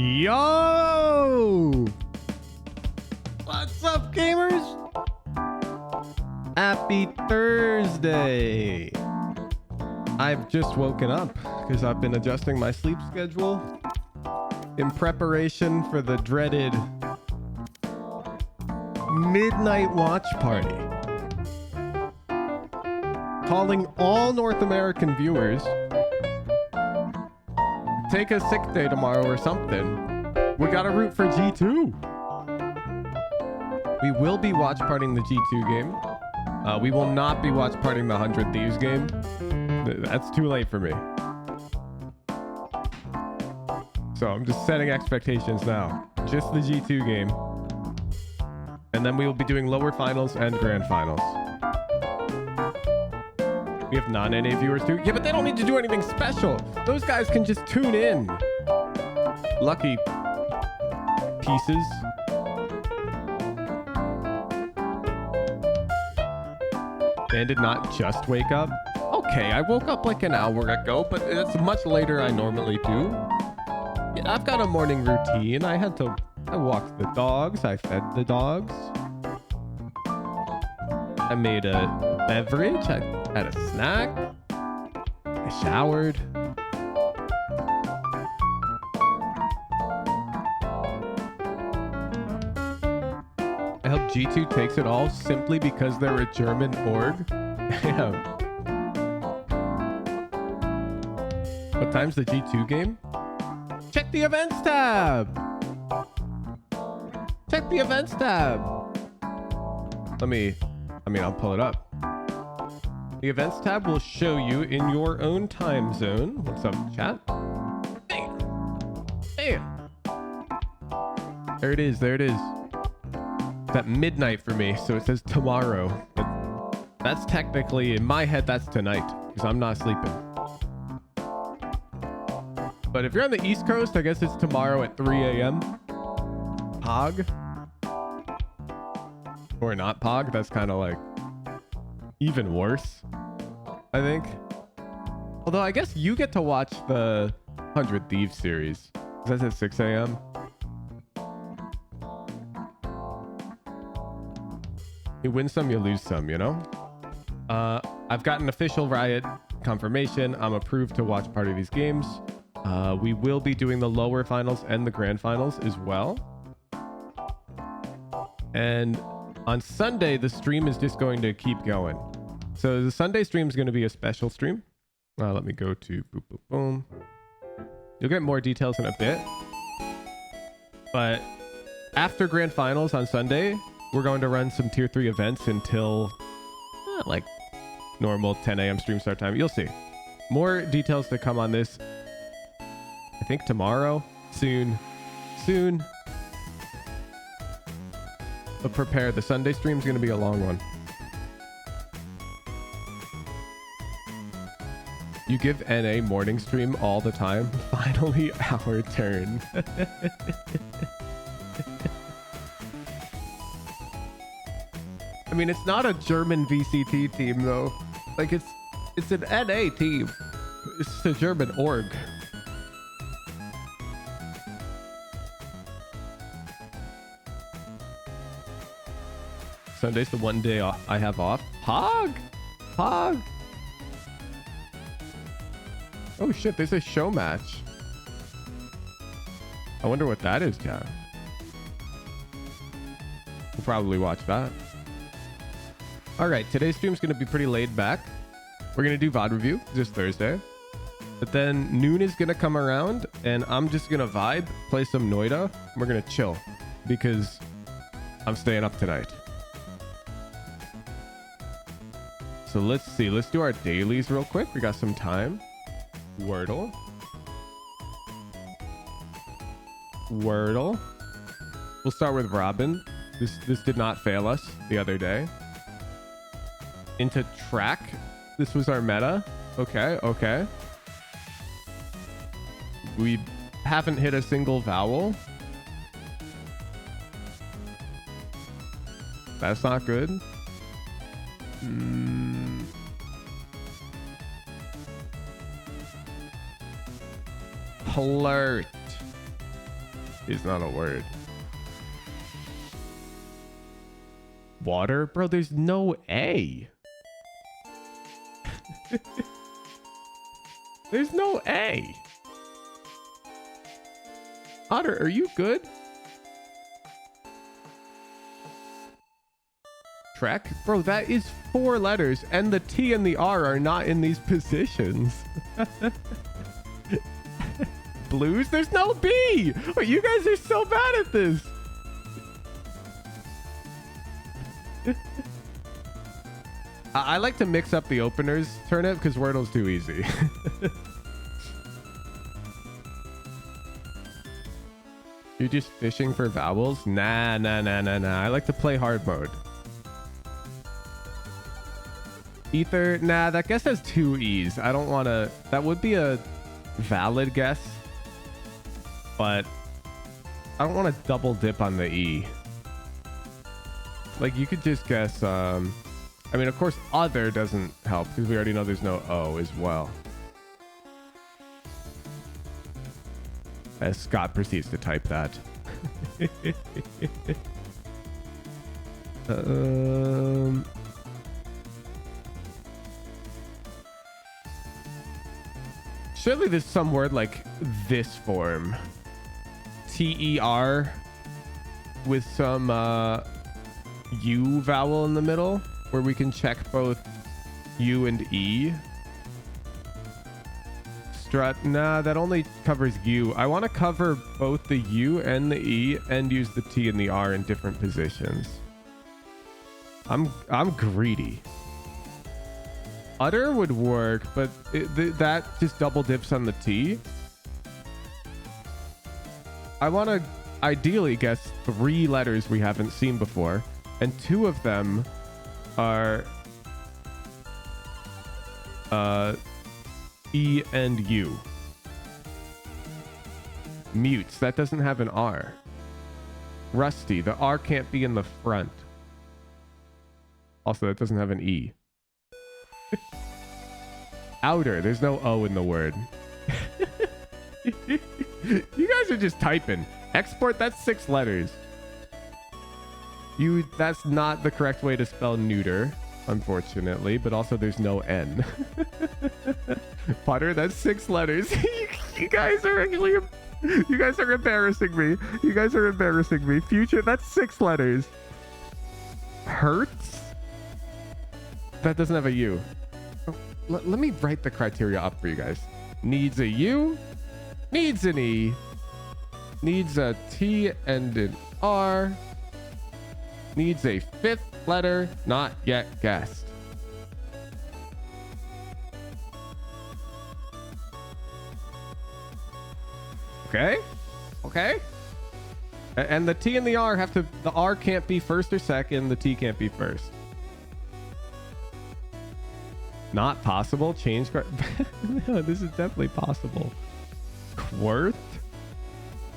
Yo! What's up, gamers? Happy Thursday! I've just woken up because I've been adjusting my sleep schedule in preparation for the dreaded midnight watch party. Calling all North American viewers, take a sick day tomorrow or something. We gotta root for G2. We will be watch partying the G2 game. We will not be watch partying the 100 Thieves game. That's too late for me. So I'm just setting expectations now. Just the G2 game. And then we will be doing lower finals and grand finals. We have non-NA viewers too. Yeah, but they don't need to do anything special. Those guys can just tune in. Lucky pieces. And did not just wake up. Okay, I woke up like an hour ago, but it's much later I normally do. Yeah, I've got a morning routine. I walked the dogs. I fed the dogs. I made a beverage. I had a snack. I showered. I hope G2 takes it all simply because they're a German org. Damn. What time's the G2 game? Check the events tab. Check the events tab. I'll pull it up. The events tab will show you in your own time zone. What's up, chat? Bam. Bam. There it is. There it is. It's at midnight for me, so it says tomorrow. But that's technically, in my head, that's tonight, because I'm not sleeping. But if you're on the East Coast, I guess it's tomorrow at 3 a.m. Pog. Or not Pog. That's kind of like even worse, I think. Although I guess you get to watch the 100 Thieves series. That's at 6 a.m. You win some, you lose some, you know? I've got an official Riot confirmation. I'm approved to watch part of these games. We will be doing the lower finals and the grand finals as well. And on Sunday, the stream is just going to keep going. So the Sunday stream is going to be a special stream. Let me go to boom, boom, boom. You'll get more details in a bit. But after grand finals on Sunday, we're going to run some tier 3 events until like normal 10 a.m. stream start time. You'll see. More details to come on this. I think tomorrow. Soon. But prepare, the Sunday stream is going to be a long one. You give NA morning stream all the time. Finally, our turn. I mean, it's not a German VCT team though. Like it's an NA team. It's a German org. Sunday's the one day I have off. Pog! Oh shit, there's a show match. I wonder what that is, John. We'll probably watch that. Alright, today's stream's going to be pretty laid back. We're going to do VOD review this Thursday. But then noon is going to come around and I'm just going to vibe, play some Noita. We're going to chill because I'm staying up tonight. So let's see. Let's do our dailies real quick. We got some time. Wordle. We'll start with Robin. This did not fail us the other day. Into track. This was our meta. Okay. We haven't hit a single vowel. That's not good. Flirt. is not a word. Water? Bro, there's no A. There's no A. Otter, are you good? Trek? Bro, that is 4 letters, and the T and the R are not in these positions. Blues? There's no B! Oh, you guys are so bad at this. I like to mix up the openers, Turnip, because Wordle's too easy. You're just fishing for vowels? Nah. I like to play hard mode. Ether? Nah, that guess has 2 E's. I don't want to... That would be a valid guess, but I don't want to double dip on the E. Like, you could just guess... I mean, of course, other doesn't help because we already know there's no O as well. As Scott proceeds to type that. Surely there's some word like this form. T-E-R with some U vowel in the middle where we can check both U and E. Strut? Nah, that only covers U. I want to cover both the U and the E and use the T and the R in different positions. I'm greedy. Utter would work, but that just double dips on the T. I want to ideally guess 3 letters we haven't seen before, and 2 of them are E and U. Mutes, that doesn't have an R. Rusty, the R can't be in the front. Also, that doesn't have an E. Outer, there's no O in the word. You guys are just typing. Export, that's 6 letters. That's not the correct way to spell neuter, unfortunately, but also there's no N. Potter, that's 6 letters. You guys are embarrassing me. You guys are embarrassing me. Future, that's 6 letters. Hertz? That doesn't have a U. Oh, let me write the criteria up for you guys. Needs a U, needs an E, needs a T and an R, needs a 5th letter not yet guessed. Okay. And the T and the R have to... The R can't be first or second. The T can't be first. Not possible. Change... No, this is definitely possible. Quirth?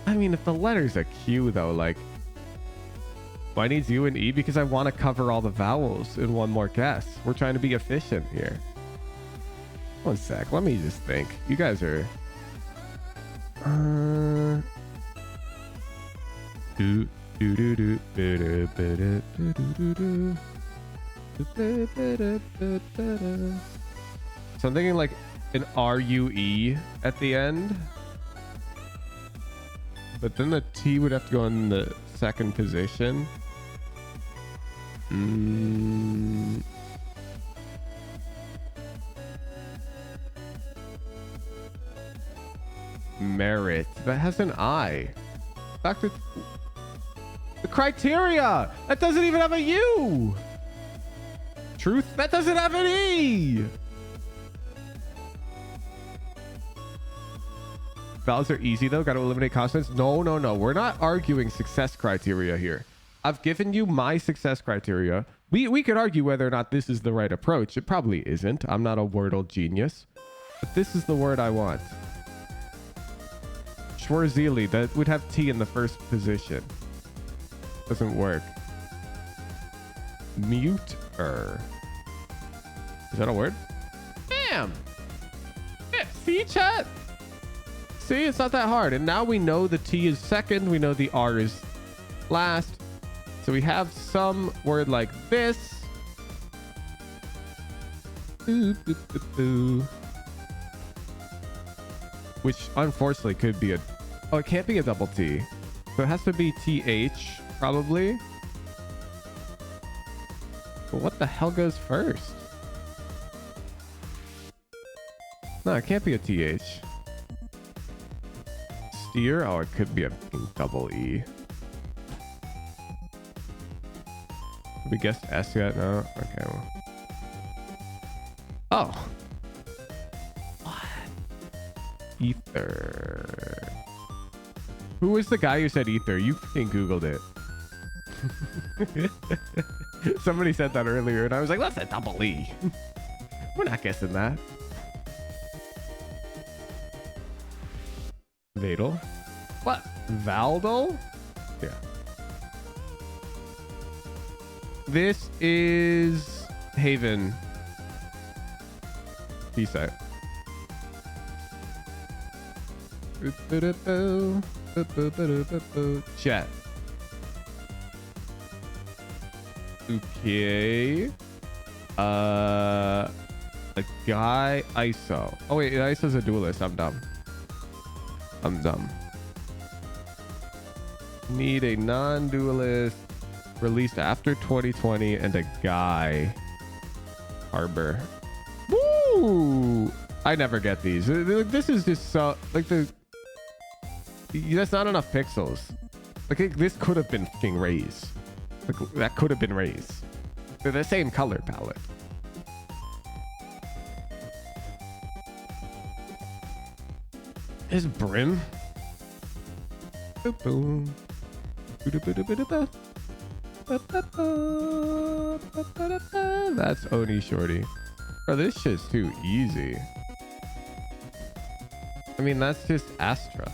I mean, if the letter's a Q, though, like... Why needs U and E? Because I want to cover all the vowels in one more guess. We're trying to be efficient here. One sec. Let me just think. You guys are... So I'm thinking like an R-U-E at the end, but then the T would have to go in the 2nd position. Merit, that has an I. Back to the criteria, that doesn't even have a U. Truth, that doesn't have an E. Vowels are easy though, gotta eliminate consonants. No, we're not arguing success criteria here. I've given you my success criteria. We could argue whether or not this is the right approach. It probably isn't. I'm not a Wordle genius, but this is the word I want. Schwarzili, that would have T in the 1st position. Doesn't work. Muter. Is that a word? Damn. Yeah, see, chat? See, it's not that hard. And now we know the T is second. We know the R is last. So we have some word like this. Which unfortunately could be a... Oh, it can't be a double T. So it has to be TH, probably. But what the hell goes first? No, it can't be a TH. Steer? Oh, it could be a double E. Did we guess S yet? No? Okay, well. Oh. What? Ether. Who was the guy who said ether? You fucking Googled it. Somebody said that earlier, and I was like, that's a double E. We're not guessing that. Vadal. What? Valdal? Yeah. This is Haven. Peace out. Jett. Okay. A guy ISO. Oh wait, ISO's a duelist. I'm dumb. Need a non-duelist released after 2020 and a guy. Harbor. Woo! I never get these. This is just so like that's not enough pixels. Like this could have been fucking raised. Like that could have been raised. They're the same color palette. His brim. Boom. That's Oni Shorty. Bro, this shit's too easy. I mean, that's just Astra.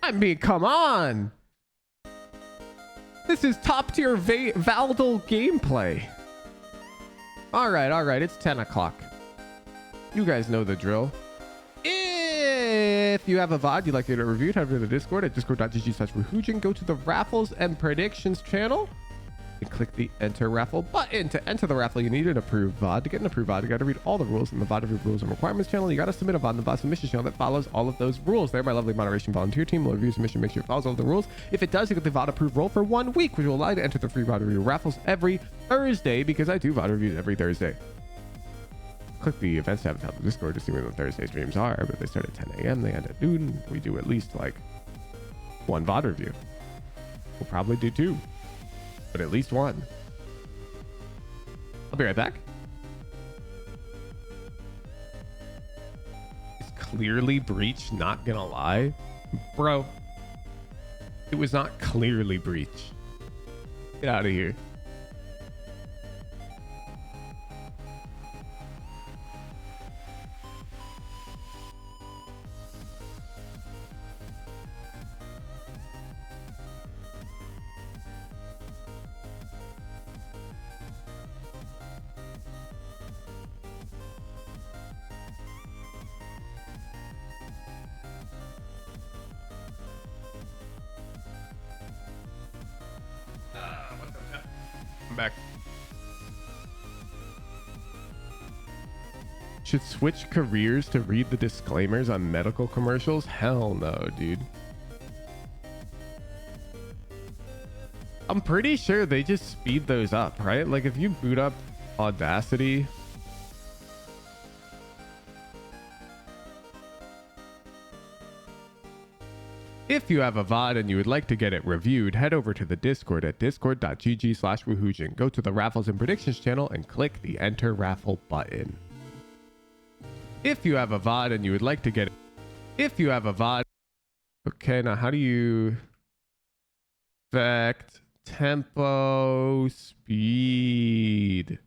I mean, come on. This is top tier Valdal gameplay. All right. It's 10 o'clock. You guys know the drill. If you have a VOD you'd like to get it reviewed, head over to the Discord at discord.gg/Ruhujin. Go to the raffles and predictions channel and click the enter raffle button. To enter the raffle, you need an approved VOD. To get an approved VOD, you got to read all the rules in the VOD review rules and requirements channel. You got to submit a VOD in the VOD submission channel that follows all of those rules. There, my lovely moderation volunteer team will review submission, make sure it follows all of the rules. If it does, you get the VOD approved role for 1 week, which will allow you to enter the free VOD review raffles every Thursday, because I do VOD reviews every Thursday. Click the events tab at the Discord to see when the Thursday streams are, but they start at 10 a.m. They end at noon. We do at least like 1 VOD review. We'll probably do 2, but at least 1. I'll be right back. It's clearly Breach, not gonna lie. Bro, it was not clearly Breach. Get out of here. Back. Should switch careers to read the disclaimers on medical commercials? Hell no, dude. I'm pretty sure they just speed those up, right? Like if you boot up Audacity. If you have a VOD and you would like to get it reviewed, head over to the Discord at discord.gg/Ruhujin. Go to the raffles and predictions channel and click the enter raffle button. If you have a VOD and you would like to get it, if you have a VOD, okay, now how do you affect tempo speed?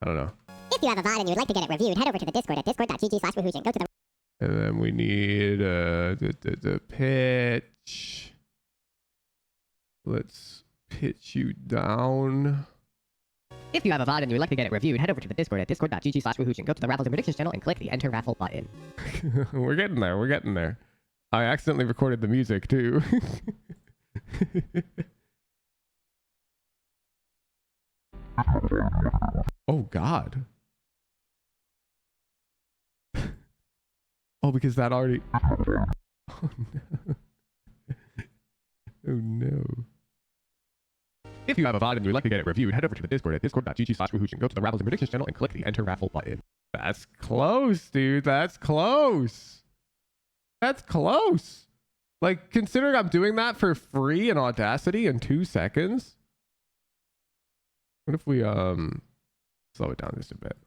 I don't know. If you have a VOD and you would like to get it reviewed, head over to the Discord at discord.gg/Ruhujin. Go to the... And then we need the pitch. Let's pitch you down. If you have a VOD and you would like to get it reviewed, head over to the Discord at discord.gg/wahoosh and go to the Raffles and Predictions channel and click the Enter Raffle button. We're getting there. We're getting there. I accidentally recorded the music too. Oh God. Oh, because that already. Oh no. Oh no. If you have a VOD and you would like to get it reviewed, head over to the Discord at discord.gg/wahoosh and go to the Raffles and Predictions channel and click the Enter Raffle button. That's close, dude. That's close. That's close. Like, considering I'm doing that for free in Audacity in 2 seconds. What if we slow it down just a bit?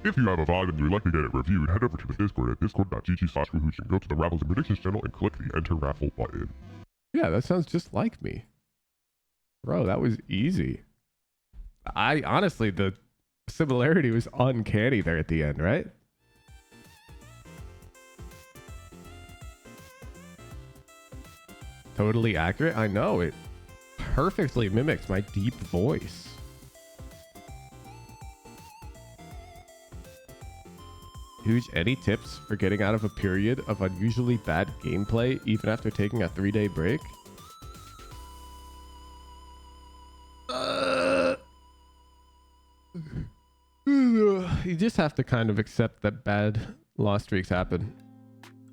If you have a VOD and you would like to get it reviewed, head over to the Discord at discord.gg/wahoosh and go to the Raffles and Predictions channel and click the Enter Raffle button. Yeah, that sounds just like me. Bro, that was easy. I honestly, the similarity was uncanny there at the end, right? Totally accurate. I know, it perfectly mimics my deep voice. Huge, any tips for getting out of a period of unusually bad gameplay even after taking a 3-day break? You just have to kind of accept that bad loss streaks happen.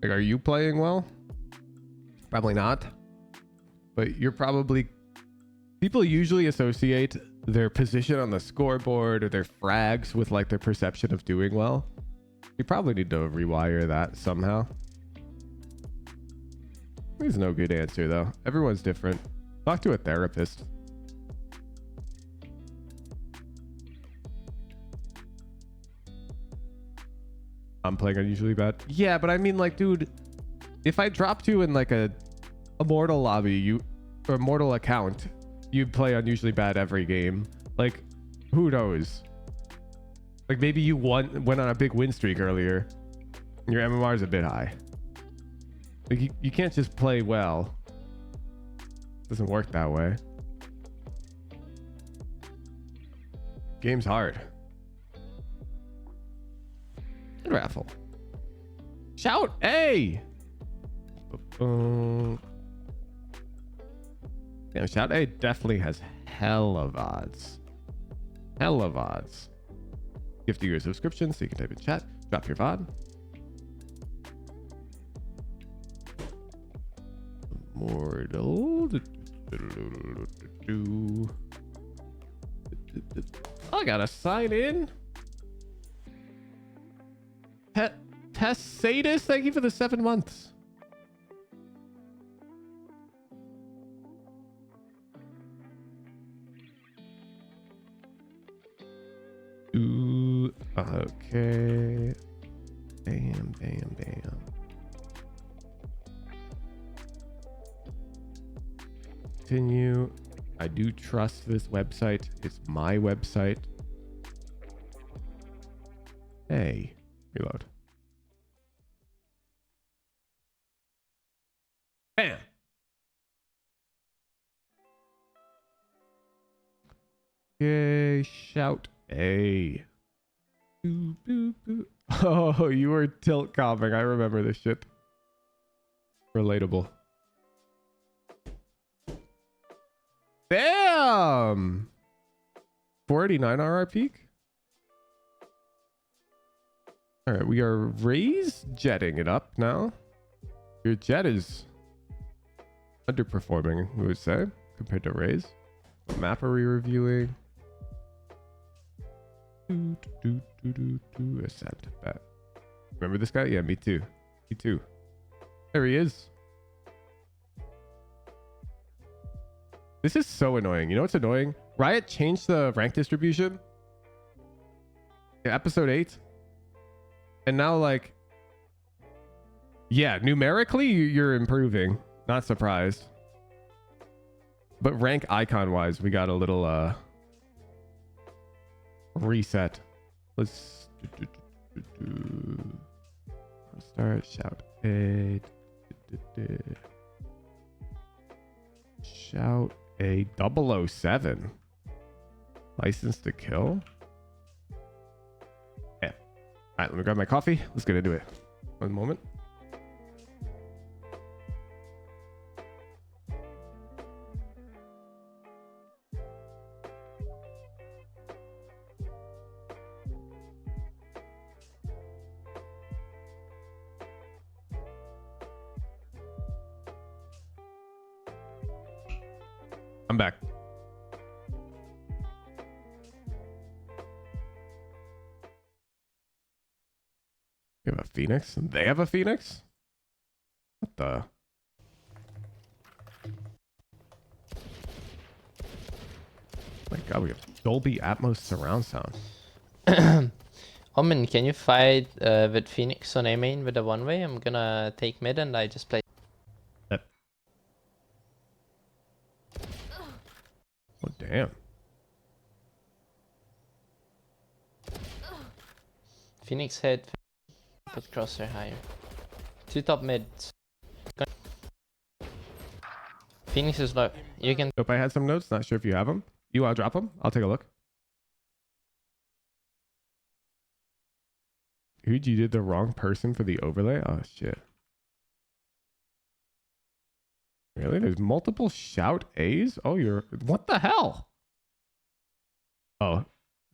Like, are you playing well? Probably not. But you're probably... People usually associate their position on the scoreboard or their frags with like their perception of doing well. You probably need to rewire that somehow. There's no good answer though. Everyone's different. Talk to a therapist. I'm playing unusually bad. Yeah, but I mean, like, dude, if I dropped you in like a Immortal lobby, or Immortal account, you'd play unusually bad every game. Like, who knows? Like, maybe you went on a big win streak earlier. Your MMR is a bit high. Like, you can't just play well. It doesn't work that way. Game's hard. Good raffle. Shout A! Yeah, Shout A definitely has hell of odds. Hell of odds. Gift you your subscription so you can type in chat. Drop your VOD. Immortal. I gotta sign in. Test Sadis, thank you for the 7 months. Ooh, okay. Bam, bam, bam. Continue. I do trust this website. It's my website. Hey, reload. Bam. Okay, Shout A. Boo, boo, boo. Oh, you were tilt copping. I remember this shit. Relatable. Damn. 489 RR peak. All right, we are jetting it up now. Your Jett is underperforming, we would say, compared to Raze. What map are we reviewing? Ascent. Bet. Remember this guy? Yeah, me too. Me too. There he is. This is so annoying. You know what's annoying? Riot changed the rank distribution in episode 8. And now, like, yeah, numerically, you're improving. Not surprised. But rank icon wise, we got a little reset. Let's start Shout A. Shout A 007. License to kill? Yeah. Alright, let me grab my coffee. Let's get into it. One moment. I'm back. We have a Phoenix? They have a Phoenix? What the? My god, we have Dolby Atmos surround sound. Omen, can you fight with Phoenix on A main with a one-way? I'm gonna take mid and I just play. Yep. Oh, damn. Phoenix head, put crosshair higher. 2 top mids. Phoenix is low. You can. Hope I had some notes. Not sure if you have them. You want to drop them? I'll take a look. Dude, you did the wrong person for the overlay? Oh, shit. Really? There's multiple shout A's? Oh, you're... What the hell? Oh,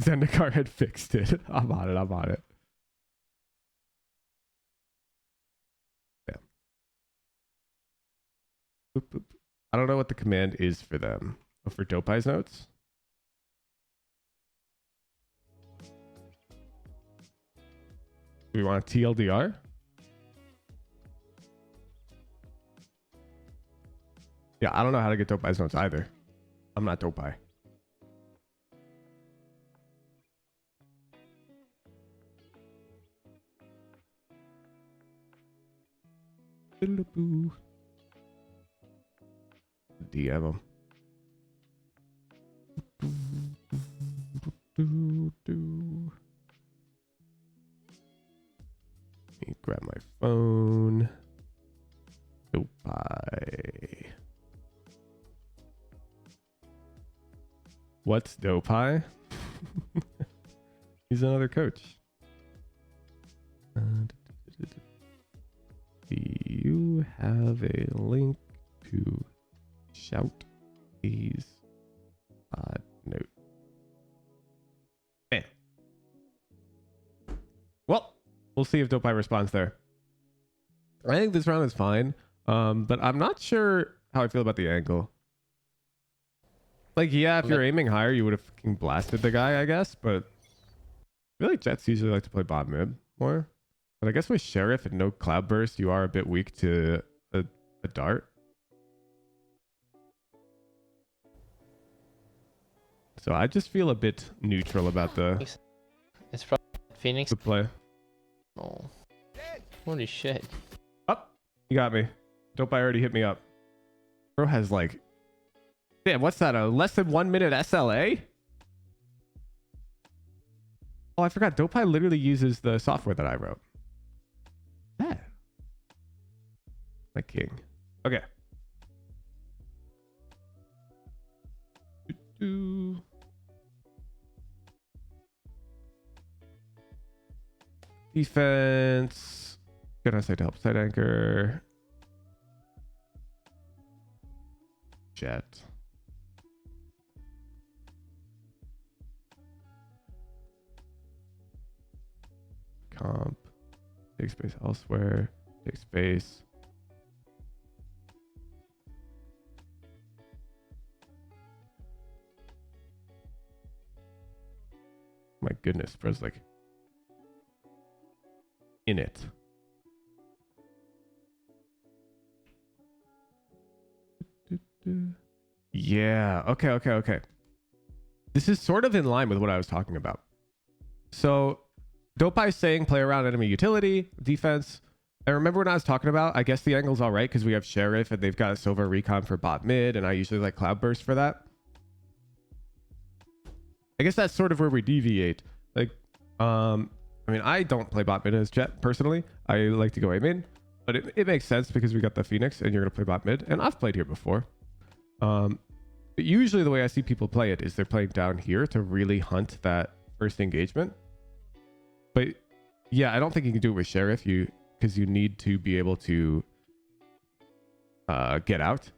Zendikar had fixed it. I'm on it. I'm on it. Yeah. Boop, boop. I don't know what the command is for them. Oh, for Dopai's notes? Do we want a TLDR? Yeah, I don't know how to get Dopai's notes either. I'm not Dopai. DM him. Let me grab my phone. Dopai. What's Dopai? He's another coach. Do you have a link to shout these note? Man. Well, we'll see if Dopai responds there. I think this round is fine, but I'm not sure how I feel about the angle. Like, yeah, if you're aiming higher, you would have fucking blasted the guy, I guess, but I feel like Jets usually like to play bot mid more. But I guess with Sheriff and no Cloud Burst, you are a bit weak to a dart. So I just feel a bit neutral about the It's probably Phoenix. play. Oh. Holy shit. Up. You got me. Dope, I already hit me up. Bro has like... Damn, what's that? A less than 1 minute SLA? Oh, I forgot. Dopai literally uses the software that I wrote. Yeah. My king. Okay. Defense. Gonna say to help side anchor. Jett. Comp. Take space elsewhere. Take space. My goodness, bro's like in it. Yeah. Okay. This is sort of in line with what I was talking about. So Dopai saying play around enemy utility, defense. I remember when I was talking about, I guess the angle's all right because we have Sheriff and they've got a Silver Recon for bot mid, and I usually like Cloud Burst for that. I guess that's sort of where we deviate. Like, I mean, I don't play bot mid as Jett personally. I like to go A main, but it makes sense because we got the Phoenix and you're gonna play bot mid, and I've played here before. But usually the way I see people play it is they're playing down here to really hunt that first engagement. But yeah, I don't think you can do it with Sheriff, because you need to be able to get out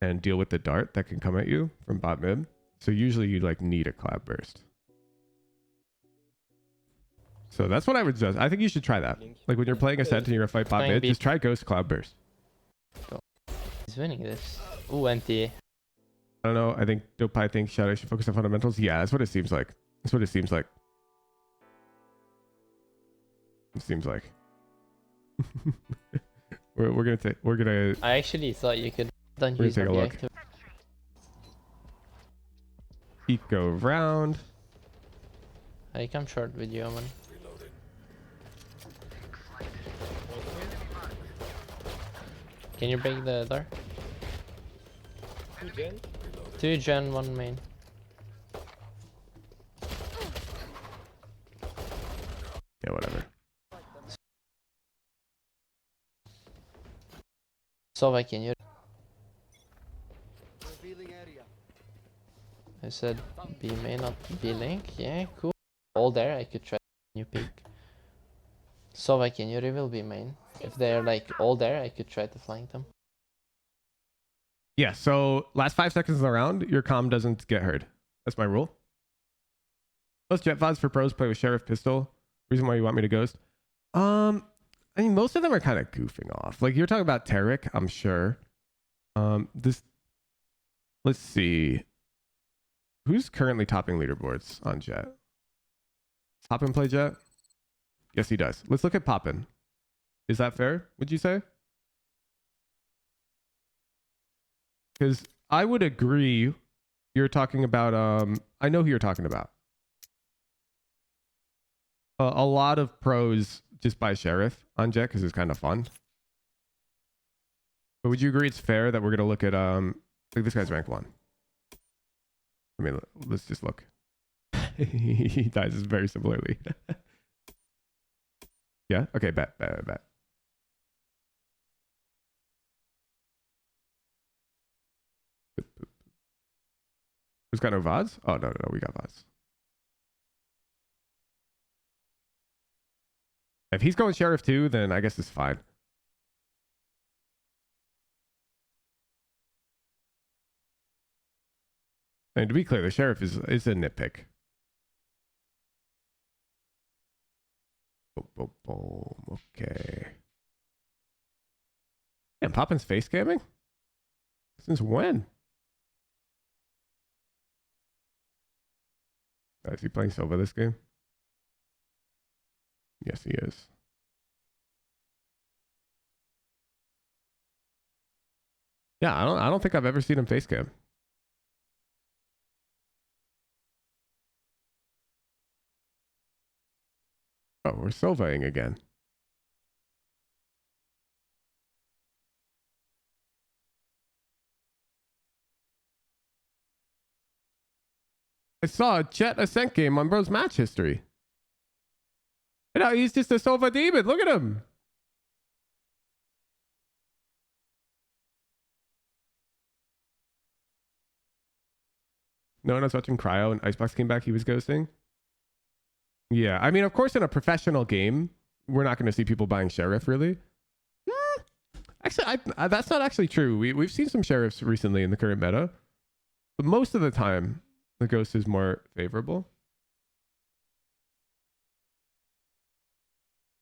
and deal with the dart that can come at you from bot mid. So usually you like need a cloud burst. So that's what I would suggest. I think you should try that. Like when you're playing Ascent and you're gonna fight bot mid, just try Ghost Cloud Burst. He's winning this. Ooh, NT. I don't know. I think Dopai thinks Shadow should focus on fundamentals. Yeah, that's what it seems like. That's what it seems like. It seems like. we're gonna. I actually thought you could don't We're use gonna take a look. objective. Eco round. I come short with you, Omen. Can you break the door? 2 gen, 1 main. Yeah, whatever. Sova, can you? I said B main, not B link. Yeah, cool. All there, I could try new pick. Sova, can you reveal B main? If they're like all there, I could try to flank them. Yeah. So last 5 seconds of the round, your comm doesn't get heard. That's my rule. Most Jett VODs for pros play with Sheriff Pistol. Reason why you want me to ghost? I mean, most of them are kind of goofing off. Like you're talking about Tarek, I'm sure. Let's see. Who's currently topping leaderboards on Jett? Poppin play Jett? Yes, he does. Let's look at Poppin. Is that fair, would you say? Because I would agree you're talking about, I know who you're talking about. A lot of pros just buy Sheriff on Jett because it's kind of fun. But would you agree it's fair that we're going to look at, like this guy's rank 1? I mean, let's just look. He dies very similarly. Yeah? Okay, bet. Who's got no VODs? Oh, no, we got VODs. If he's going Sheriff too, then I guess it's fine. And to be clear, the Sheriff is a nitpick. Boom, boom, boom. Okay. And Poppin's face camming? Since when? Is he playing Silva this game? Yes, he is. Yeah, I don't think I've ever seen him face cam. Oh, we're Silvaing again. I saw a Jett Ascent game on Bro's match history. And now he's just a Silva demon. Look at him. No one was watching Cryo and Icebox came back. He was ghosting. Yeah, I mean, of course, in a professional game, we're not going to see people buying Sheriff, really. Actually, that's not actually true. We've seen some Sheriffs recently in the current meta. But most of the time, the Ghost is more favorable.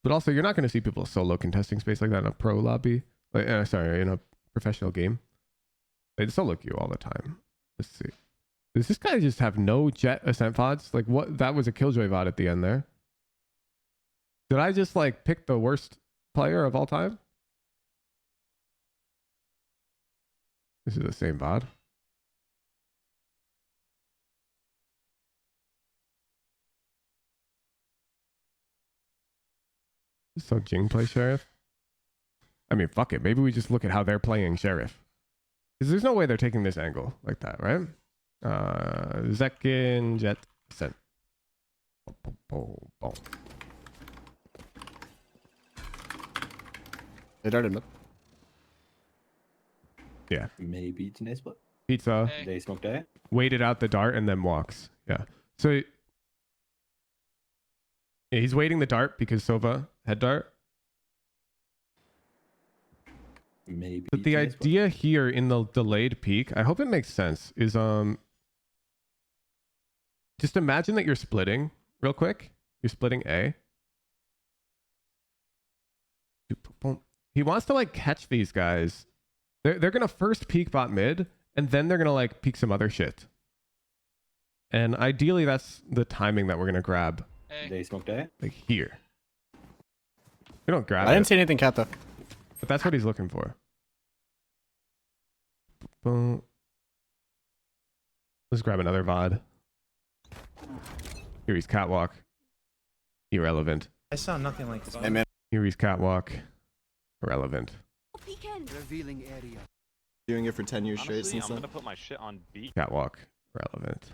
But also, you're not going to see people solo contesting space like that in a pro lobby. Like, sorry, in a professional game. They solo queue all the time. Let's see. Does this guy just have no Jett Ascent VODs? Like, what? That was a Killjoy VOD at the end there. Did I just, like, pick the worst player of all time? This is the same VOD. So Jing play Sheriff? I mean, fuck it. Maybe we just look at how they're playing Sheriff. Because there's no way they're taking this angle like that, right? Zekin, Jett, Ascent. Boom, boom, boom. They darted mid. Yeah. Maybe today's split. pizza, They smoked A. waited out the dart, and then walks. Yeah. So yeah, he's waiting the dart because Sova had dart. Maybe. But the idea here in the delayed peak, I hope it makes sense, is just imagine that you're splitting real quick. You're splitting A. He wants to like catch these guys. They're gonna first peek bot mid, and then they're gonna like peek some other shit. And ideally, that's the timing that we're gonna grab. They smoked A. Like here. We don't grab I didn't it, see anything cat though. but that's what he's looking for. Boom. Let's grab another VOD. Here he's catwalk. Irrelevant. I saw nothing like this. Hey man, Here he's catwalk. Irrelevant. Revealing area. doing it for 10 years straight Honestly, since I'm then. gonna put my shit on beat. Catwalk. Relevant.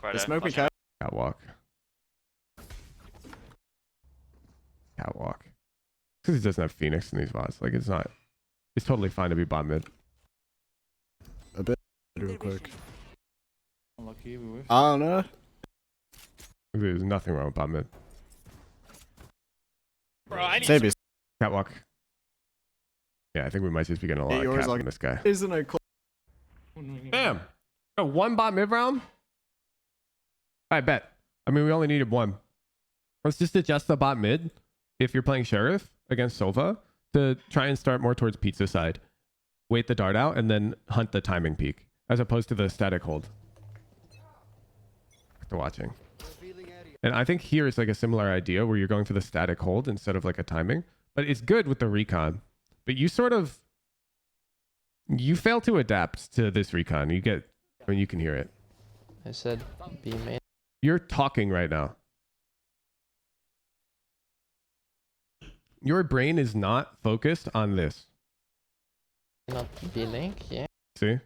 The smoking cat. Catwalk. Catwalk. Because he doesn't have Phoenix in these VODs. Like, it's not... It's totally fine to be bot mid. A bit real quick. Unlucky, we whiffed. I don't know. There's nothing wrong with bot mid. Bro, I need Maybe. Catwalk. Yeah, I think we might just be getting a lot Hey, of yours cat like- from this guy. Isn't it cool? Damn! Oh, one bot mid round? I bet. I mean, we only needed one. Let's just adjust the bot mid if you're playing Sheriff against Sova to try and start more towards pizza side. Wait the dart out and then hunt the timing peak as opposed to the static hold. After watching. And I think here is like a similar idea where you're going for the static hold instead of like a timing. But it's good with the recon. But you sort of... You fail to adapt to this recon. You get... I mean, you can hear it. I said B main. You're talking right now. Your brain is not focused on this. Not B link, yeah. See?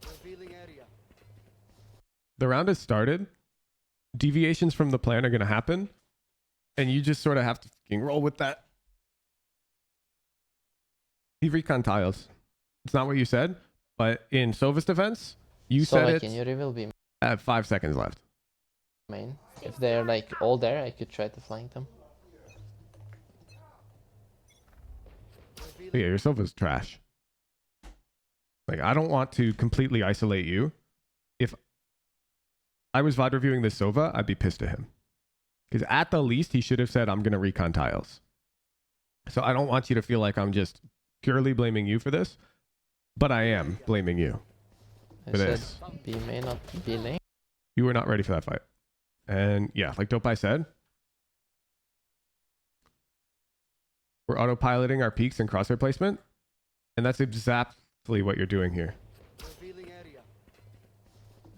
Revealing area. The round has started. Deviations from the plan are going to happen. And you just sort of have to fucking roll with that. He recon tiles. It's not what you said, but in Sova's defense, you So said like, it can you reveal B at 5 seconds left. main? If they're like all there, I could try to flank them. But yeah, your Sova's trash. Like, I don't want to completely isolate you. If I was VOD reviewing this Sova, I'd be pissed at him. Because at the least, he should have said, I'm going to recon tiles. So I don't want you to feel like I'm just purely blaming you for this. But I am blaming you. I For said this. B main, not B link. You were not ready for that fight. And yeah, like Dope I said, we're autopiloting our peaks and crosshair placement. And that's exactly what you're doing here. Revealing area.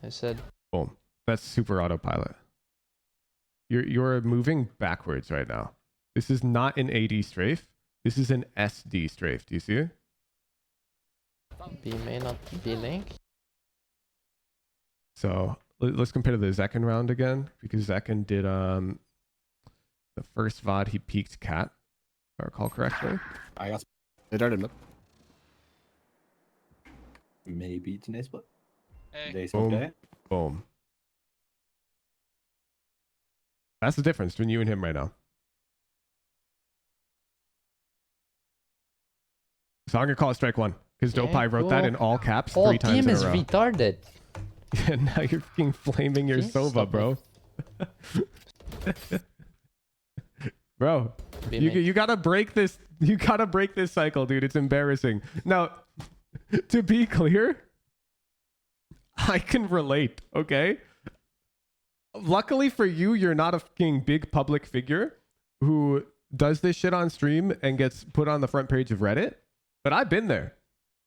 I said Boom. That's super autopilot. You're moving backwards right now. This is not an AD strafe. This is an SD strafe. Do you see it? B main, not B link. So let's compare to the Zekken round again, because Zekken did the first VOD he peaked cat, if I recall correctly. I got They darted mid. maybe today's split. Hey. They smoked Boom. A. Boom. That's the difference between you and him right now. So I'm gonna call it strike one because Yeah, Dopai wrote that cool. in all caps Whole 3 times team in is a row. retarded. And now you're fucking flaming your Please Sova, stop bro. Bro, B you main. you gotta break this. You gotta break this cycle, dude. It's embarrassing. Now, to be clear, I can relate. Okay. Luckily for you, you're not a fucking big public figure who does this shit on stream and gets put on the front page of Reddit. But I've been there.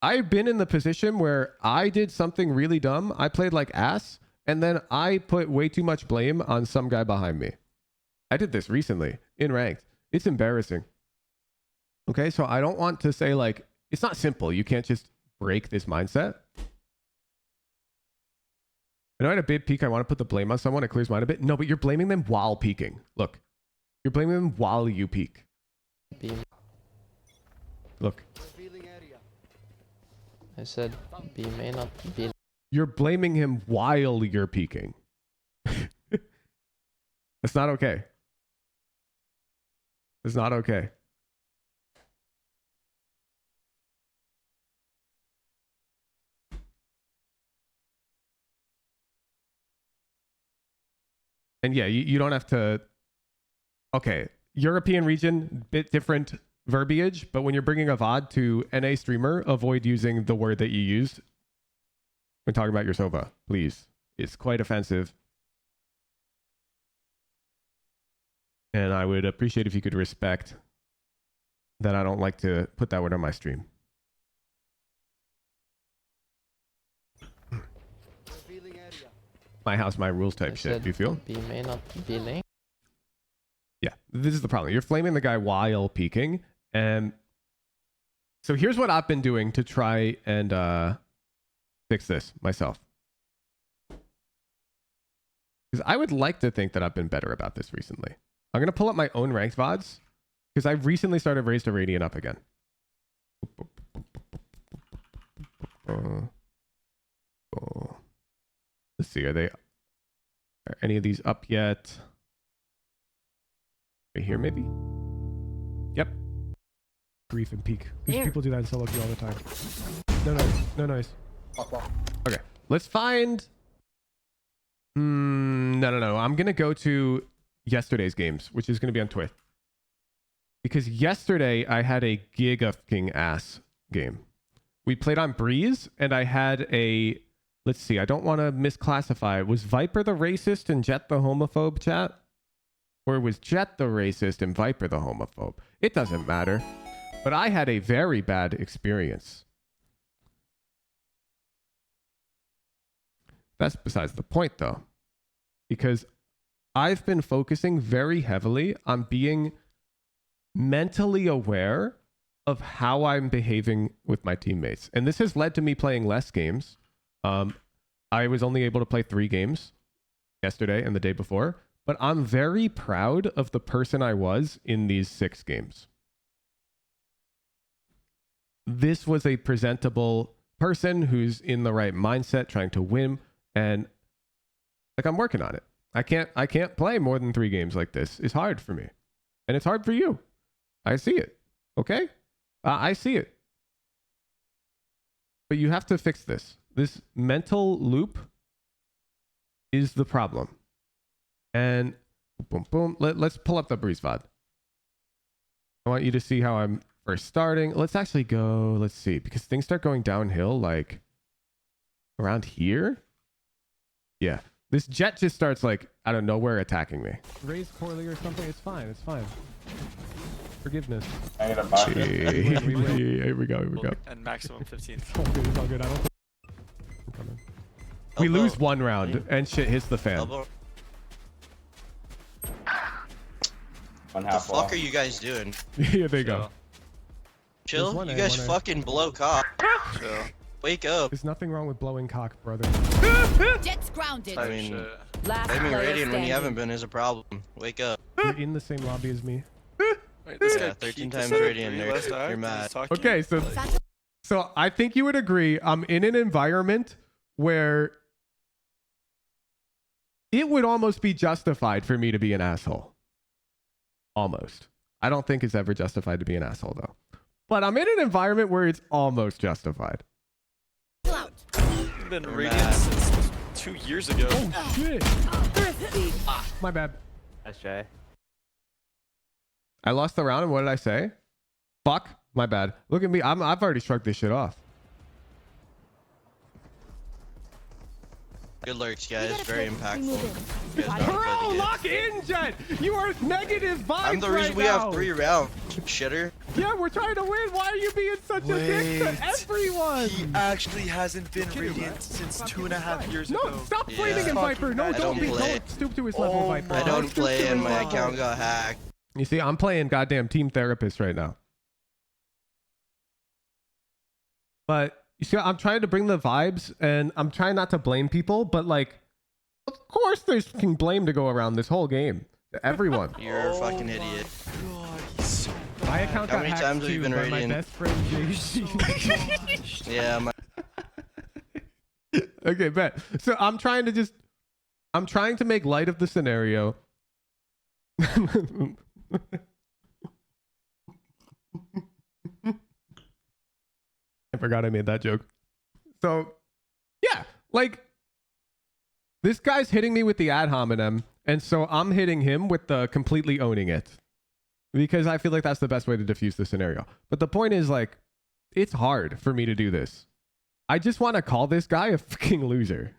I've been in the position where I did something really dumb. I played like ass, and then I put way too much blame on some guy behind me. I did this recently in ranked. It's embarrassing. Okay, so I don't want to say like, it's not simple. You can't just break this mindset. I know I had a big peak. I want to put the blame on someone. It clears mine a bit. No, but you're blaming them while peaking. Look, you're blaming them while you peak. B Look, Revealing area. I said B may not be. You're blaming him while you're peeking. It's not okay. It's not okay. And yeah, you don't have to. Okay, European region, bit different verbiage, but when you're bringing a VOD to NA streamer, avoid using the word that you used when talking about your Sova, please. It's quite offensive. And I would appreciate if you could respect that I don't like to put that word on my stream. Revealing area. My house, my rules type I shit. said Do you feel? B may not be link. Yeah, this is the problem. You're flaming the guy while peeking. And so here's what I've been doing to try and fix this myself. Because I would like to think that I've been better about this recently. I'm going to pull up my own ranked VODs because I've recently started Raised to Radiant up again. Let's see, are any of these up yet? Right here, maybe? Yep. Grief and peak. These people do that in solo queue all the time. No noise. No noise. Okay. Let's find... No. I'm going to go to yesterday's games, which is going to be on Twitch. Because yesterday I had a giga-fucking ass game. We played on Breeze, and I had a... Let's see, I don't want to misclassify. Was Viper the racist and Jett the homophobe, chat? Or was Jett the racist and Viper the homophobe? It doesn't matter. But I had a very bad experience. That's besides the point, though. Because I've been focusing very heavily on being mentally aware of how I'm behaving with my teammates. And this has led to me playing less games. I was only able to play 3 games yesterday and the day before. But I'm very proud of the person I was in these 6 games. This was a presentable person who's in the right mindset, trying to win, and like I'm working on it. I can't play more than 3 games like this. It's hard for me, and it's hard for you. I see it. Okay, I see it. But you have to fix this. This mental loop is the problem. And boom, boom. Let's pull up the Breeze VOD. I want you to see how I'm first starting. Let's actually go, let's see, because things start going downhill like around here. Yeah. This Jett just starts like out of nowhere attacking me. Raised poorly or something. It's fine. It's fine. Forgiveness. I got a back. Here we go. And maximum 15. It's all good. It's all good. I don't think I'm coming. We lose 1 round and shit hits the fan. What the fuck are you guys doing? Yeah, there you go. Chill? You guys fucking blow cock. Chill. Wake up. There's nothing wrong with blowing cock, brother. Jett's grounded. I mean, Last blaming player Radiant when you standing. haven't been is a problem. Wake up. You're in the same lobby as me. Wait, this Yeah, guy 13 peeked times us at Radiant three nerd. last act, You're and mad. he's talking Okay, so I think you would agree I'm in an environment where it would almost be justified for me to be an asshole. Almost. I don't think it's ever justified to be an asshole, though. But I'm in an environment where it's almost justified. I've been Radiant since 2 years ago. Oh, shit. My bad. That's Jay. I lost the round, and what did I say? Fuck. My bad. Look at me. I've already shrugged this shit off. Good lurks, guys. Very impactful. You guys know how to play the Bro, game. lock in, Jett. You are negative vibes I'm the reason right we now. have 3 rounds, shitter. Yeah, we're trying to win. Why are you being such a dick to everyone? He actually hasn't been Radiant since 2.5 years No, ago. stop Yeah. flaming in Viper. No, I don't don't play. don't stoop to his level, Oh Viper. I don't Stoop to play his and my level. account got hacked. You see, I'm playing goddamn team therapist right now. But you see, I'm trying to bring the vibes, and I'm trying not to blame people, but like, of course there's fucking blame to go around this whole game. Everyone. You're a fucking idiot. God, he's so My account How got many hacked times have you too been by my Radiant? best friend JC. Yeah, Okay, bet. So I'm trying to make light of the scenario. I forgot I made that joke. So yeah, like this guy's hitting me with the ad hominem, and so I'm hitting him with the completely owning it. Because I feel like that's the best way to diffuse the scenario. But the point is, like, it's hard for me to do this. I just want to call this guy a fucking loser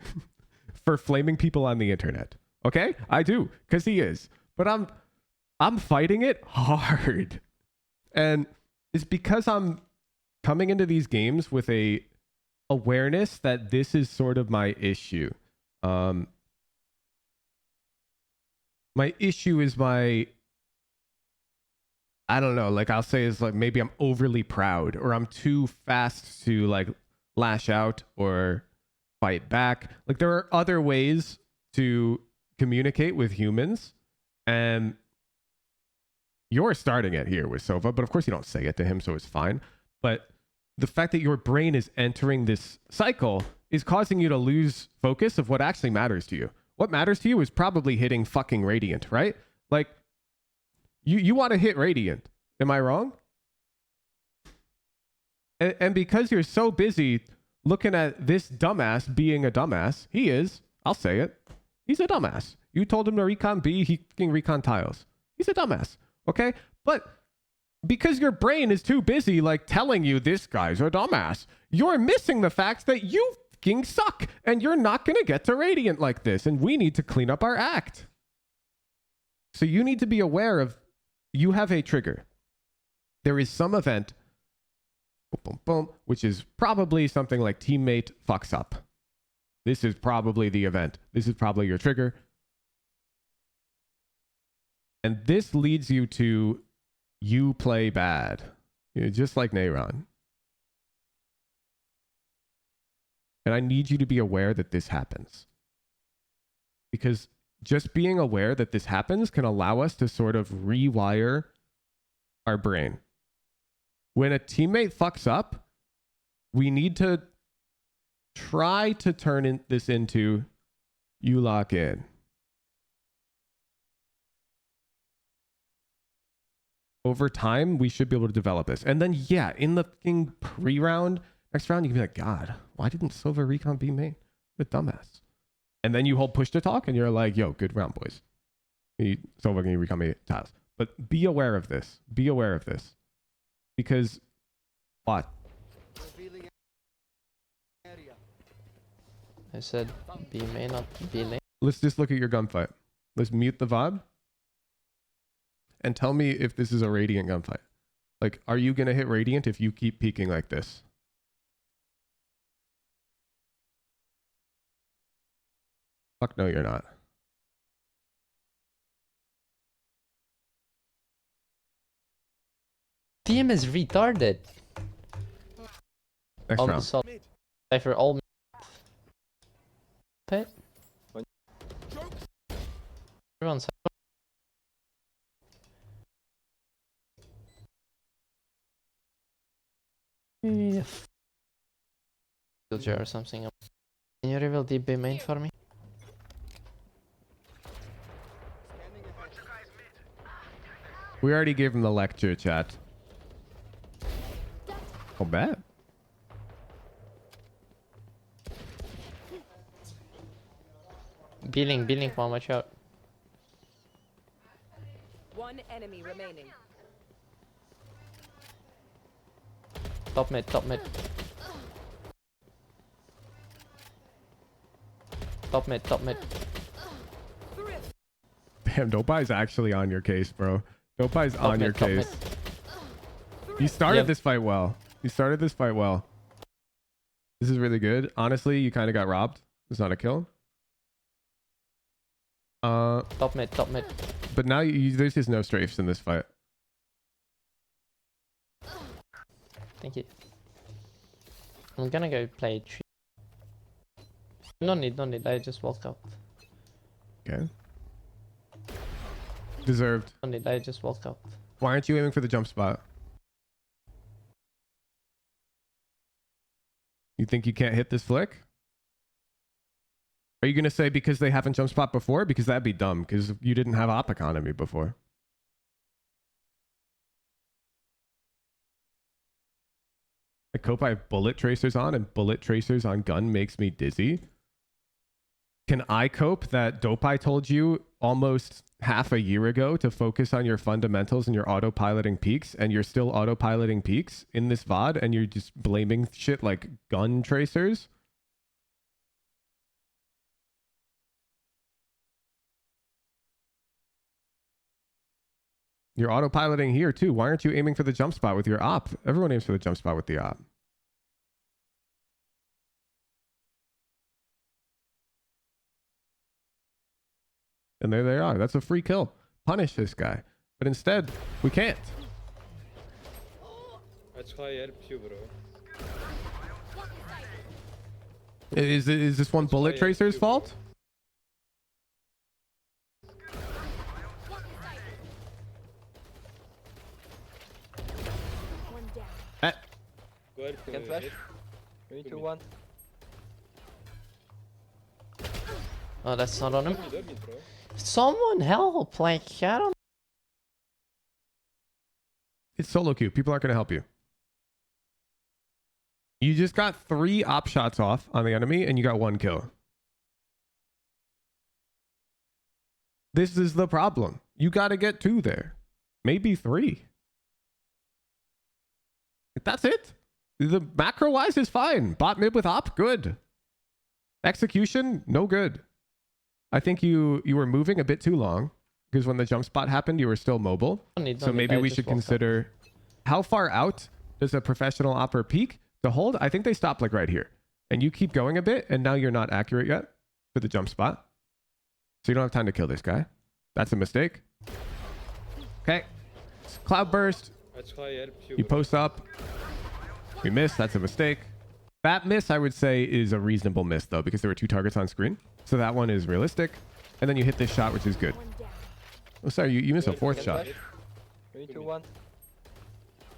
for flaming people on the internet. Okay? I do, because he is. But I'm fighting it hard. And it's because I'm coming into these games with a awareness that this is sort of my issue. My issue is I don't know, like I'll say is like maybe I'm overly proud or I'm too fast to like lash out or fight back. Like there are other ways to communicate with humans, and you're starting it here with Sova, but of course you don't say it to him, so it's fine. But the fact that your brain is entering this cycle is causing you to lose focus of what actually matters to you. What matters to you is probably hitting fucking Radiant, right? Like, you want to hit Radiant. Am I wrong? And because you're so busy looking at this dumbass being a dumbass, he is. I'll say it. He's a dumbass. You told him to recon B, he fucking recon tiles. He's a dumbass. Okay? But because your brain is too busy like telling you this guy's a dumbass, you're missing the fact that you fucking suck and you're not going to get to Radiant like this, and we need to clean up our act. So you need to be aware of you have a trigger. There is some event, boom, boom, boom, which is probably something like teammate fucks up. This is probably the event. This is probably your trigger. And this leads you to you play bad. Just like Neyron. And I need you to be aware that this happens. Because just being aware that this happens can allow us to sort of rewire our brain. When a teammate fucks up, we need to try to turn this into you lock in. Over time, we should be able to develop this. And then, yeah, in the fucking pre-round, next round, you can be like, God, why didn't Silver Recon be made? The dumbass. And then you hold push to talk and you're like, yo, good round, boys. Silver can recon me tiles. But be aware of this. Be aware of this. Because what? I said B may not be late. Let's just look at your gunfight. Let's mute the VOD. And tell me if this is a Radiant gunfight. Like, are you going to hit Radiant if you keep peeking like this? Fuck no, you're not. Team is retarded. Next round. Cypher all pit. Everyone's or something. Can you reveal DB main for me? We already gave him the lecture, chat. Oh, bad. Billing, one, watch out. One enemy remaining. Top mid. Top mid, top mid. Damn, Dopey's actually on your case, bro. Dopey's on your case. You started this fight well. You started this fight well. This is really good. Honestly, you kind of got robbed. It's not a kill. Top mid. But now there's just no strafes in this fight. Thank you. I'm gonna go play tree. No need. I just walked out. Okay. Deserved. No need. I just walked out. Why aren't you aiming for the jump spot? You think you can't hit this flick? Are you going to say because they haven't jump spot before? Because that'd be dumb, because you didn't have op economy before. I cope I have bullet tracers on, and bullet tracers on gun makes me dizzy. Can I cope that Dopai told you almost half a year ago to focus on your fundamentals and your autopiloting peaks, and you're still autopiloting peaks in this VOD, and you're just blaming shit like gun tracers? You're autopiloting here too. Why aren't you aiming for the jump spot with your op? Everyone aims for the jump spot with the op. And there they are. That's a free kill. Punish this guy. But instead, we can't. Is this one bullet tracer's fault? Can flash. 3, 2, 1. Oh, that's not on him. Someone help! Like, I don't. It's solo queue. People aren't going to help you. You just got 3 op shots off on the enemy, and you got 1 kill. This is the problem. You got to get 2 there. Maybe 3. That's it. The macro wise is fine. Bot mid with op, good. Execution, no good. I think you were moving a bit too long, because when the jump spot happened, you were still mobile. So maybe we should consider how far out does a professional opper peak to hold? I think they stop like right here. And you keep going a bit, and now you're not accurate yet for the jump spot. So you don't have time to kill this guy. That's a mistake. Okay. Cloud burst. You post up. We missed. That's a mistake. That miss, I would say, is a reasonable miss, though, because there were 2 targets on screen. So that one is realistic. And then you hit this shot, which is good. Oh, sorry, you missed a 4th shot. 3, 2, 1.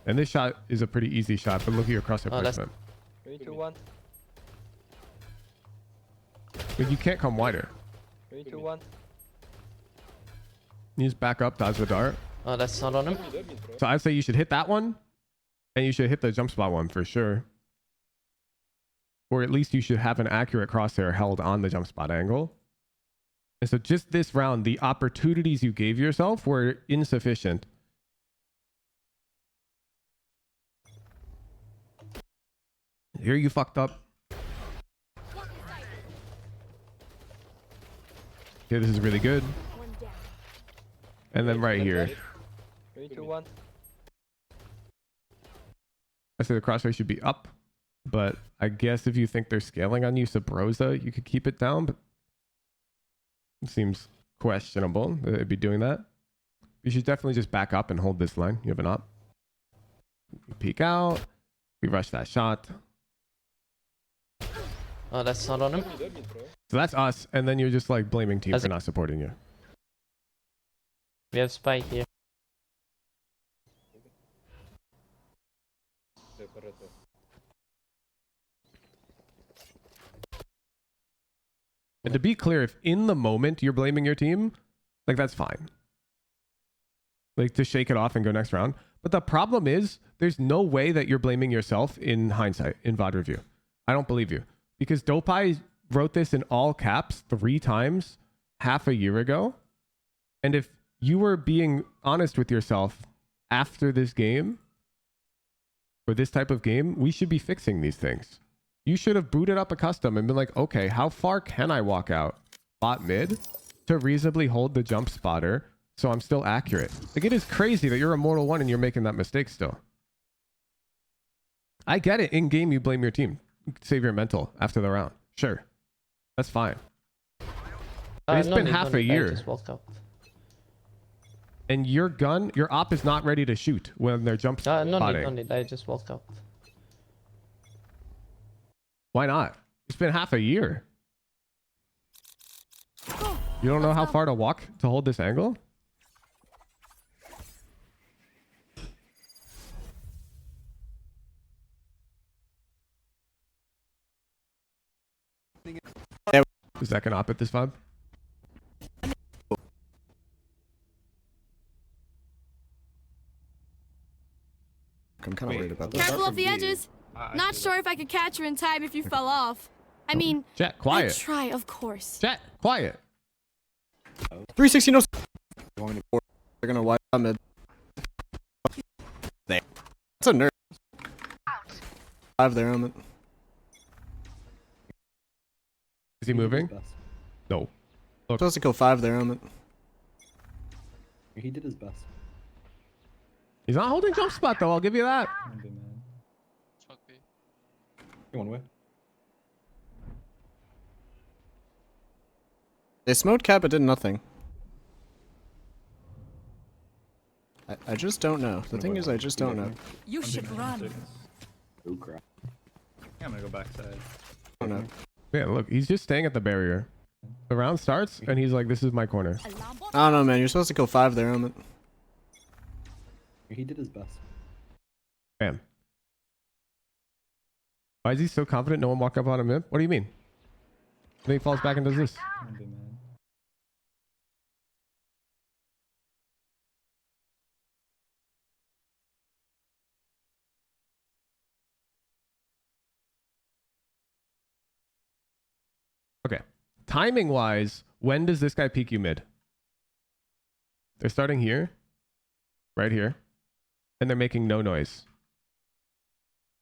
And this shot is a pretty easy shot, but look at your crosshair placement. 3, 2, 1. But you can't come wider. 3, 2, 1. You just back up, dodge the dart. Oh, that's not on him. So I'd say you should hit that one. And you should hit the jump spot one for sure. Or at least you should have an accurate crosshair held on the jump spot angle. And so just this round, the opportunities you gave yourself were insufficient. Here you fucked up. Okay, this is really good. And then right here. 3, 2, 1. I say the crosshair should be up. But I guess if you think they're scaling on you, Sabrosa, you could keep it down. But it seems questionable that they'd be doing that. You should definitely just back up and hold this line. You have an op. You peek out. We rush that shot. Oh, that's not on him. So that's us. And then you're just like blaming team for not supporting you. We have spike here. And to be clear, if in the moment you're blaming your team, like that's fine. Like to shake it off and go next round. But the problem is there's no way that you're blaming yourself in hindsight, in VOD review. I don't believe you. Because Dopai wrote this in all caps 3 times half a year ago. And if you were being honest with yourself after this game, for this type of game, we should be fixing these things. You should have booted up a custom and been like, okay, how far can I walk out bot mid to reasonably hold the jump spotter so I'm still accurate? Like, it is crazy that you're Immortal 1 and you're making that mistake still. I get it. In game, you blame your team. Save your mental after the round. Sure. That's fine. It's been half a year. And your gun, your op is not ready to shoot when they're jump spotting. No need. I just walked out. Why not? It's been half a year. You don't know how far to walk to hold this angle? Zek can op at this vibe. I'm kind of worried about this. Careful of the edges. Not sure if I could catch her in time if you fell off. I mean, Jett, quiet. I'd try, of course. Jett, quiet. 360 no. Going to 4. They're gonna wipe out mid. There. That's a nerf. 5 there, Omen. Is he moving? No. Supposed to kill 5 there, Omen. He did his best. He's not holding jump spot though, I'll give you that. One way. They smoked cap, but did nothing. I just don't know. The thing is, I just don't know. You should run. Oh crap. I'm gonna go backside. I don't know. Yeah, look, he's just staying at the barrier. The round starts and he's like, this is my corner. I don't know, man. You're supposed to kill 5 there, Omen. He did his best. Bam. Why is he so confident no one walked up on him? What do you mean? Then he falls back and does this. Okay. Timing wise, when does this guy peek you mid? They're starting here. Right here. And they're making no noise.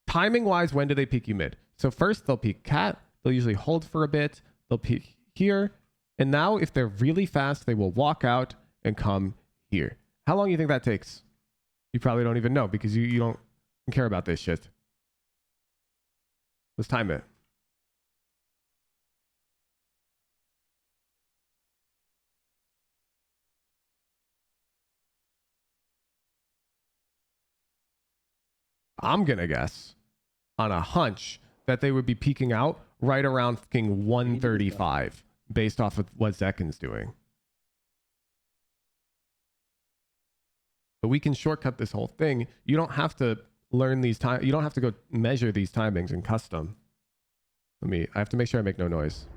Timing wise, when do they peek you mid? So first they'll peek cat. They'll usually hold for a bit. They'll peek here. And now if they're really fast, they will walk out and come here. How long do you think that takes? You probably don't even know because you don't care about this shit. Let's time it. I'm going to guess on a hunch that they would be peeking out right around fucking 135 based off of what Zekken's doing. But we can shortcut this whole thing. You don't have to learn these time. You don't have to go measure these timings in custom. I have to make sure I make no noise.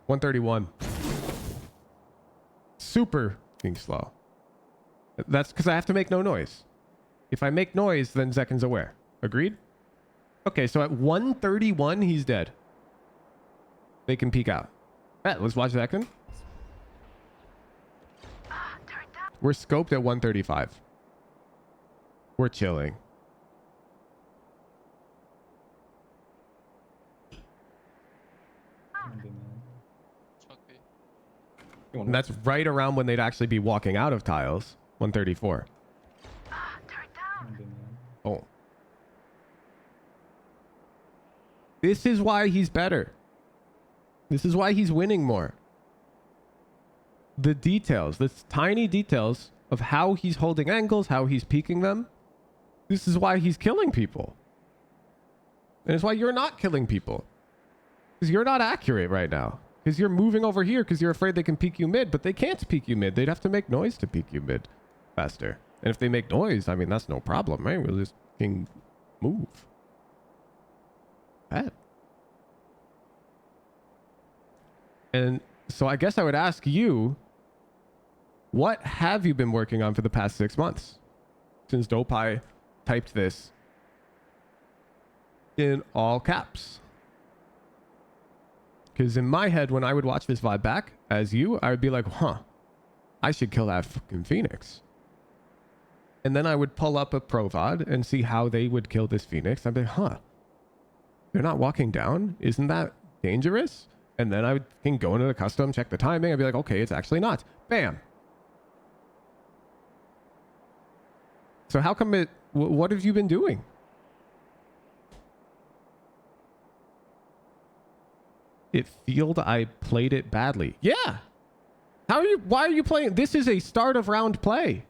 $131. Super being slow. That's because I have to make no noise. If I make noise, then Zekken's aware. Agreed? Okay, so at 131, he's dead. They can peek out. Right, let's watch Zekken. We're scoped at 135. We're chilling. And that's right around when they'd actually be walking out of tiles. 134. Oh. This is why he's better. This is why he's winning more. The details, the tiny details of how he's holding angles, how he's peeking them. This is why he's killing people. And it's why you're not killing people. Because you're not accurate right now. Because you're moving over here because you're afraid they can peek you mid, but they can't peek you mid. They'd have to make noise to peek you mid faster. And if they make noise, I mean, that's no problem, right? We'll just fucking move. Bad. And so I guess I would ask you, what have you been working on for the past 6 months? Since Dopai typed this in all caps. Because in my head, when I would watch this vibe back as you, I would be like, huh, I should kill that fucking Phoenix. And then I would pull up a pro VOD and see how they would kill this Phoenix. I'd be like, huh, they're not walking down? Isn't that dangerous? And then I would can go into the custom, check the timing. I'd be like, okay, it's actually not. Bam. So how come it, what have you been doing? It field, I played it badly. Yeah. Why are you playing? This is a start of round play.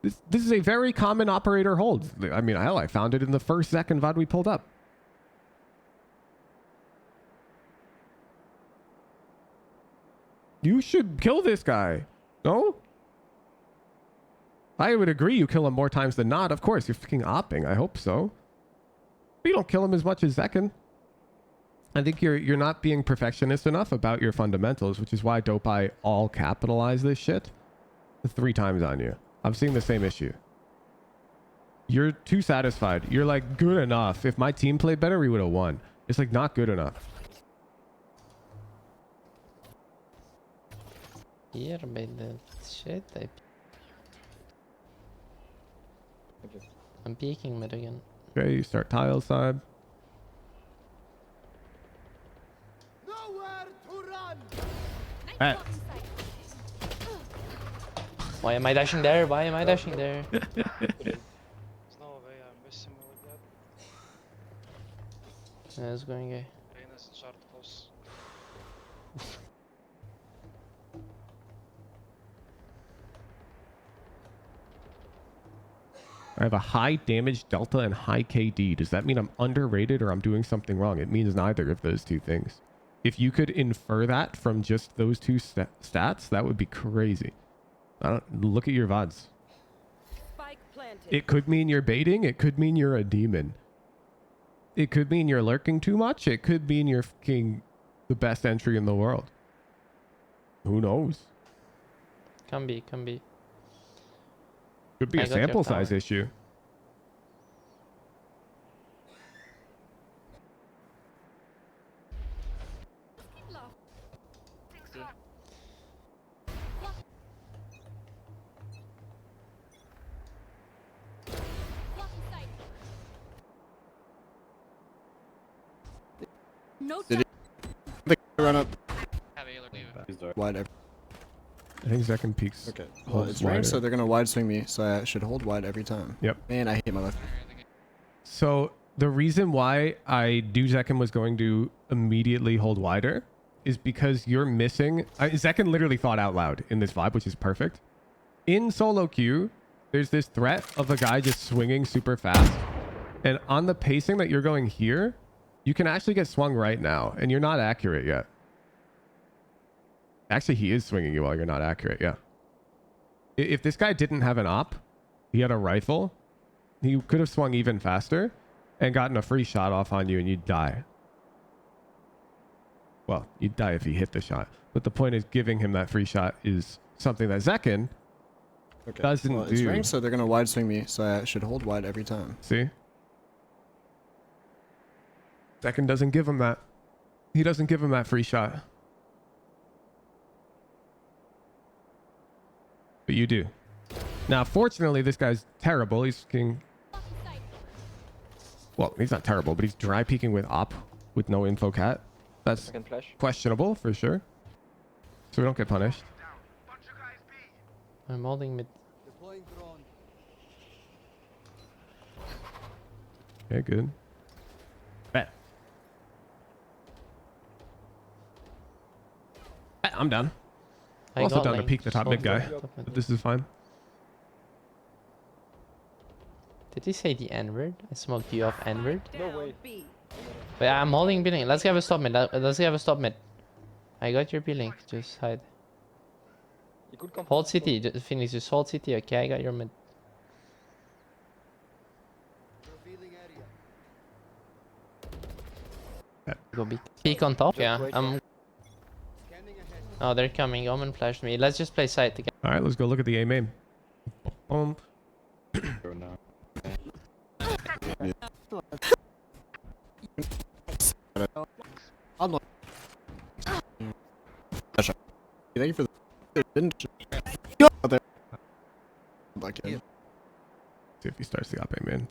This is a very common operator hold. I mean, hell, I found it in the first second VOD we pulled up. You should kill this guy. No? I would agree you kill him more times than not. Of course, you're fucking opping. I hope so. But you don't kill him as much as Zekken. I think you're not being perfectionist enough about your fundamentals, which is why Dopai all capitalize this shit 3 times on you. I'm seeing the same issue. You're too satisfied. You're like, good enough. If my team played better, we would have won. It's like not good enough. Here by the shit I'm peeking mid again. Okay, you start tile side. Why am I dashing there? Why am I dashing there? There's no way I miss him like that. Yeah, it's going gay. Venus and short close. I have a high damage delta and high KD. Does that mean I'm underrated or I'm doing something wrong? It means neither of those two things. If you could infer that from just those two stats, that would be crazy. Look at your VODs. It could mean you're baiting. It could mean you're a demon. It could mean you're lurking too much. It could mean you're fucking the best entry in the world. Who knows? Can be, can be. Could be a sample size issue. No Did he run up He's dark. wide? I think Zekken peaks. Okay. Well, it's ranked, so they're gonna wide swing me, so I should hold wide every time. Yep. Man, I hate my left. So the reason why I do Zekken was going to immediately hold wider is because you're missing. Zekken literally thought out loud in this vibe, which is perfect. In solo queue, there's this threat of a guy just swinging super fast. And on the pacing that you're going here, you can actually get swung right now, and you're not accurate yet. Actually, he is swinging you while you're not accurate, yeah. If this guy didn't have an op, he had a rifle, he could have swung even faster and gotten a free shot off on you and you'd die. Well, you'd die if he hit the shot. But the point is giving him that free shot is something that Zekken doesn't do. It's ranked, so they're gonna wide swing me, so I should hold wide every time. See? Zekken doesn't give him that. He doesn't give him that free shot. But you do. Now, fortunately, this guy's terrible. He's king. Well, he's not terrible, but he's dry peeking with op with no info cat. That's questionable for sure. So we don't get punished. I'm holding mid. Okay, good. Bet. I'm done. I'm also down to peek the top mid guy. But this is fine. Did he say the N-word? I smoked you off N-word. No way. Wait, I'm holding B-link. Let's have a stop mid. Let's have a stop mid. I got your B-link. Just hide. Hold CT. Just finish. Just hold CT. Okay, I got your mid. Go B. Peek on top. Yeah, Oh, they're coming. Omen flashed me. Let's just play side together. All right, let's go look at the A main. Go now. I'm like, thank you for the didn't you out there. Back in. See if he starts the op A main.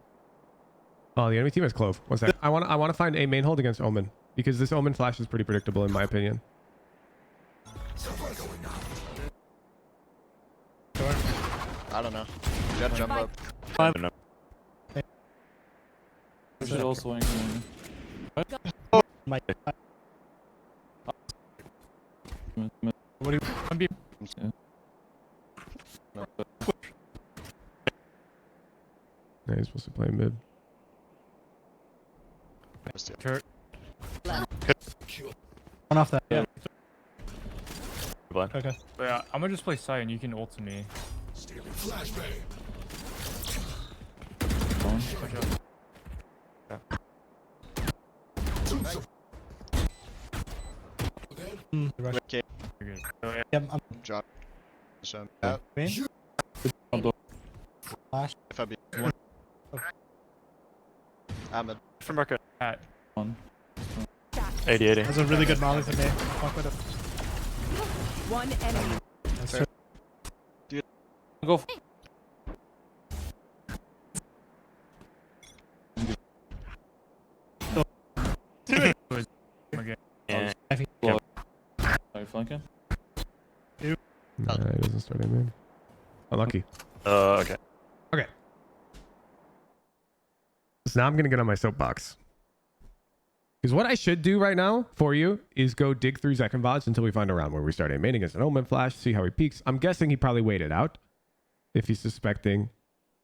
Oh, the enemy team has Clove. One sec. I want to find a main hold against Omen because this Omen flash is pretty predictable in my opinion. I don't know. You gotta jump up. I don't know. Should also wing. My. What do you? I'm being. Yeah, he's supposed to play mid. Kurt. One off that. Yeah. Okay. But yeah, I'm gonna just play side and you can ult to me. one. Okay. I'm Drop. So, flash. if I be I'm a From market at one. 80. That's a really good molly for me. Fuck with it. One enemy. Go. Are you flanking? Nah, it doesn't start in there. Unlucky. Okay. Okay. So now I'm going to get on my soapbox. Because what I should do right now for you is go dig through second VODs until we find a round where we start aiming against an Omen flash, see how he peaks. I'm guessing he probably waited out if he's suspecting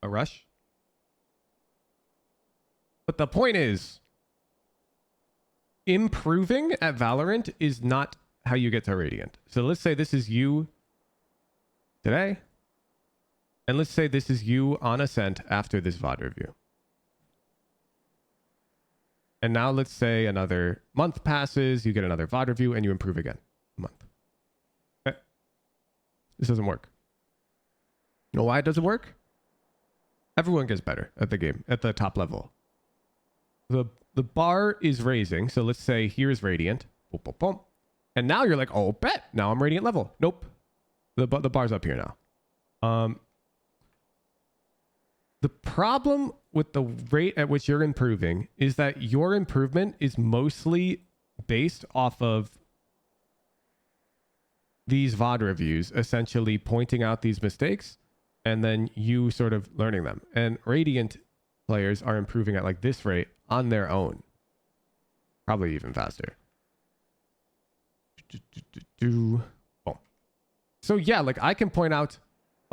a rush. But the point is, improving at Valorant is not how you get to Radiant. So let's say this is you today. And let's say this is you on Ascent after this VOD review. And now let's say another month passes, you get another VOD review, and you improve again. A month. Okay. This doesn't work. You know why it doesn't work? Everyone gets better at the game, at the top level. The bar is raising. So let's say here's Radiant. Boom, boom, boom. And now you're like, oh, bet. Now I'm Radiant level. Nope. The bar's up here now. The problem with the rate at which you're improving is that your improvement is mostly based off of these VOD reviews, essentially pointing out these mistakes and then you sort of learning them. And Radiant players are improving at like this rate on their own. Probably even faster. Boom. So yeah, like I can point out,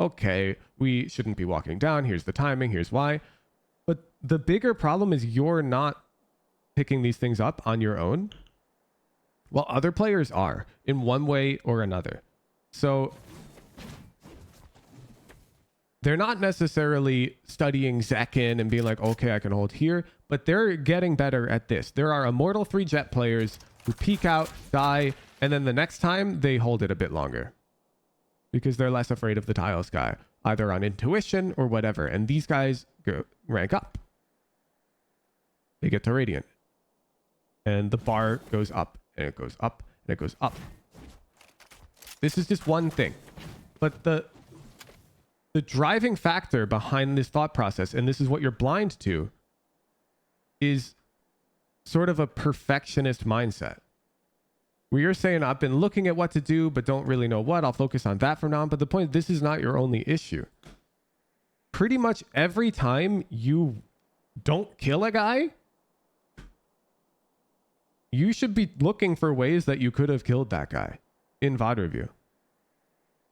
okay, we shouldn't be walking down. Here's the timing. Here's why. But the bigger problem is you're not picking these things up on your own, while other players are in one way or another. So they're not necessarily studying Zekin and being like, okay, I can hold here, but they're getting better at this. There are Immortal 3 Jett players who peek out, die, and then the next time they hold it a bit longer because they're less afraid of the tile sky, either on intuition or whatever. And these guys go rank up. They get to Radiant. And the bar goes up, and it goes up, and it goes up. This is just one thing. But the driving factor behind this thought process, and this is what you're blind to, is sort of a perfectionist mindset. Where you're saying, I've been looking at what to do, but don't really know what. I'll focus on that from now on. But the point, this is not your only issue. Pretty much every time you don't kill a guy, you should be looking for ways that you could have killed that guy in VOD review.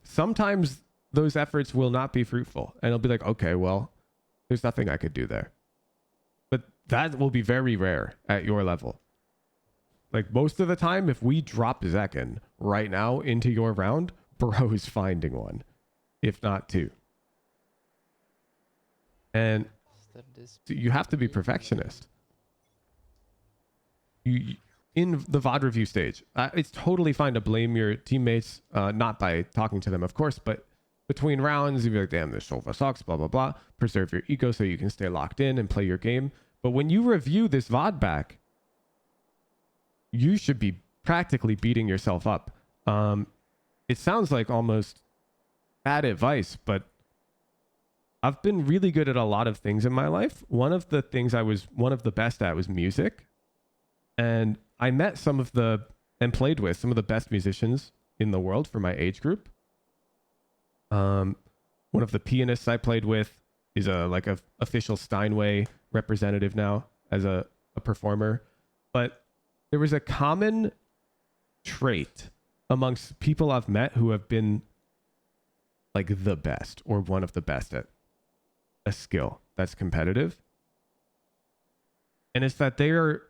Sometimes those efforts will not be fruitful. And it'll be like, okay, well, there's nothing I could do there. But that will be very rare at your level. Like most of the time, if we drop Zekin right now into your round, bro's finding one, if not two. And you have to be perfectionist. You in the VOD review stage, it's totally fine to blame your teammates, not by talking to them, of course, but between rounds, you'd be like, damn, this Sova sucks, blah, blah, blah. Preserve your ego so you can stay locked in and play your game. But when you review this VOD back, you should be practically beating yourself up. It sounds like almost bad advice, but I've been really good at a lot of things in my life. One of the things I was one of the best at was music. And I met and played with some of the best musicians in the world for my age group. One of the pianists I played with is a official Steinway representative now as a performer. But there was a common trait amongst people I've met who have been like the best or one of the best at a skill that's competitive. And it's that they are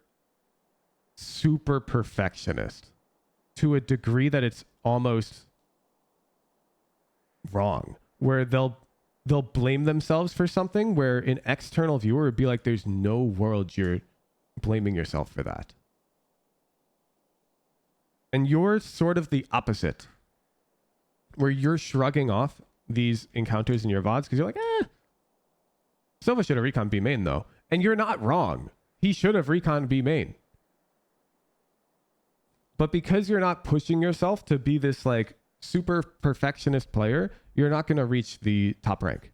super perfectionist to a degree that it's almost wrong, where they'll they'll blame themselves for something where an external viewer would be like, there's no world you're blaming yourself for that. And you're sort of the opposite, where you're shrugging off these encounters in your VODs because you're like, Silva should have recon B main though. And you're not wrong. He should have recon B main. But because you're not pushing yourself to be this like super perfectionist player, you're not going to reach the top rank.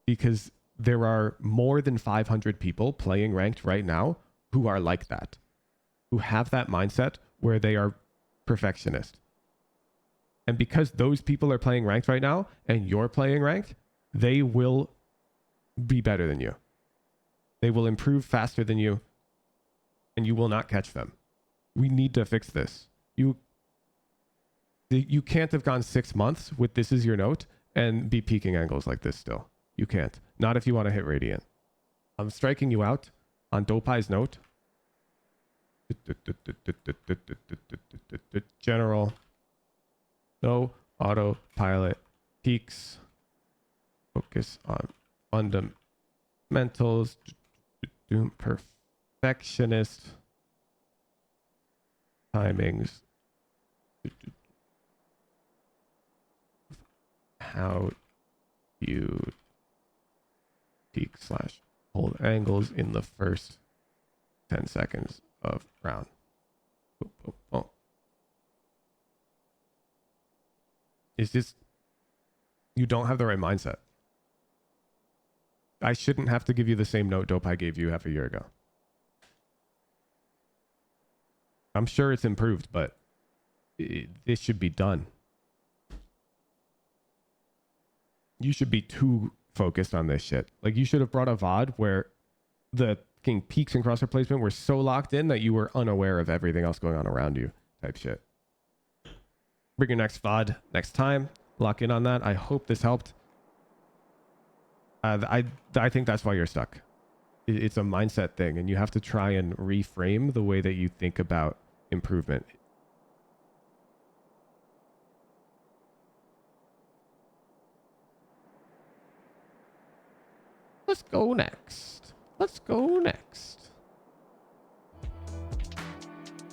Because there are more than 500 people playing ranked right now who are like that, who have that mindset where they are perfectionist. And because those people are playing ranked right now and you're playing ranked, they will be better than you. They will improve faster than you, and you will not catch them. We need to fix this. You can't have gone 6 months with this as your note and be peaking angles like this still. You can't. Not if you want to hit Radiant. I'm striking you out on Dopai's note. General. No autopilot. Peaks. Focus on fundamentals. Perfectionist. Timings. How you peak / hold angles in the first 10 seconds of round. Boom, boom, boom. It's just, you don't have the right mindset. I shouldn't have to give you the same note Dope I gave you half a year ago. I'm sure it's improved, but this should be done. You should be too focused on this shit. Like, you should have brought a VOD where the fucking peaks and crosshair placement were so locked in that you were unaware of everything else going on around you type shit. Bring your next VOD next time. Lock in on that. I hope this helped. I think that's why you're stuck. It's a mindset thing, and you have to try and reframe the way that you think about improvement. Let's go next.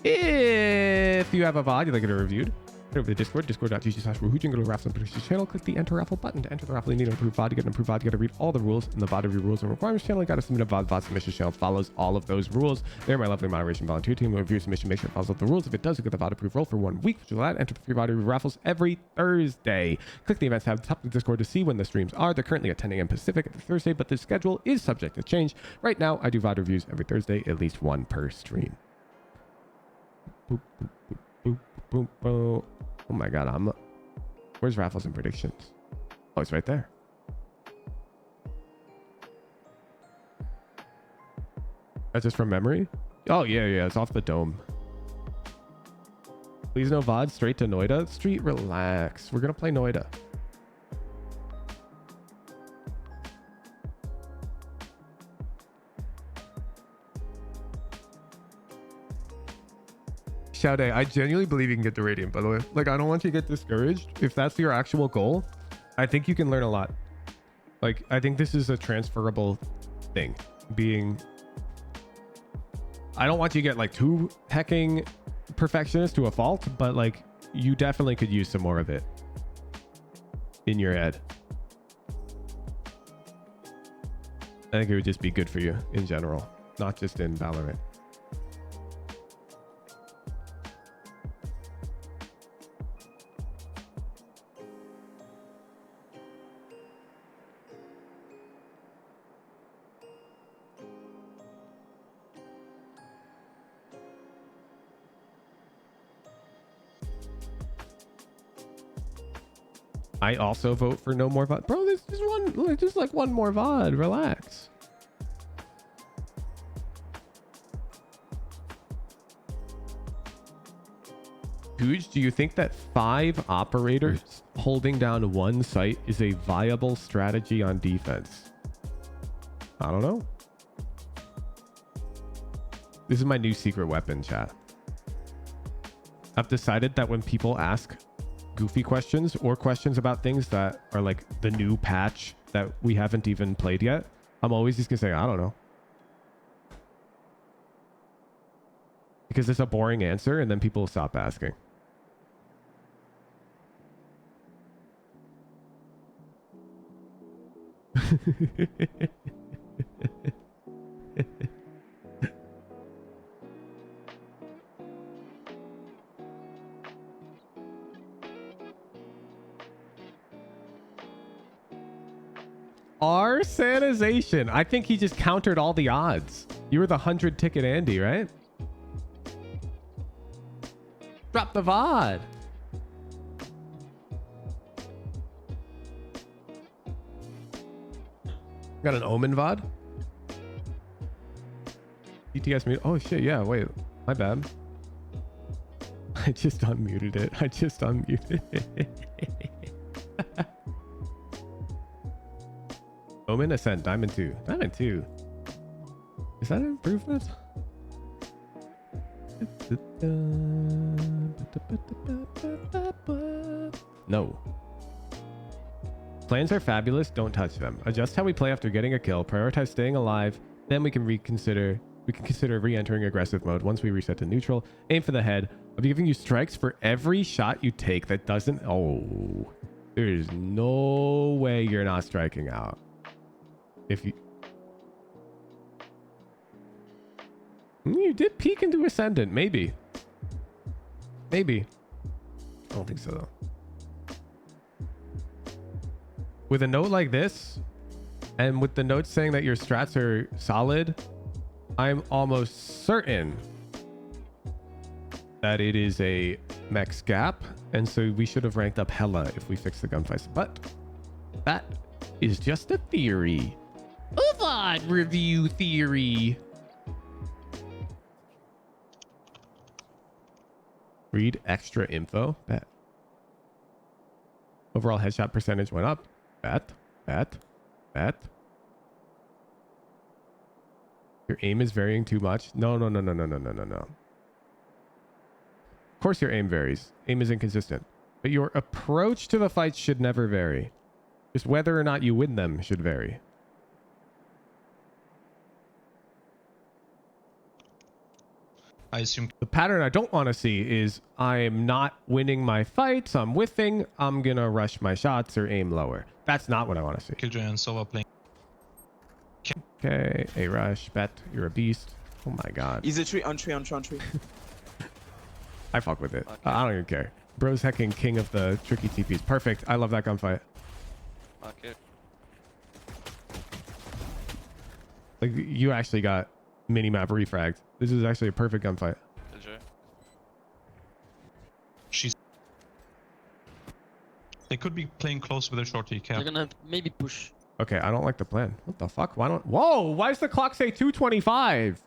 If you have a VOD you'd like it reviewed, head over to Discord, discord.gg/Woohooch, and go to the Raffle and Productions channel. Click the enter raffle button to enter the raffle. You need an approved VOD to get an approved VOD. You got to read all the rules in the VOD review rules and requirements channel. You got to submit a VOD submission channel. Follows all of those rules. They're my lovely moderation volunteer team. Review submission, make sure it follows all the rules. If it does, you get the VOD approved roll for 1 week, which will add enter the free VOD review raffles every Thursday. Click the events tab at the top of the Discord to see when the streams are. They're currently at 10 a.m. Pacific every Thursday, but the schedule is subject to change. Right now, I do VOD reviews every Thursday, at least 1 per stream. Boop, boop, boop, boop, boop, boop. Oh my god, where's raffles and predictions? Oh, it's right there. That's just from memory? Oh yeah, it's off the dome. Please no VOD, straight to Noita. Street, relax. We're gonna play Noita. Shouday, I genuinely believe you can get the Radiant, by the way. Like, I don't want you to get discouraged. If that's your actual goal, I think you can learn a lot. Like, I think this is a transferable thing. I don't want you to get like too hecking perfectionist to a fault, but like, you definitely could use some more of it in your head. I think it would just be good for you in general, not just in Valorant. I also vote for no more VOD. Bro, there's just like one more VOD. Relax. Huge, do you think that 5 operators holding down one site is a viable strategy on defense? I don't know. This is my new secret weapon, chat. I've decided that when people ask goofy questions or questions about things that are like the new patch that we haven't even played yet, I'm always just gonna say, I don't know. Because it's a boring answer and then people will stop asking. Arsanization. I think he just countered all the odds. You were the 100 ticket Andy, right? Drop the VOD. Got an Omen VOD? BTS mute. Oh shit, yeah, wait. My bad. I just unmuted it. I just unmuted it. Omen, Ascent, Diamond 2. Diamond 2. Is that an improvement? No. Plans are fabulous. Don't touch them. Adjust how we play after getting a kill. Prioritize staying alive. Then we can consider re-entering aggressive mode once we reset to neutral. Aim for the head. I'll be giving you strikes for every shot you take that doesn't... Oh. There's no way you're not striking out. If you... You did peek into Ascendant. Maybe. Maybe. I don't think so, though. With a note like this, and with the notes saying that your strats are solid, I'm almost certain that it is a max gap, and so we should have ranked up hella if we fixed the gunfights. But that is just a theory. A VOD review theory. Read extra info. Bet. Overall headshot percentage went up. Bet. Your aim is varying too much. No. Of course your aim varies. Aim is inconsistent. But your approach to the fights should never vary. Just whether or not you win them should vary. I assume the pattern I don't want to see is I'm not winning my fights, I'm whiffing, I'm gonna rush my shots or aim lower. That's not what I want to see. Killjoy and Sova playing. Okay, a rush, bet, you're a beast. Oh my god. Easy tree, on tree. I fuck with it. Okay. I don't even care. Bro's hecking king of the tricky TPs. Perfect. I love that gunfight. Okay. Like, you actually got minimap refragged. This is actually a perfect gunfight. They could be playing close with a shorty cap. They're gonna maybe push. Okay, I don't like the plan. What the fuck? Why don't... Whoa! Why does the clock say 2:25?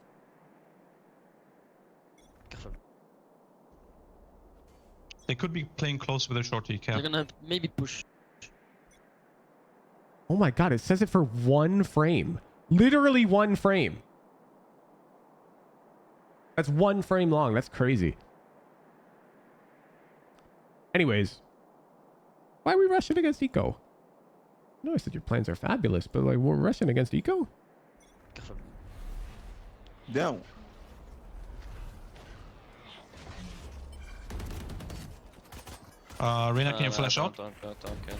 Careful. They could be playing close with a shorty cap. They're gonna maybe push. Oh my god, it says it for 1 frame. Literally 1 frame. That's 1 frame long. That's crazy. Anyways, why are we rushing against Eco? I know I said your plans are fabulous, but like, we're rushing against Eco? Careful. Down. Reyna, can you flash out? Don't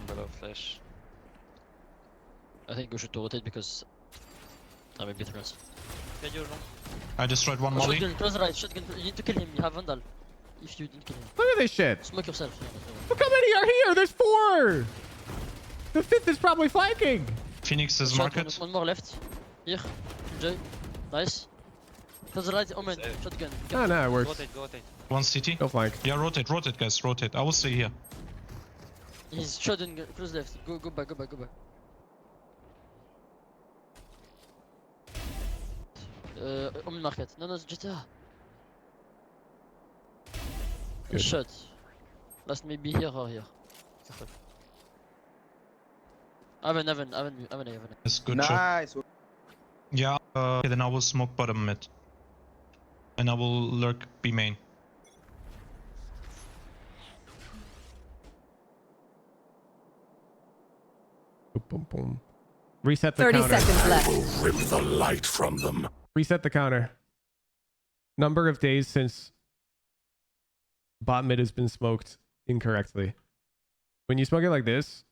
below flash. I think we should rotate because I'm a bit rest. I destroyed one molly. Shotgun, close right, shotgun. You need to kill him. You have Vandal. If you didn't kill him. Look at this shit. Smoke yourself. Look how many are here. There's 4. The 5th is probably flanking. Phoenix is market. One more left. Here. Enjoy. Nice. Close right, Omen. Shotgun. No, it works. Rotate. One CT. Go flank. Yeah, rotate guys, rotate. I will stay here. He's shotgun. Close left. Go back. Omen market. No, Jett. Good shot. Last maybe here or here. Careful. Oven. It's good shot. Nice. Yeah, okay, then I will smoke bottom mid. And I will lurk B main. Boom, boom, boom. Reset the 30 counter. seconds left. Rip the light from them. Reset the counter. Number of days since bot mid has been smoked incorrectly. When you smoke it like this,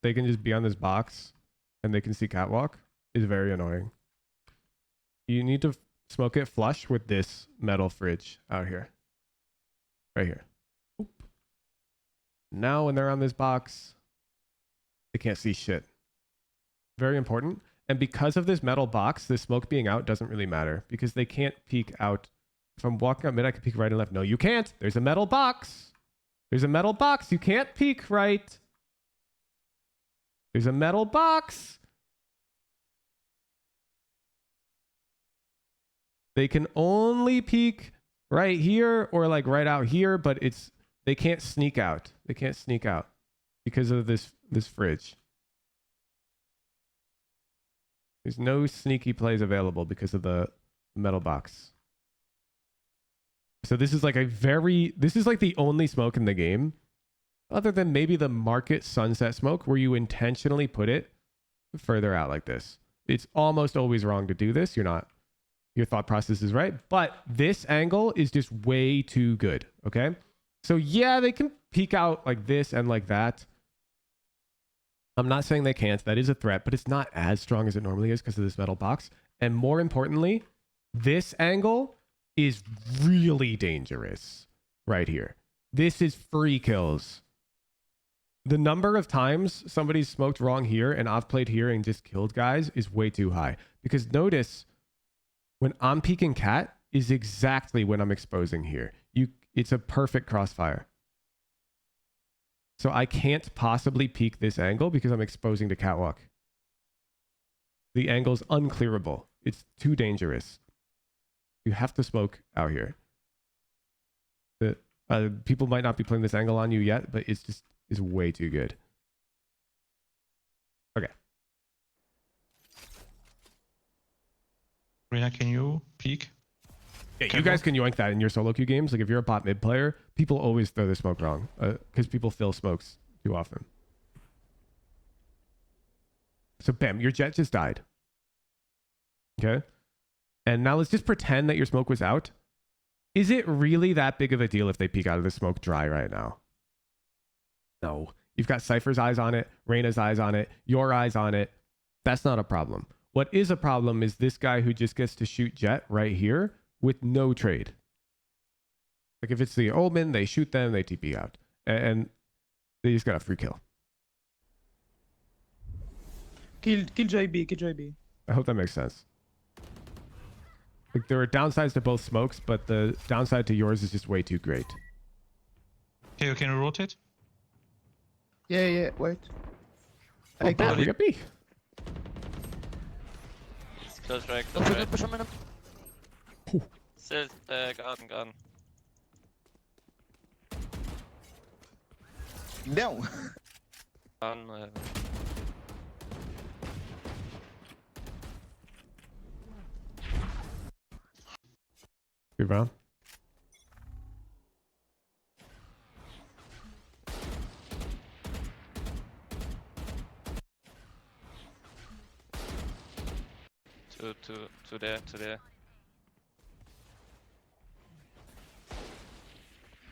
they can just be on this box and they can see catwalk. It's very annoying. You need to smoke it flush with this metal fridge out here. Right here. Oop. Now when they're on this box, they can't see shit. Very important. And because of this metal box, the smoke being out doesn't really matter because they can't peek out. If I'm walking up mid, I can peek right and left. No, you can't. There's a metal box. There's a metal box. You can't peek right. There's a metal box. They can only peek right here or like right out here, but they can't sneak out. They can't sneak out because of this fridge. There's no sneaky plays available because of the metal box. So this is like this is like the only smoke in the game, other than maybe the market sunset smoke, where you intentionally put it further out like this. It's almost always wrong to do this. Your thought process is right, but this angle is just way too good. Okay. So yeah, they can peek out like this and like that. I'm not saying they can't. That is a threat, but it's not as strong as it normally is because of this metal box. And more importantly, this angle is really dangerous right here. This is free kills. The number of times somebody's smoked wrong here and I've played here and just killed guys is way too high. Because notice, when I'm peeking cat is exactly when I'm exposing here. It's a perfect crossfire. So I can't possibly peek this angle because I'm exposing to catwalk. The angle's unclearable. It's too dangerous. You have to smoke out here. People might not be playing this angle on you yet, but it's way too good. Okay. Rina, can you peek? Yeah, you guys can yoink that in your solo queue games. Like if you're a bot mid player, people always throw the smoke wrong because people fill smokes too often. So bam, your Jett just died. Okay. And now let's just pretend that your smoke was out. Is it really that big of a deal if they peek out of the smoke dry right now? No. You've got Cypher's eyes on it, Reyna's eyes on it, your eyes on it. That's not a problem. What is a problem is this guy who just gets to shoot Jett right here with no trade. Like if it's the Omen, they shoot them, they TP out. And they just got a free kill. Kill JB. I hope that makes sense. Like there are downsides to both smokes, but the downside to yours is just way too great. Okay, can you rotate? Yeah, wait. Oh, bad, we got B. Close right, close right. Push him in. Still, gone. No. Good round. To there.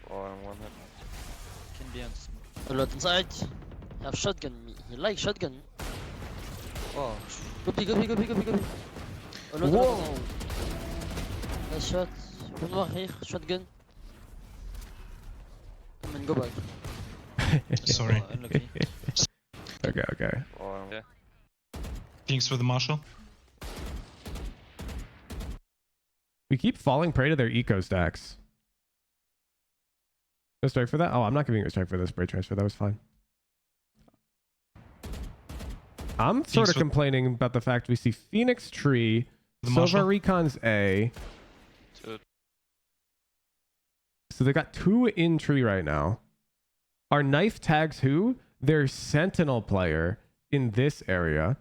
Oh, I'm one hit. Can be on smoke. A lot inside. Have shotgun me. He like shotgun. Oh, go B. Whoa! Nice shot. One more here. Shotgun. Come on, go back. Sorry. Oh, unlucky. Okay. Oh, yeah. Thanks for the marshal. We keep falling prey to their eco stacks. No strike for that? Oh, I'm not giving you a strike for the spray transfer. That was fine. I'm sort of complaining about the fact we see Phoenix Tree, Silver Recon's A. So they got 2 in tree right now. Our knife tags who? Their Sentinel player in this area.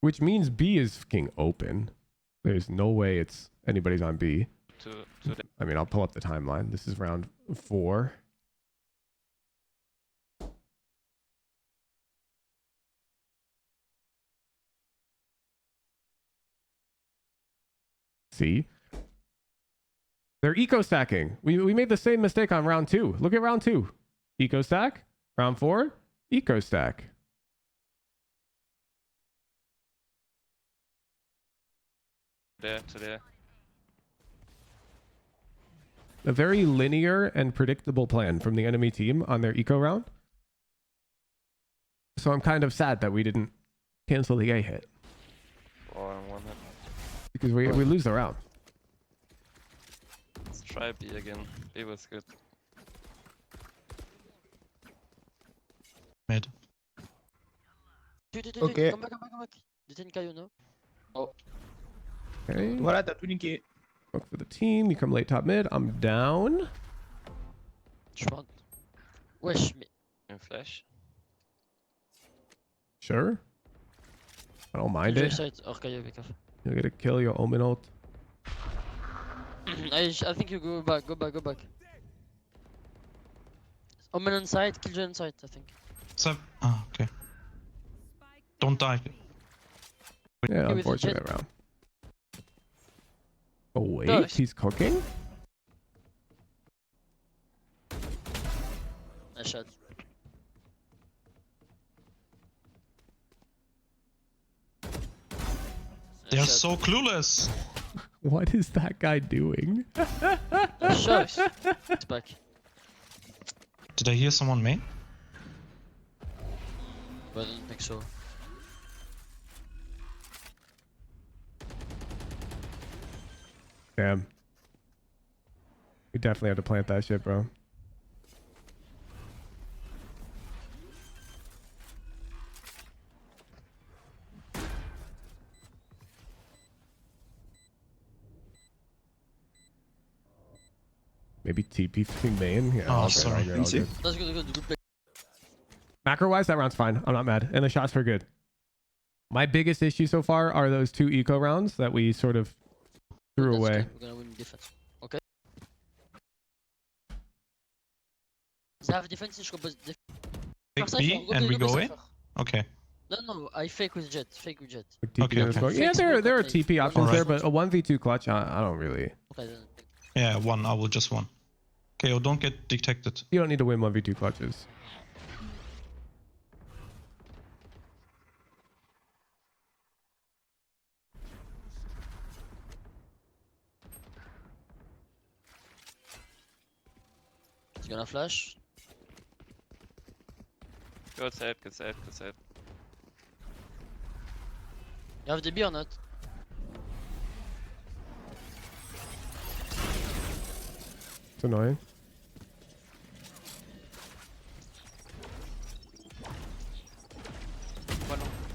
Which means B is fucking open. There's no way anybody's on B. I mean, I'll pull up the timeline. This is round 4. See? They're eco stacking. We made the same mistake on round 2. Look at round 2. Eco stack. Round 4. Eco stack. There, to there. A very linear and predictable plan from the enemy team on their eco round. So I'm kind of sad that we didn't cancel the A hit. Or on one hit. Because we lose the round. Let's try B again. B was good. Mid. Okay. Come back. Didn't you know? Oh. Okay. Voilà, t'as tout niqué. Look for the team. You come late top mid. I'm down. Wesh, mais... In flash. Sure. I don't mind it. You'll get a kill your Omen ult. I think you go back. Omen on side, kill on side, I think. Ah, okay. Don't die. Yeah, unfortunate round. Oh wait, he's cooking? Nice shot. They're so clueless. What is that guy doing? Nice. It's back. Did I hear someone main? But I don't think so. Damn. We definitely have to plant that shit, bro. Maybe TP thing main? Yeah, Oh, okay, sorry. That's good. Macro wise, that round's fine. I'm not mad. And the shots were good. My biggest issue so far are those 2 eco rounds that we sort of threw away. Good. We're gonna win defense. Okay. They have defense in Shkobo's Take B and we go in? Okay. No, I fake with Jett. TP Okay. Yeah, there are TP options Alright. there, but a 1v2 clutch, I don't really. Okay, then. Yeah, one. I will just one. KO, don't get detected. You don't need to win 1v2 clutches. He's gonna flash. Good side. You have the B or not? It's annoying.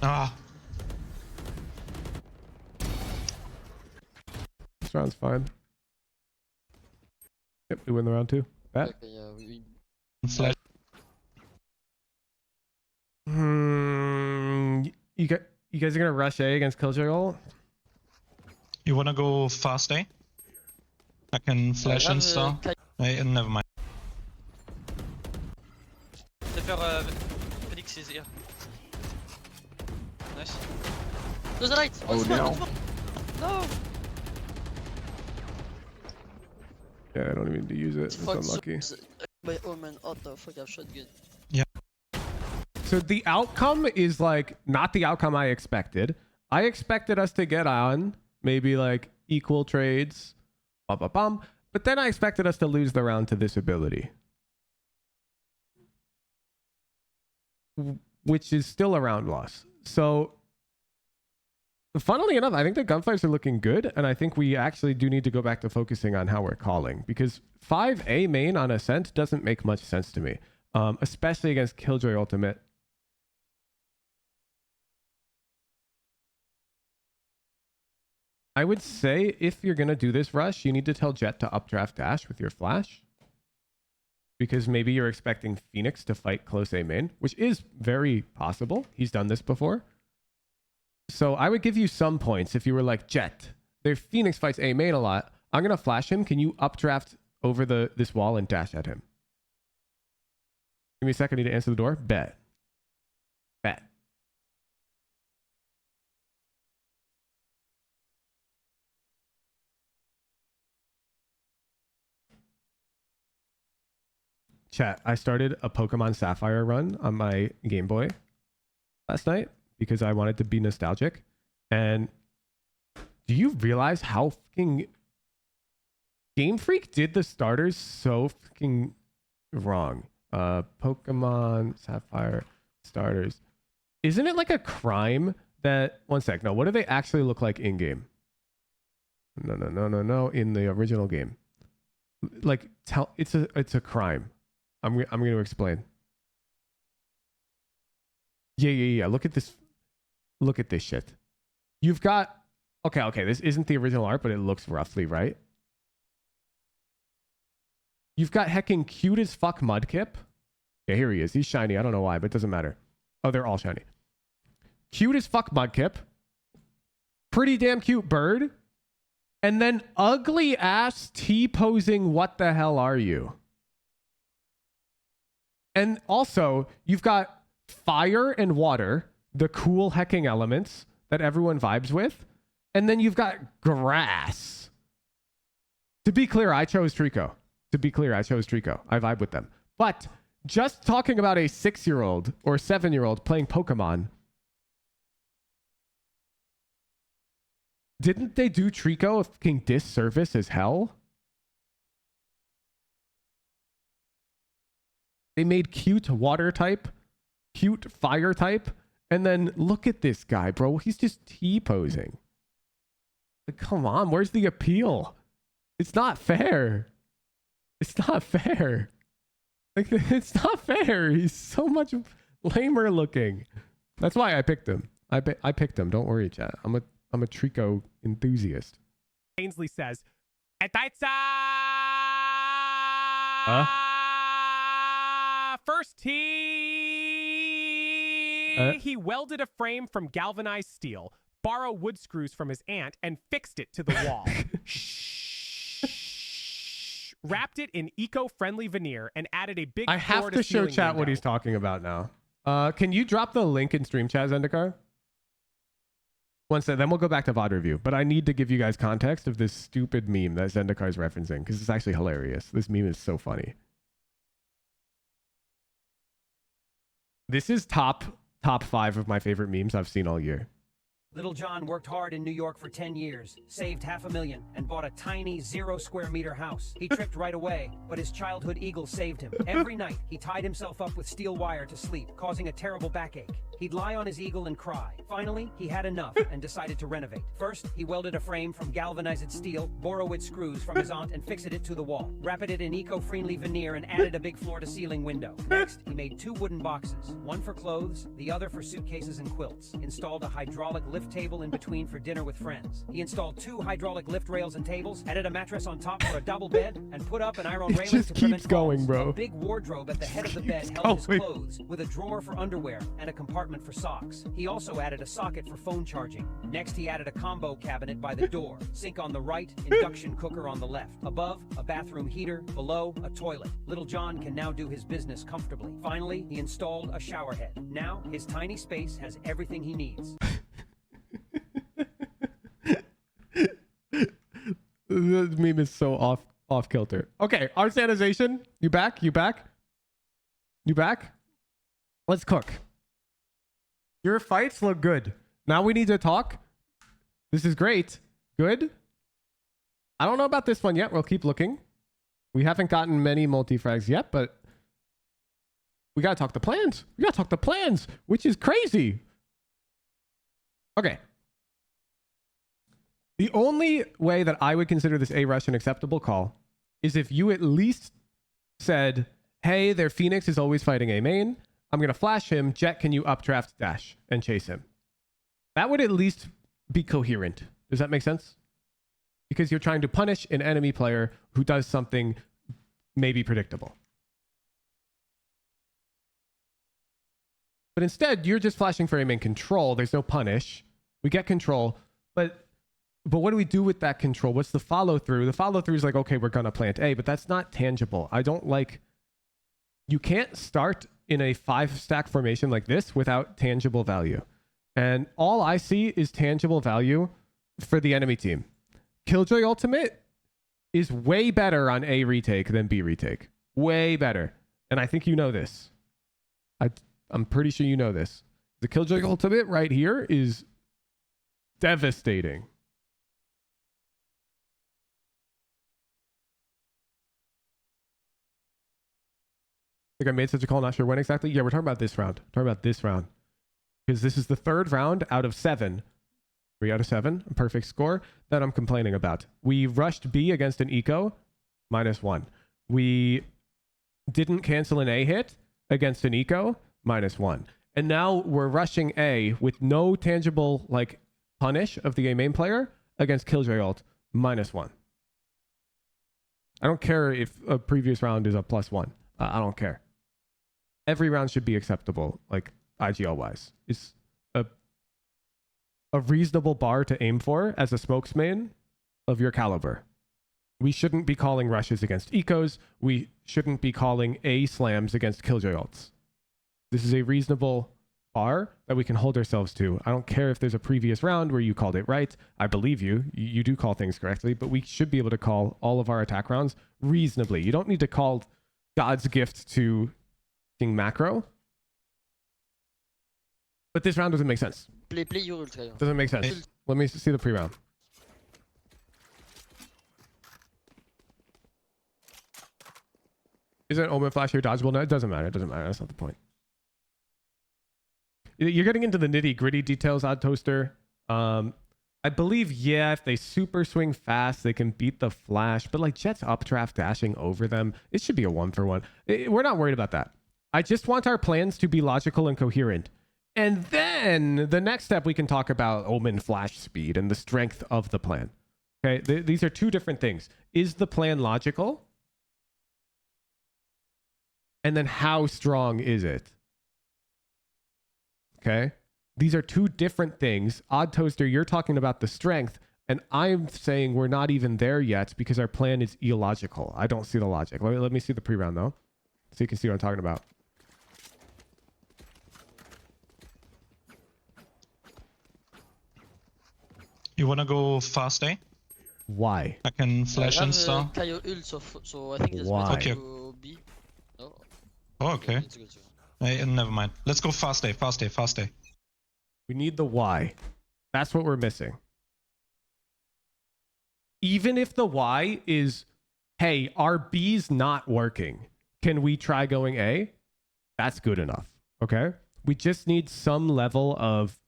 Ah, This round's fine. Yep, we win the round 2. Bet. Okay, yeah, we flash. You guys are gonna rush A against Killjoy ult? You wanna go fast A? I can flash and star. Never mind. Felix is here. Nice. To the right! Oh, no. No! Yeah, I don't even need to use it. It's unlucky. By Omen, what the fuck, I've shot good. So the outcome is like not the outcome I expected. I expected us to get on maybe like equal trades, but then I expected us to lose the round to this ability, which is still a round loss. So funnily enough, I think the gunfights are looking good, and I think we actually do need to go back to focusing on how we're calling, because 5A main on Ascent doesn't make much sense to me, especially against Killjoy Ultimate. I would say if you're going to do this rush, you need to tell Jett to updraft dash with your flash. Because maybe you're expecting Phoenix to fight close A main, which is very possible. He's done this before. So I would give you some points if you were like, Jett, their Phoenix fights A main a lot. I'm going to flash him. Can you updraft over this wall and dash at him? Give me a second. I need to answer the door. Bet. Chat, I started a Pokemon Sapphire run on my Game Boy last night because I wanted to be nostalgic. And do you realize how fucking Game Freak did the starters so fucking wrong? Pokemon Sapphire starters. Isn't it like a crime that... One sec. No, what do they actually look like in game? No. In the original game. Like, it's a crime. I'm going to explain. Yeah. Look at this. Look at this shit. You've got... Okay. This isn't the original art, but it looks roughly right. You've got hecking cute as fuck Mudkip. Yeah, here he is. He's shiny. I don't know why, but it doesn't matter. Oh, they're all shiny. Cute as fuck Mudkip. Pretty damn cute bird. And then ugly ass T-posing what the hell are you? And also, you've got fire and water, the cool hecking elements that everyone vibes with. And then you've got grass. To be clear, I chose Trico. I vibe with them. But just talking about a 6-year-old or 7-year-old playing Pokemon, didn't they do Trico a fucking disservice as hell? They made cute water type, cute fire type, and then look at this guy, bro. He's just T-posing. Like, come on, where's the appeal? It's not fair. Like, it's not fair. He's so much lamer looking. That's why I picked him. I picked him. Don't worry, chat. I'm a Trico enthusiast. Ainsley says, first he welded a frame from galvanized steel, borrowed wood screws from his aunt, and fixed it to the wall. Wrapped it in eco-friendly veneer and added a big I have to show chat what he's talking about now. Can you drop the link in stream chat, Zendikar? One second, then we'll go back to VOD review. But I need to give you guys context of this stupid meme that Zendikar is referencing because it's actually hilarious. This meme is so funny. This is top 5 of my favorite memes I've seen all year. Little John worked hard in New York for 10 years, saved $500,000, and bought a tiny 0-square-meter house. He tripped right away, but his childhood eagle saved him. Every night, he tied himself up with steel wire to sleep, causing a terrible backache. He'd lie on his eagle and cry. Finally, he had enough and decided to renovate. First, he welded a frame from galvanized steel, borrowed screws from his aunt, and fixed it to the wall. Wrapped it in eco-friendly veneer and added a big floor-to-ceiling window. Next, he made 2 wooden boxes, one for clothes, the other for suitcases and quilts. Installed a hydraulic lift table in between for dinner with friends. He installed 2 hydraulic lift rails and tables, added a mattress on top for a double bed, and put up an iron railing to prevent falls. Going, bro. A big wardrobe at the head of the bed held his clothes, with a drawer for underwear and a compartment for socks. He also added a socket for phone charging. Next, he added a combo cabinet by the door, sink on the right, induction cooker on the left. Above, a bathroom heater. Below, a toilet. Little John can now do his business comfortably. Finally, he installed a shower head. Now, his tiny space has everything he needs. The meme is so off kilter. Okay, our sanitization. You back? Let's cook. Your fights look good. Now we need to talk. This is great. Good. I don't know about this one yet. We'll keep looking. We haven't gotten many multi-frags yet, but we gotta talk the plans. Which is crazy. Okay. The only way that I would consider this A-Rush an acceptable call is if you at least said, hey, their Phoenix is always fighting A main. I'm going to flash him. Jett, can you updraft dash and chase him? That would at least be coherent. Does that make sense? Because you're trying to punish an enemy player who does something maybe predictable. But instead, you're just flashing for A main control. There's no punish. We get control, but what do we do with that control? What's the follow through? The follow through is like, okay, we're going to plant A, but that's not tangible. I don't like, you can't start in a 5-stack formation like this without tangible value. And all I see is tangible value for the enemy team. Killjoy ultimate is way better on A retake than B retake. Way better. And I think you know this. I'm pretty sure you know this. The Killjoy ultimate right here is devastating. I think I made such a call, not sure when exactly. Yeah, we're talking about this round. Because this is the third round out of 7. 3 out of 7, a perfect score that I'm complaining about. We rushed B against an eco, -1. We didn't cancel an A hit against an eco, -1. And now we're rushing A with no tangible like punish of the A main player against Killjoy ult, -1. I don't care if a previous round is a +1. I don't care. Every round should be acceptable, like IGL wise. It's a reasonable bar to aim for as a smokes main of your caliber. We shouldn't be calling rushes against ecos. We shouldn't be calling A slams against Killjoy ults. This is a reasonable bar that we can hold ourselves to. I don't care if there's a previous round where you called it right. I believe you. You do call things correctly, but we should be able to call all of our attack rounds reasonably. You don't need to call God's gift to King Macro. But this round doesn't make sense. Play your ultra. Doesn't make sense. Let me see the pre-round. Isn't Omen flash here dodgeable? No, it doesn't matter. It doesn't matter. That's not the point. You're getting into the nitty-gritty details, Odd Toaster. I believe, yeah, if they super swing fast, they can beat the flash. But like Jett's updraft dashing over them, it should be a 1-for-1. We're not worried about that. I just want our plans to be logical and coherent. And then the next step, we can talk about Omen flash speed and the strength of the plan. Okay, these are two different things. Is the plan logical? And then how strong is it? Okay, these are two different things. Odd Toaster, you're talking about the strength, and I'm saying we're not even there yet because our plan is illogical. I don't see the logic. Let me see the pre-round though, so you can see what I'm talking about. You wanna go fast A? Why? I can flash and star. So I think that's Why? better to B. No. Oh, okay. It's good. Never mind. Let's go fast A, fast A, fast A. We need the why. That's what we're missing. Even if the why is, hey, our B's not working, can we try going A? That's good enough. Okay? We just need some level of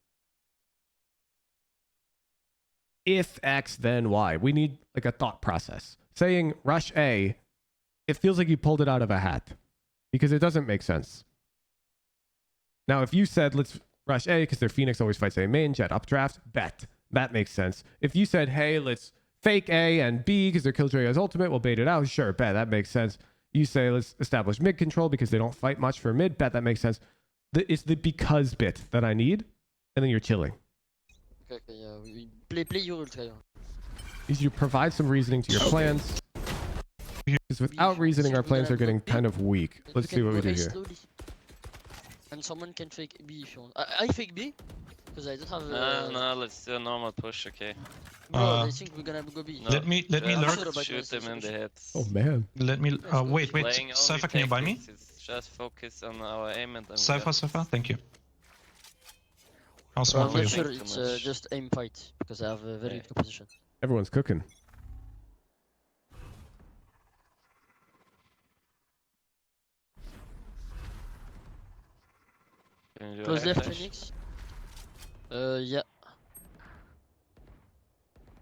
if X, then Y. We need like a thought process. Saying rush A, it feels like you pulled it out of a hat because it doesn't make sense. Now, if you said let's rush A because their Phoenix always fights A main, Jett updraft, bet. That makes sense. If you said, hey, let's fake A and B because their Killjoy has ultimate, we'll bait it out. Sure, bet. That makes sense. You say let's establish mid control because they don't fight much for mid. Bet. That makes sense. It's the because bit that I need, and then you're chilling. Okay, yeah. Play your ultra. You provide some reasoning to your plans. Because without reasoning, our plans are getting kind of weak. Let's see what we do here. And someone can fake B if you want. I fake B because I don't have. No, let's do a normal push, okay? Bro, I think we're gonna go B. No, let me lurk. Shoot them in the head. Oh man. Let me. Wait. Cypher, can you buy me? Just focus on our aim and then. Cypher, thank you. I'll I'm smoke for not you. sure it's just aim fight because I have a very good position. Everyone's cooking. Close left, Phoenix. Yeah.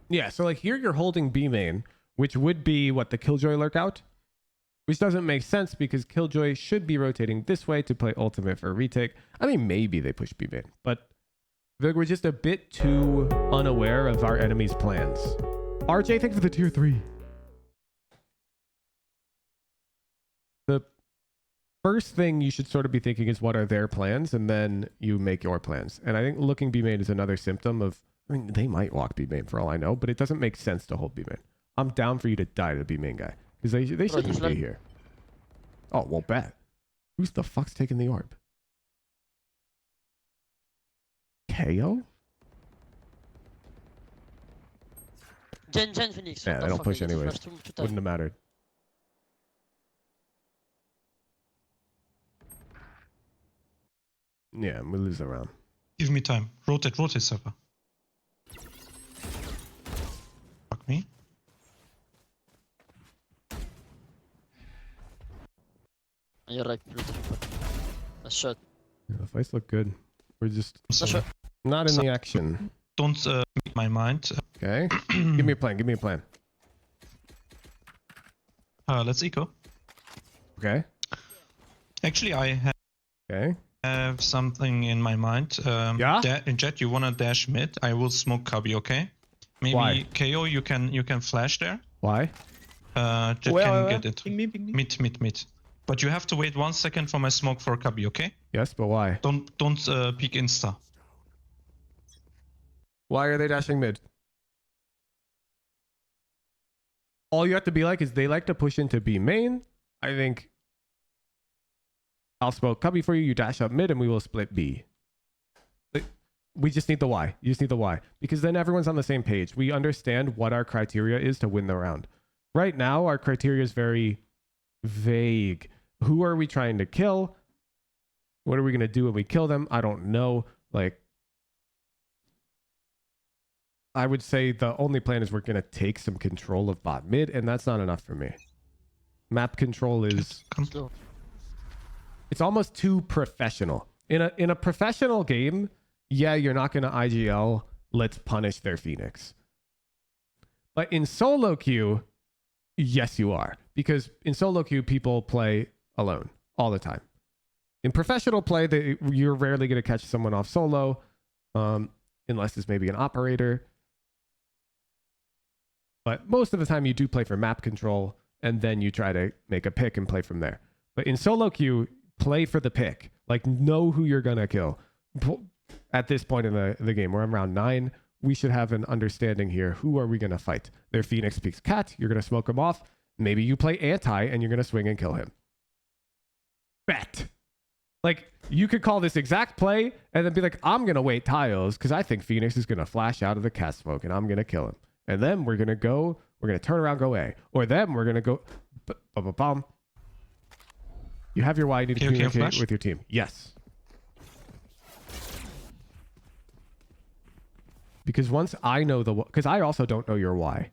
Yeah, so like here you're holding B main, which would be what the Killjoy lurk out, which doesn't make sense because Killjoy should be rotating this way to play ultimate for a retake. I mean, maybe they push B main, but I think we're just a bit too unaware of our enemy's plans. RJ, thank you for the tier 3. The first thing you should sort of be thinking is what are their plans, and then you make your plans. And I think looking B main is another symptom of, I mean, they might walk B main for all I know, but it doesn't make sense to hold B main. I'm down for you to die to the B main guy, because they shouldn't be here. Oh, well, bet. Who's the fuck's taking the orb? KO? Gen Phoenix. Yeah, they don't push anyways. Wouldn't have mattered. Yeah, we lose the round. Give me time. Rotate, Cypher. Fuck me. You're right. A shot. Yeah, the fights look good. We're just So, not in the action. don't make my mind. Okay. Give me a plan. Give me a plan. Let's eco. Okay. Actually, I have something in my mind. Yeah? Jett, you wanna dash mid? I will smoke cubby, okay? Maybe Why? KO, you can flash there. Why? Jett can get it. Mid. But you have to wait 1 second for my smoke for cubby, okay? Yes, but why? Don't peek insta. Why are they dashing mid? All you have to be like is they like to push into B main. I think I'll smoke cubby for you. You dash up mid and we will split B. We just need the why. You just need the why. Because then everyone's on the same page. We understand what our criteria is to win the round. Right now, our criteria is very vague. Who are we trying to kill? What are we going to do when we kill them? I don't know. Like, I would say the only plan is we're going to take some control of bot mid, and that's not enough for me. Map control is... It's almost too professional. In a professional game, yeah, you're not going to IGL, let's punish their Phoenix. But in solo queue, yes, you are. Because in solo queue, people play alone all the time. In professional play, you're rarely going to catch someone off solo, unless it's maybe an operator. But most of the time, you do play for map control, and then you try to make a pick and play from there. But in solo queue, play for the pick. Like, know who you're going to kill. At this point in the game, we're on round 9. We should have an understanding here. Who are we going to fight? Their Phoenix picks Cat. You're going to smoke him off. Maybe you play anti, and you're going to swing and kill him. Bet. Like, you could call this exact play, and then be like, I'm going to wait tiles, because I think Phoenix is going to flash out of the Cat smoke, and I'm going to kill him. And then we're going to turn around, go A. Or then we're going to go... Bum. You have your Y, you need to communicate with your team. Yes. Because once I know because I also don't know your why.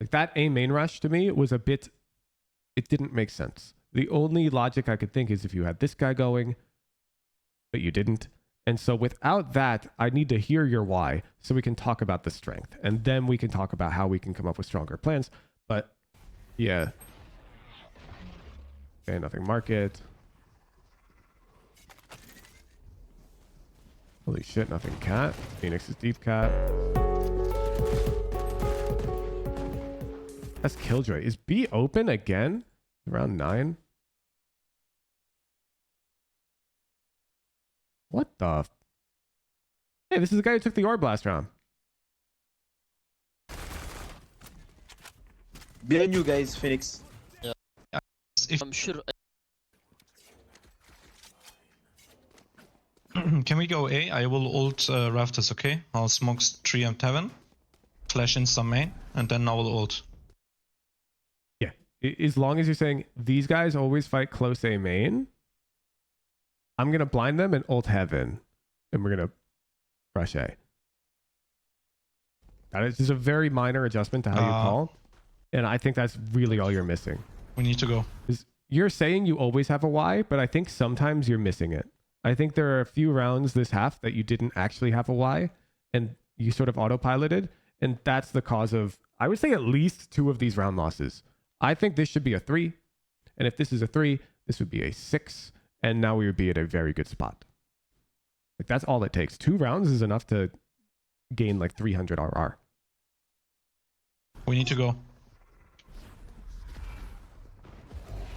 Like, that A main rush to me was a bit... It didn't make sense. The only logic I could think is if you had this guy going, but you didn't. And so without that, I need to hear your why so we can talk about the strength. And then we can talk about how we can come up with stronger plans. But yeah. Okay, nothing market. Holy shit, nothing cat. Phoenix is deep cat. That's Killjoy. Is B open again? Around 9? What the? Hey, this is the guy who took the orb last round. Behind you guys, Phoenix. Yeah. I'm sure. Can we go A? I will ult rafters, okay? I'll smoke 3 and 7. Flash in some main, and then I will ult. Yeah. As long as you're saying these guys always fight close A main, I'm going to blind them and ult heaven. And we're going to rush A. That is just a very minor adjustment to how you call. And I think that's really all you're missing. We need to go. You're saying you always have a Y, but I think sometimes you're missing it. I think there are a few rounds this half that you didn't actually have a Y, and you sort of autopiloted. And that's the cause of, I would say, at least 2 of these round losses. I think this should be a 3. And if this is a 3, this would be a 6. And now we would be at a very good spot. Like, that's all it takes. 2 rounds is enough to gain like 300 RR. We need to go.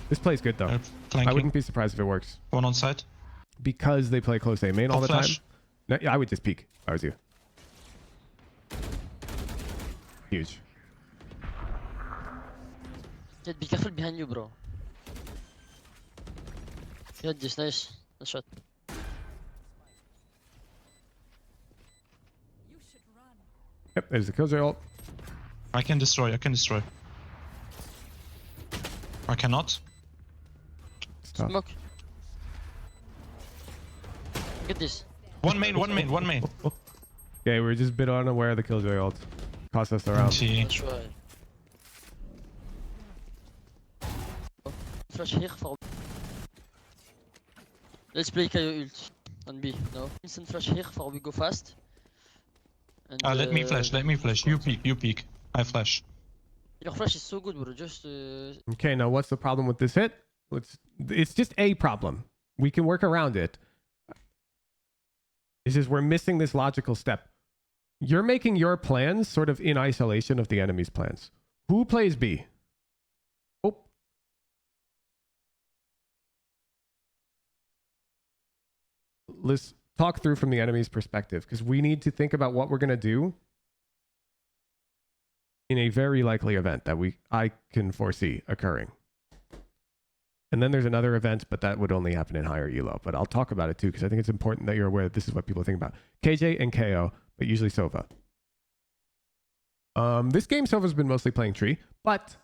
This play's good though. I wouldn't be surprised if it works. One on site. Because they play close A main all the time. No, I would just peek if I was you. Huge. Jett, be careful behind you, bro. Yeah, just nice. Nice shot. Yep, there's the Killjoy ult. I can destroy. I cannot. Stop. Smoke. Get this. One main. Okay, we're just a bit unaware of the Killjoy ult. Cost us the round. That's right. Flash here for. Let's play Kaio ult on B. No. Instant flash here for we go fast. And, let me flash. You peek. I flash. Your flash is so good, bro. Just. Okay, now what's the problem with this hit? It's just a problem. We can work around it. It's just we're missing this logical step. You're making your plans sort of in isolation of the enemy's plans. Who plays B? Oh. Let's talk through from the enemy's perspective, because we need to think about what we're going to do in a very likely event that I can foresee occurring. And then there's another event, but that would only happen in higher elo. But I'll talk about it too, because I think it's important that you're aware that this is what people think about. KJ and KO, but usually Sova. This game, Sova's been mostly playing tree, but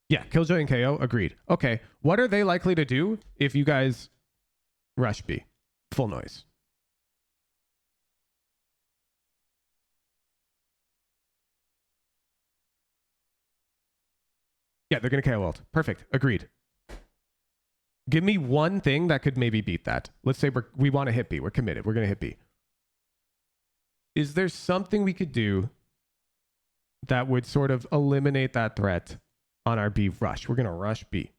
yeah, Killjoy and KO, agreed. Okay, what are they likely to do if you guys rush B? Full noise. Yeah, they're going to KO ult. Perfect. Agreed. Give me one thing that could maybe beat that. Let's say we want to hit B. We're committed. We're going to hit B. Is there something we could do that would sort of eliminate that threat on our B rush? We're going to rush B.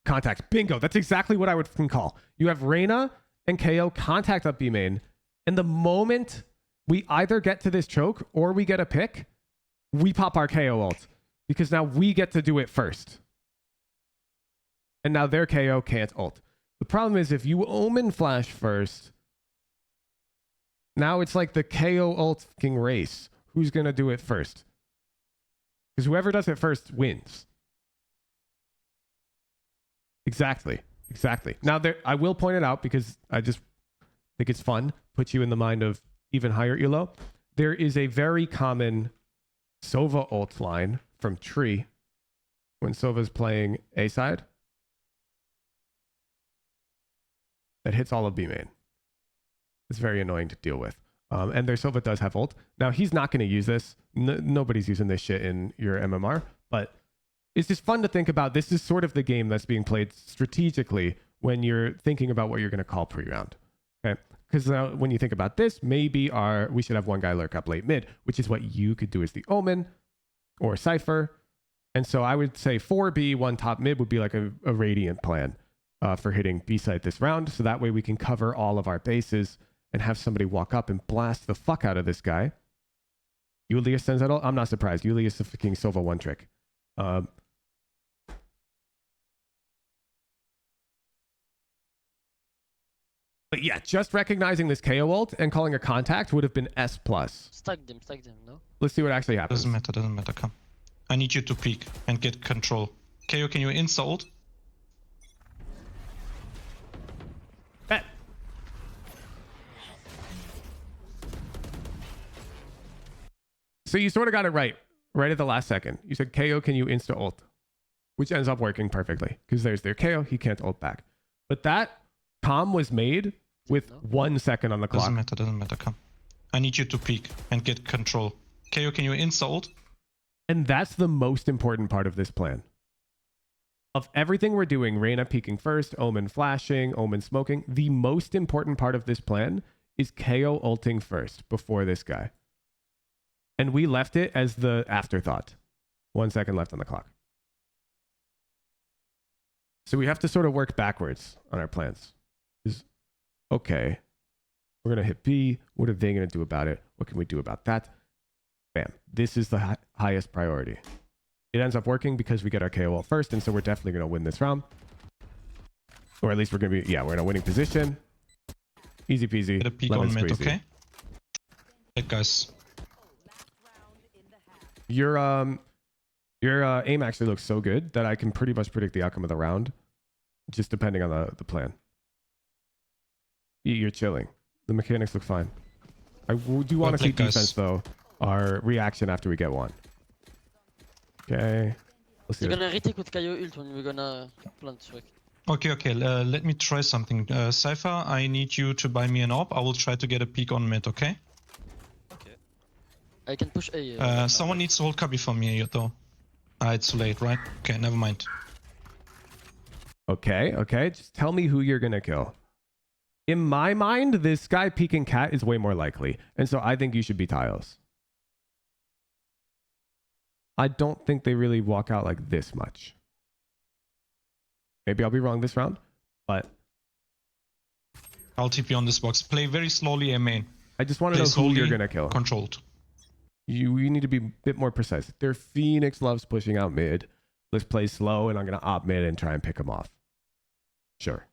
Contacts. Bingo. That's exactly what I would call. You have Reyna and KO contact up B main. And the moment we either get to this choke or we get a pick, we pop our KO ult. Because now we get to do it first. And now their KO can't ult. The problem is if you Omen flash first, now it's like the KO ult fucking race. Who's going to do it first? Because whoever does it first wins. Exactly. Now, I will point it out because I just think it's fun. Put you in the mind of even higher elo. There is a very common Sova ult line from tree when Sova's playing A side that hits all of B main. It's very annoying to deal with. And their Sova does have ult. Now, he's not going to use this. Nobody's using this shit in your MMR, but it's just fun to think about. This is sort of the game that's being played strategically when you're thinking about what you're going to call pre-round. Okay? Because now when you think about this, maybe we should have one guy lurk up late mid, which is what you could do as the Omen or Cypher. And so I would say 4B, one top mid would be like a Radiant plan for hitting B site this round. So that way we can cover all of our bases and have somebody walk up and blast the fuck out of this guy. Julius sends that all. I'm not surprised. Julius is the fucking Sova one trick. But yeah, just recognizing this KO ult and calling a contact would have been S+. Stack them, no? Let's see what actually happens. Doesn't matter, come. I need you to peek and get control. KO, can you insta ult? Bet. So you sort of got it right at the last second. You said, KO, can you insta ult? Which ends up working perfectly because there's their KO, he can't ult back. But that comm was made with 1 second on the clock. Doesn't matter, come. I need you to peek and get control. KO, can you insta ult? And that's the most important part of this plan. Of everything we're doing, Reyna peeking first, Omen flashing, Omen smoking, the most important part of this plan is KO ulting first before this guy. And we left it as the afterthought. 1 second left on the clock. So we have to sort of work backwards on our plans. Okay, we're going to hit B. What are they going to do about it? What can we do about that? Bam. This is the highest priority. It ends up working because we get our KO ult first, and so we're definitely going to win this round. Or at least we're going to be, we're in a winning position. Easy peasy. Get a peek on mid, okay? Hey, guys. Your aim actually looks so good that I can pretty much predict the outcome of the round, just depending on the plan. You're chilling. The mechanics look fine. I do want to see defense, though. Our reaction after we get one. Okay. Let's see. We're gonna retake with Kaio ult when we're gonna plant swag. Okay, let me try something. Cypher, I need you to buy me an AWP. I will try to get a peek on mid, okay? Okay. I can push A. Someone needs to hold cubby for me, though. It's too late, right? Okay, never mind. Okay. Just tell me who you're gonna kill. In my mind, this guy peeking cat is way more likely. And so I think you should be tiles. I don't think they really walk out like this much. Maybe I'll be wrong this round, but I'll TP on this box. Play very slowly A main. I just want to know who you're gonna kill. Controlled. You need to be a bit more precise. Their Phoenix loves pushing out mid. Let's play slow, and I'm gonna op mid and try and pick them off. Sure.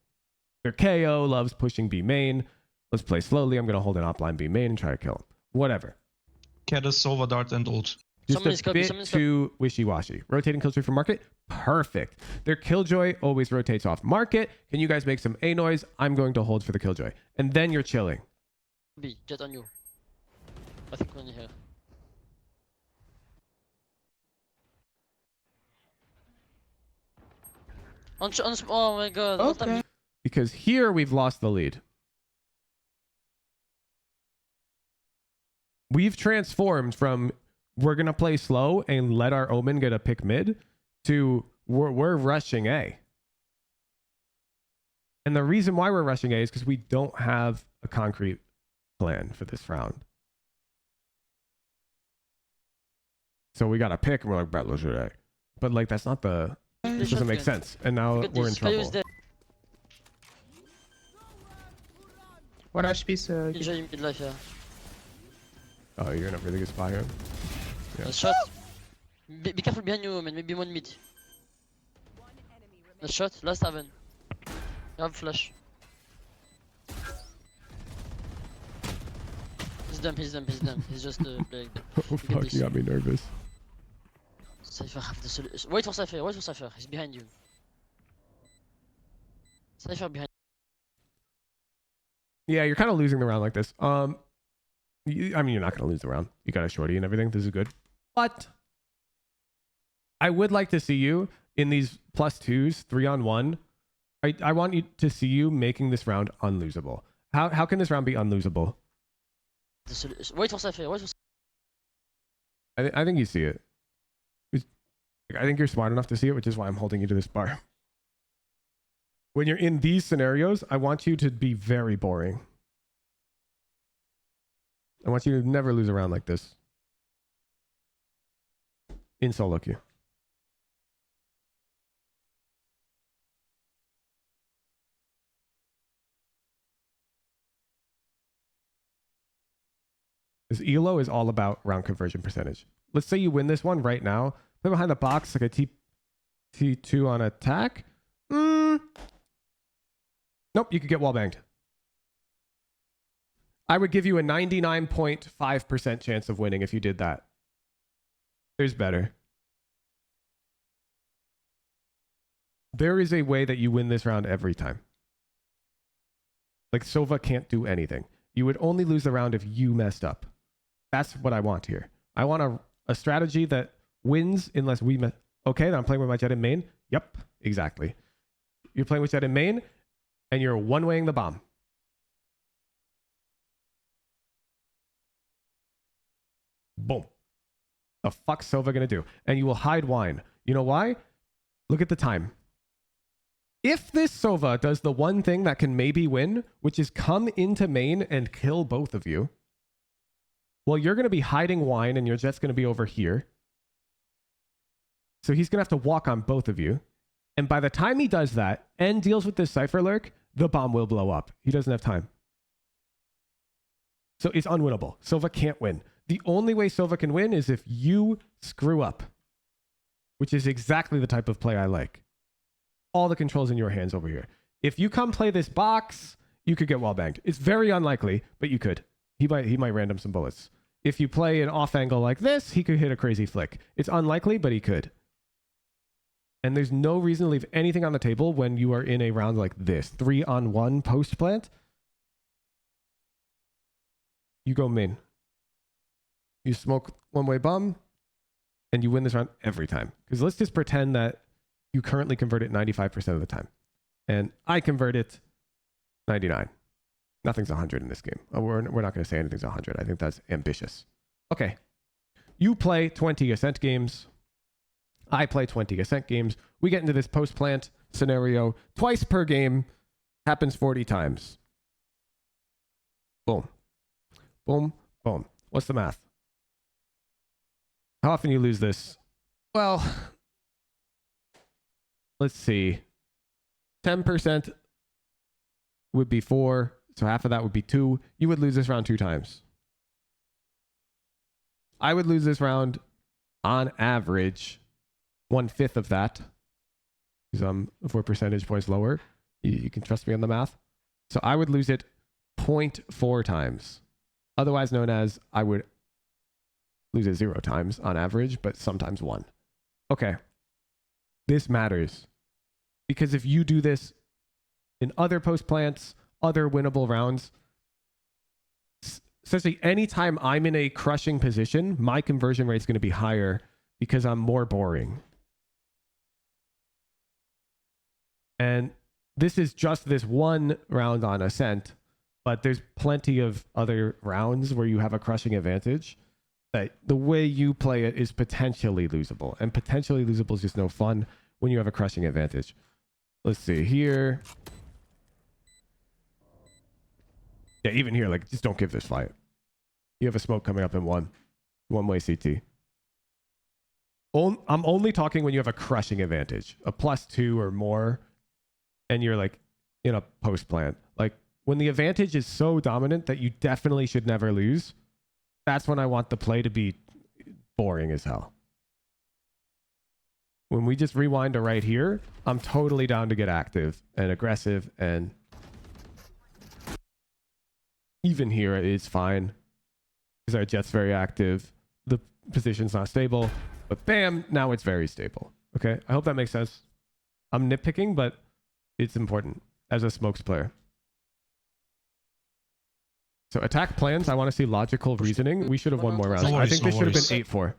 Their KO loves pushing B main. Let's play slowly. I'm gonna hold an op line B main and try to kill him. Whatever. Caddis, Sova, Dart, and ult. Just a bit too wishy-washy. Rotating Killjoy for market? Perfect. Their Killjoy always rotates off market. Can you guys make some A noise? I'm going to hold for the Killjoy. And then you're chilling. B, Jett on you. I think only here. Oh my god. Okay. Because here we've lost the lead. We've transformed from we're going to play slow and let our Omen get a pick mid to we're rushing A. And the reason why we're rushing A is because we don't have a concrete plan for this round. So we got to pick and we're like, bet, let's do A. But like, that's not the... This doesn't make sense. And now we're in trouble. One HP, so... Oh, you're in a really good spot here. Yeah. Shot. Be careful behind you, man. Maybe one mid. A shot. Last haven. You have flash. He's dumb. He's just playing. Oh fuck, you got me nervous. Cypher have the solution. Wait for Cypher. He's behind you. Cypher behind. Yeah, you're kind of losing the round like this. I mean, you're not going to lose the round. You got a shorty and everything. This is good. But I would like to see you in these +2s, 3-on-1. I want you to see you making this round unlosable. How can this round be unlosable? Wait for Cypher. I think you see it. I think you're smart enough to see it, which is why I'm holding you to this bar. When you're in these scenarios, I want you to be very boring. I want you to never lose a round like this. In solo queue. This ELO is all about round conversion percentage. Let's say you win this one right now. Play behind the box like a T2 on attack. Nope, you could get wall banged. I would give you a 99.5% chance of winning if you did that. There's better. There is a way that you win this round every time. Like Sova can't do anything. You would only lose the round if you messed up. That's what I want here. I want a strategy that wins unless we mess. Okay, then I'm playing with my Jett in main. Yep, exactly. You're playing with Jett in main, and you're one-waying the bomb. Boom. The fuck's Sova gonna do? And you will hide wine. You know why? Look at the time. If this Sova does the one thing that can maybe win, which is come into main and kill both of you, well, you're gonna be hiding wine and your Jett's gonna be over here. So he's gonna have to walk on both of you. And by the time he does that and deals with this Cypher lurk, the bomb will blow up. He doesn't have time. So it's unwinnable. Sova can't win. The only way Sova can win is if you screw up, which is exactly the type of play I like. All the controls in your hands over here. If you come play this box, you could get wall banged. It's very unlikely, but you could. He might random some bullets. If you play an off angle like this, he could hit a crazy flick. It's unlikely, but he could. And there's no reason to leave anything on the table when you are in a round like this. 3-on-1 post plant. You go main. You smoke one-way bomb, and you win this round every time. Because let's just pretend that you currently convert it 95% of the time. and I convert it 99. Nothing's 100 in this game. We're not going to say anything's 100. I think that's ambitious. Okay. You play 20 Ascent games. I play 20 Ascent games. We get into this post-plant scenario twice per game. Happens 40 times. Boom. Boom. Boom. What's the math? How often you lose this? Well, let's see. 10% would be 4. So half of that would be 2. You would lose this round 2 times. I would lose this round on average 1/5 of that. Because I'm 4 percentage points lower. You can trust me on the math. So I would lose it 0.4 times. Otherwise known as I would lose it 0 times on average, but sometimes 1. Okay. This matters. Because if you do this in other post plants, other winnable rounds, essentially anytime I'm in a crushing position, my conversion rate is going to be higher because I'm more boring. And this is just this one round on Ascent, but there's plenty of other rounds where you have a crushing advantage that the way you play it is potentially losable. And potentially losable is just no fun when you have a crushing advantage. Let's see here. Yeah, even here, like, just don't give this fight. You have a smoke coming up in one-way CT. I'm only talking when you have a crushing advantage, a +2 or more, and you're like in a post plant. Like when the advantage is so dominant that you definitely should never lose, that's when I want the play to be boring as hell. When we just rewind to right here, I'm totally down to get active and aggressive, and even here it's fine because our Jett's very active. The position's not stable, but bam, now it's very stable. Okay, I hope that makes sense. I'm nitpicking, but it's important as a smokes player. So attack plans, I want to see logical reasoning. We should have won more rounds. I think this should have been 8-4.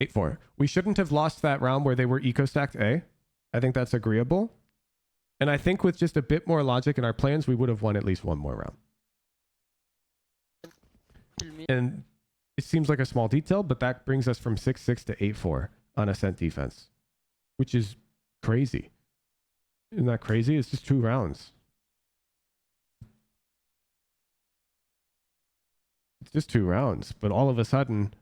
8-4. We shouldn't have lost that round where they were eco-stacked A. I think that's agreeable. And I think with just a bit more logic in our plans, we would have won at least one more round. And it seems like a small detail, but that brings us from 6-6 to 8-4 on Ascent defense, which is crazy. Isn't that crazy? It's just 2 rounds. It's just 2 rounds, but all of a sudden,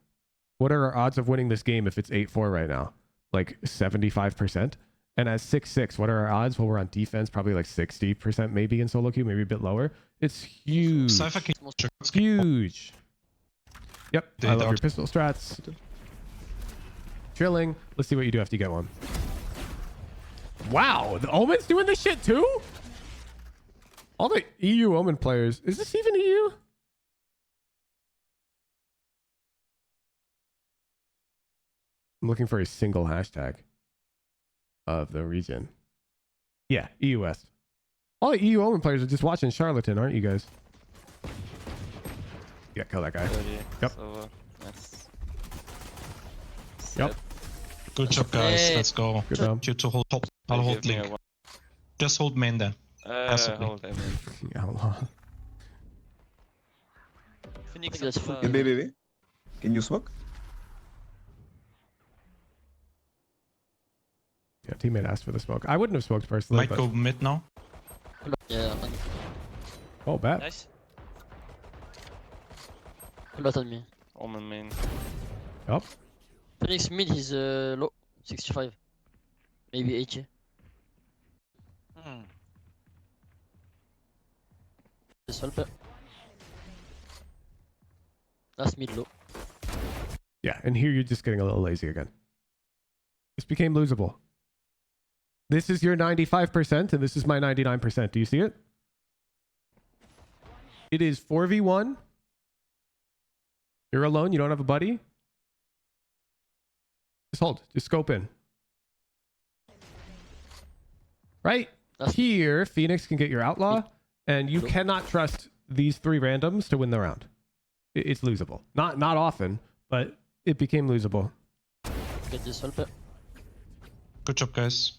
what are our odds of winning this game if it's 8-4 right now? Like 75%? And at 6-6, what are our odds? Well, we're on defense, probably like 60% maybe in solo queue, maybe a bit lower. It's huge. It's huge. Yep, I love your pistol strats. Trilling. Let's see what you do after you get one. Wow, the Omen's doing this shit too? All the EU Omen players. Is this even EU? I'm looking for a single hashtag of the region. Yeah, EU West. All the EU Omen players are just watching Charlatan, aren't you guys? Yeah, kill that guy. Yep. Nice. Yep. Good job, guys. Let's go. Good job. You to hold top. I'll hold link. Just hold main then. Hold them. Yeah, Allah. Phoenix Baby. Can you smoke? Yeah, teammate asked for the smoke. I wouldn't have smoked personally. Might go mid now. Yeah. Oh, bad. Nice. A lot on me. Omen main. Yep. Phoenix mid, he's low. 65. Maybe 80. Just help it. That's mid low. Yeah, and here you're just getting a little lazy again. This became losable. This is your 95% and this is my 99%. Do you see it? It is 4v1. You're alone. You don't have a buddy. Just hold. Just scope in. Right here, Phoenix can get your outlaw, and you cannot trust these 3 randoms to win the round. It's losable. Not often, but it became losable. Get this help it. Good job, guys.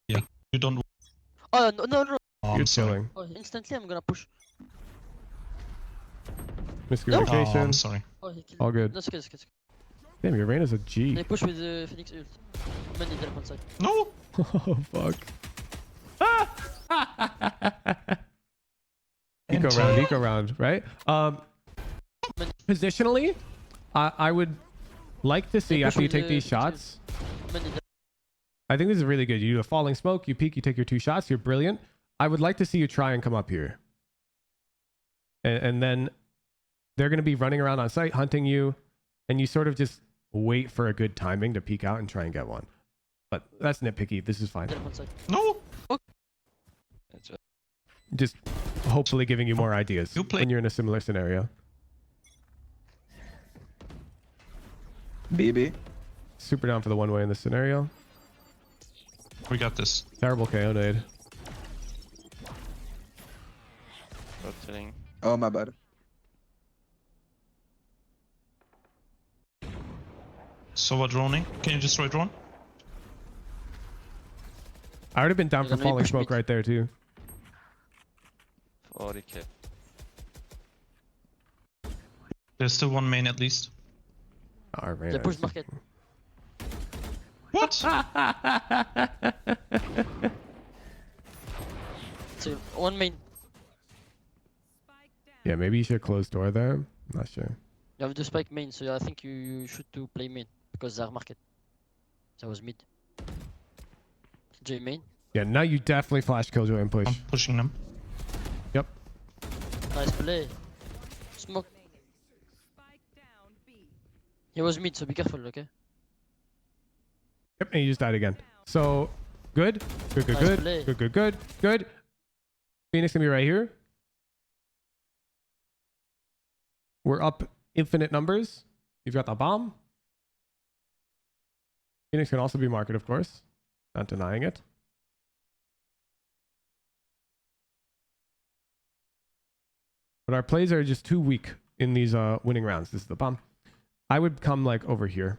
Yeah, you don't. Oh, no. Oh, You're I'm sorry. chilling. Oh, instantly I'm gonna push. Miscommunication. Oh, I'm sorry. Oh, he killed All me. good. That's good. Damn, your Reyna's a G. They push with the Phoenix ult. Many there on side. No! Oh, fuck. Eco round, right? Positionally, I would like to see after you take these shots. I think this is really good. You do a falling smoke, you peek, you take your 2 shots, you're brilliant. I would like to see you try and come up here. And then they're going to be running around on site, hunting you, and you sort of just wait for a good timing to peek out and try and get one. But that's nitpicky. This is fine. No! Just hopefully giving you more ideas when you're in a similar scenario. BB. Super down for the one way in this scenario. We got this. Terrible KO nade. Rotating. Oh, my bad. So what, droning? Can you destroy drone? I would have been down for falling smoke right there too. 40k. There's still one main at least. Oh, They push market. What? So one main. Yeah, maybe you should close door there. I'm not sure. You have the spike main, so I think you should to play main because they are market. That was mid. J main. Yeah, now you definitely flash Killjoy and push. I'm pushing them. Yep. Nice play. Smoke. He was mid, so be careful, okay? Yep, and you just died again. So, good. Good. Nice play. Good. Phoenix gonna be right here. We're up infinite numbers. You've got the bomb. Phoenix can also be market, of course. Not denying it. But our plays are just too weak in these winning rounds. This is the bomb. I would come like over here.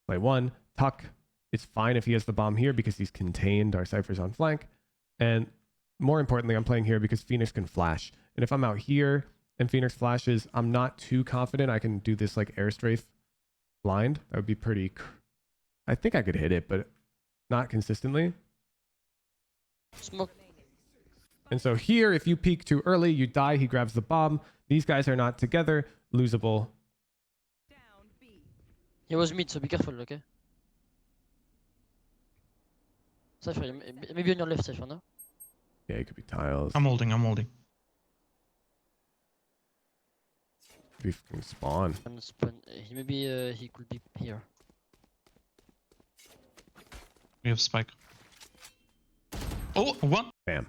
Play 1, tuck. It's fine if he has the bomb here because he's contained our ciphers on flank. And more importantly, I'm playing here because Phoenix can flash. And if I'm out here and Phoenix flashes, I'm not too confident I can do this like air strafe blind. That would be pretty... I think I could hit it, but not consistently. Smoke. And so here, if you peek too early, you die. He grabs the bomb. These guys are not together. Losable. He was mid, so be careful, okay? Cypher, maybe on your left, Cypher, no? Yeah, it could be tiles. I'm holding. Could be fucking spawn. Maybe he could be here. We have spike. Oh, one. Bam.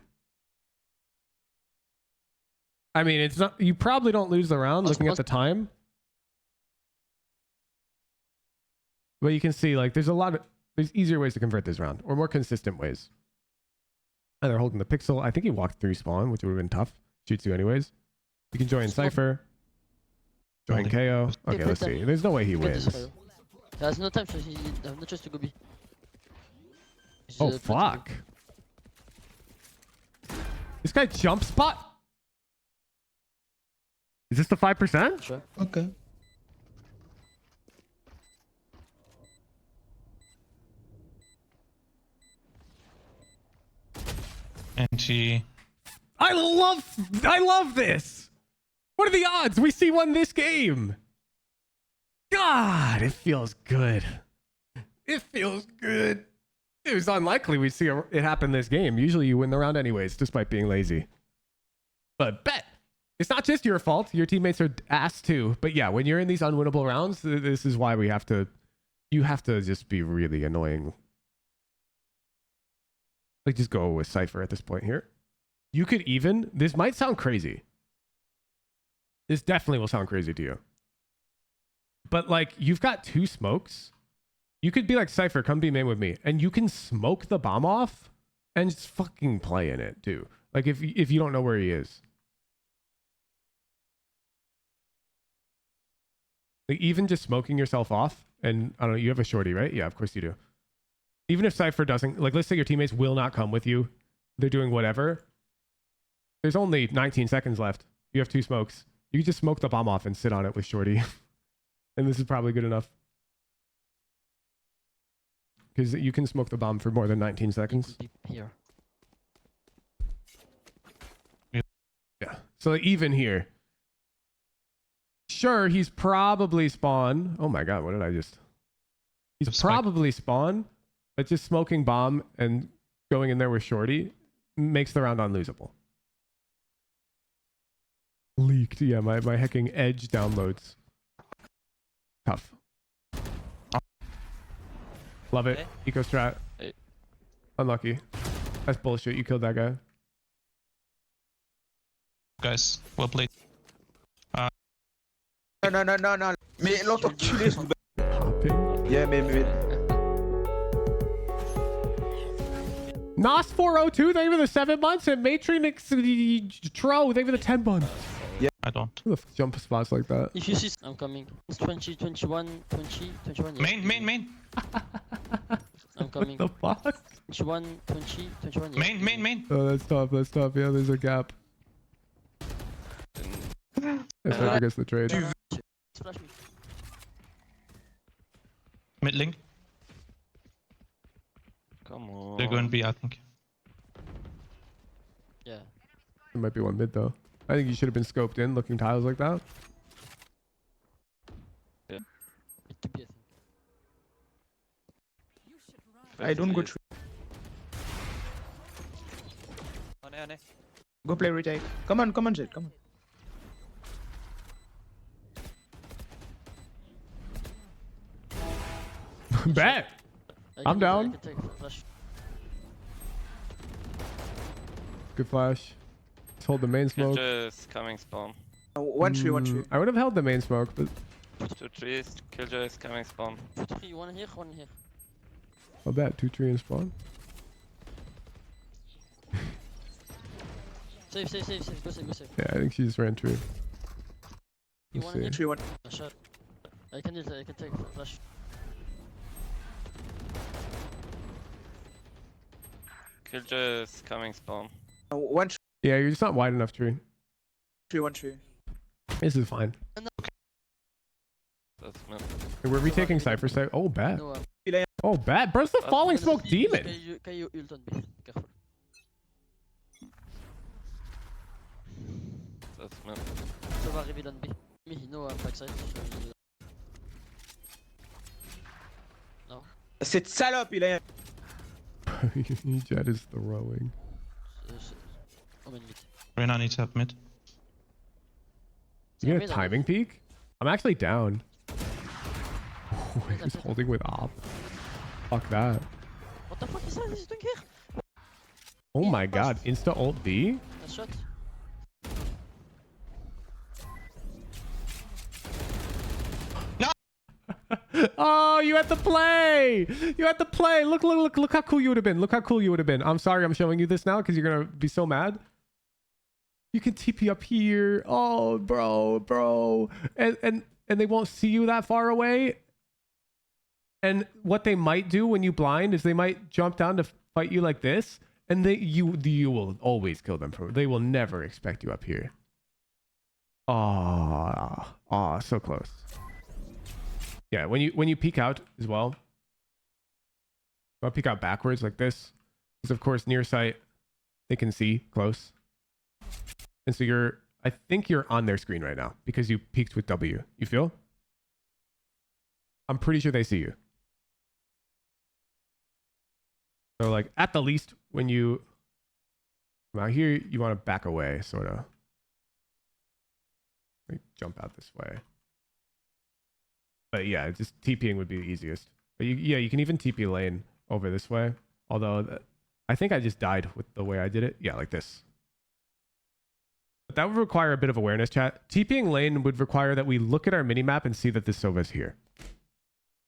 I mean, it's not. You probably don't lose the round looking at the time. But you can see, like, there's easier ways to convert this round, or more consistent ways. And they're holding the pixel. I think he walked through spawn, which would have been tough. Shoots you anyways. You can join Cypher. Join KO. Okay, let's see. There's no way he wins. There's no time, so he has no choice to go B. Oh, fuck. This guy jump spot? Is this the 5%? Sure. Okay. And he... I love this. What are the odds we see one this game? God, it feels good. It feels good. It was unlikely we'd see it happen this game. Usually you win the round anyways, despite being lazy. But bet. It's not just your fault. Your teammates are ass too. But yeah, when you're in these unwinnable rounds, this is why you have to just be really annoying. Like, just go with Cypher at this point here. You could even, this might sound crazy. This definitely will sound crazy to you. But like, you've got 2 smokes. You could be like, Cypher, come be main with me. And you can smoke the bomb off and just fucking play in it too. Like, if you don't know where he is. Like, even just smoking yourself off, and I don't know, you have a shorty, right? Yeah, of course you do. Even if Cypher doesn't, like, let's say your teammates will not come with you. They're doing whatever. There's only 19 seconds left. You have 2 smokes. You can just smoke the bomb off and sit on it with Shorty. And this is probably good enough. Because you can smoke the bomb for more than 19 seconds. Here. Yeah. So like, even here. Sure, he's probably spawn. Oh my god, what did I just... He's probably spawn, but just smoking bomb and going in there with Shorty makes the round unlosable. Leaked. Yeah, my hacking edge downloads. Tough. Love it. Eco strat. Unlucky. That's bullshit. You killed that guy. Guys, well played. No. Mais l'enculé sous le Hopping. Yeah, mais. Nos 402, thank you for the 7 months, and Matrix Tro, thank you for the 10 months. Yeah, I don't. Who the f jump spots like that? If you see, I'm coming. It's 20, 21, 20, 21. Yeah. Main. I'm coming. What the fuck? 21, 20, 21. Yeah. Main. Oh, that's tough. Yeah, there's a gap. If I guess the trade. Splash me. Mid link. Come on. They're going to be, I think. Yeah. There might be one mid though. I think you should have been scoped in, looking tiles like that. Yeah. It could be, I think. I don't go through. On. Go play retake. Come on, Jett. Come on. Bet. I'm down. I can take flash. Good flash. Let's hold the main smoke. Killjoy is coming spawn. One tree. I would have held the main smoke, but 2 trees. Killjoy is coming spawn. 3, one here. I'll bet 2 tree and spawn. Save. Go save. Yeah, I think she just ran tree. You Let's want here? see. Tree one. A shot. I can take flash. Killjoy is coming spawn. One tree. Yeah, you're just not wide enough tree. One tree. This is fine. That's mid. We're retaking Cypher side. Oh, bad. No, Oh, bad. Bro's the falling smoke demon. Can you ult on B? Careful. That's mid. So va reveal on B. Me, no, backside. No. Cette salope, il a. Jett is throwing. Omen mid. Reyna needs help mid. You get a timing peak? I'm actually down. Oh, he's holding with op. Fuck that. What the fuck is that? He's doing here? Oh my god. Insta ult B? A shot. Oh, you had to play. Look how cool you would have been. I'm sorry I'm showing you this now because you're going to be so mad. You can TP up here. Oh, bro. And they won't see you that far away. And what they might do when you blind is they might jump down to fight you like this. And you will always kill them. They will never expect you up here. Oh, so close. Yeah, when you peek out as well, I'll peek out backwards like this, because of course near sight they can see close, and so I think you're on their screen right now because you peeked with W. You feel? I'm pretty sure they see you. So like at the least when you come out here, you want to back away, sort of. Like jump out this way. But yeah, just TPing would be the easiest. But you can even TP lane over this way. Although I think I just died with the way I did it. Yeah, like this. But that would require a bit of awareness, chat. TPing lane would require that we look at our minimap and see that this Sova is here.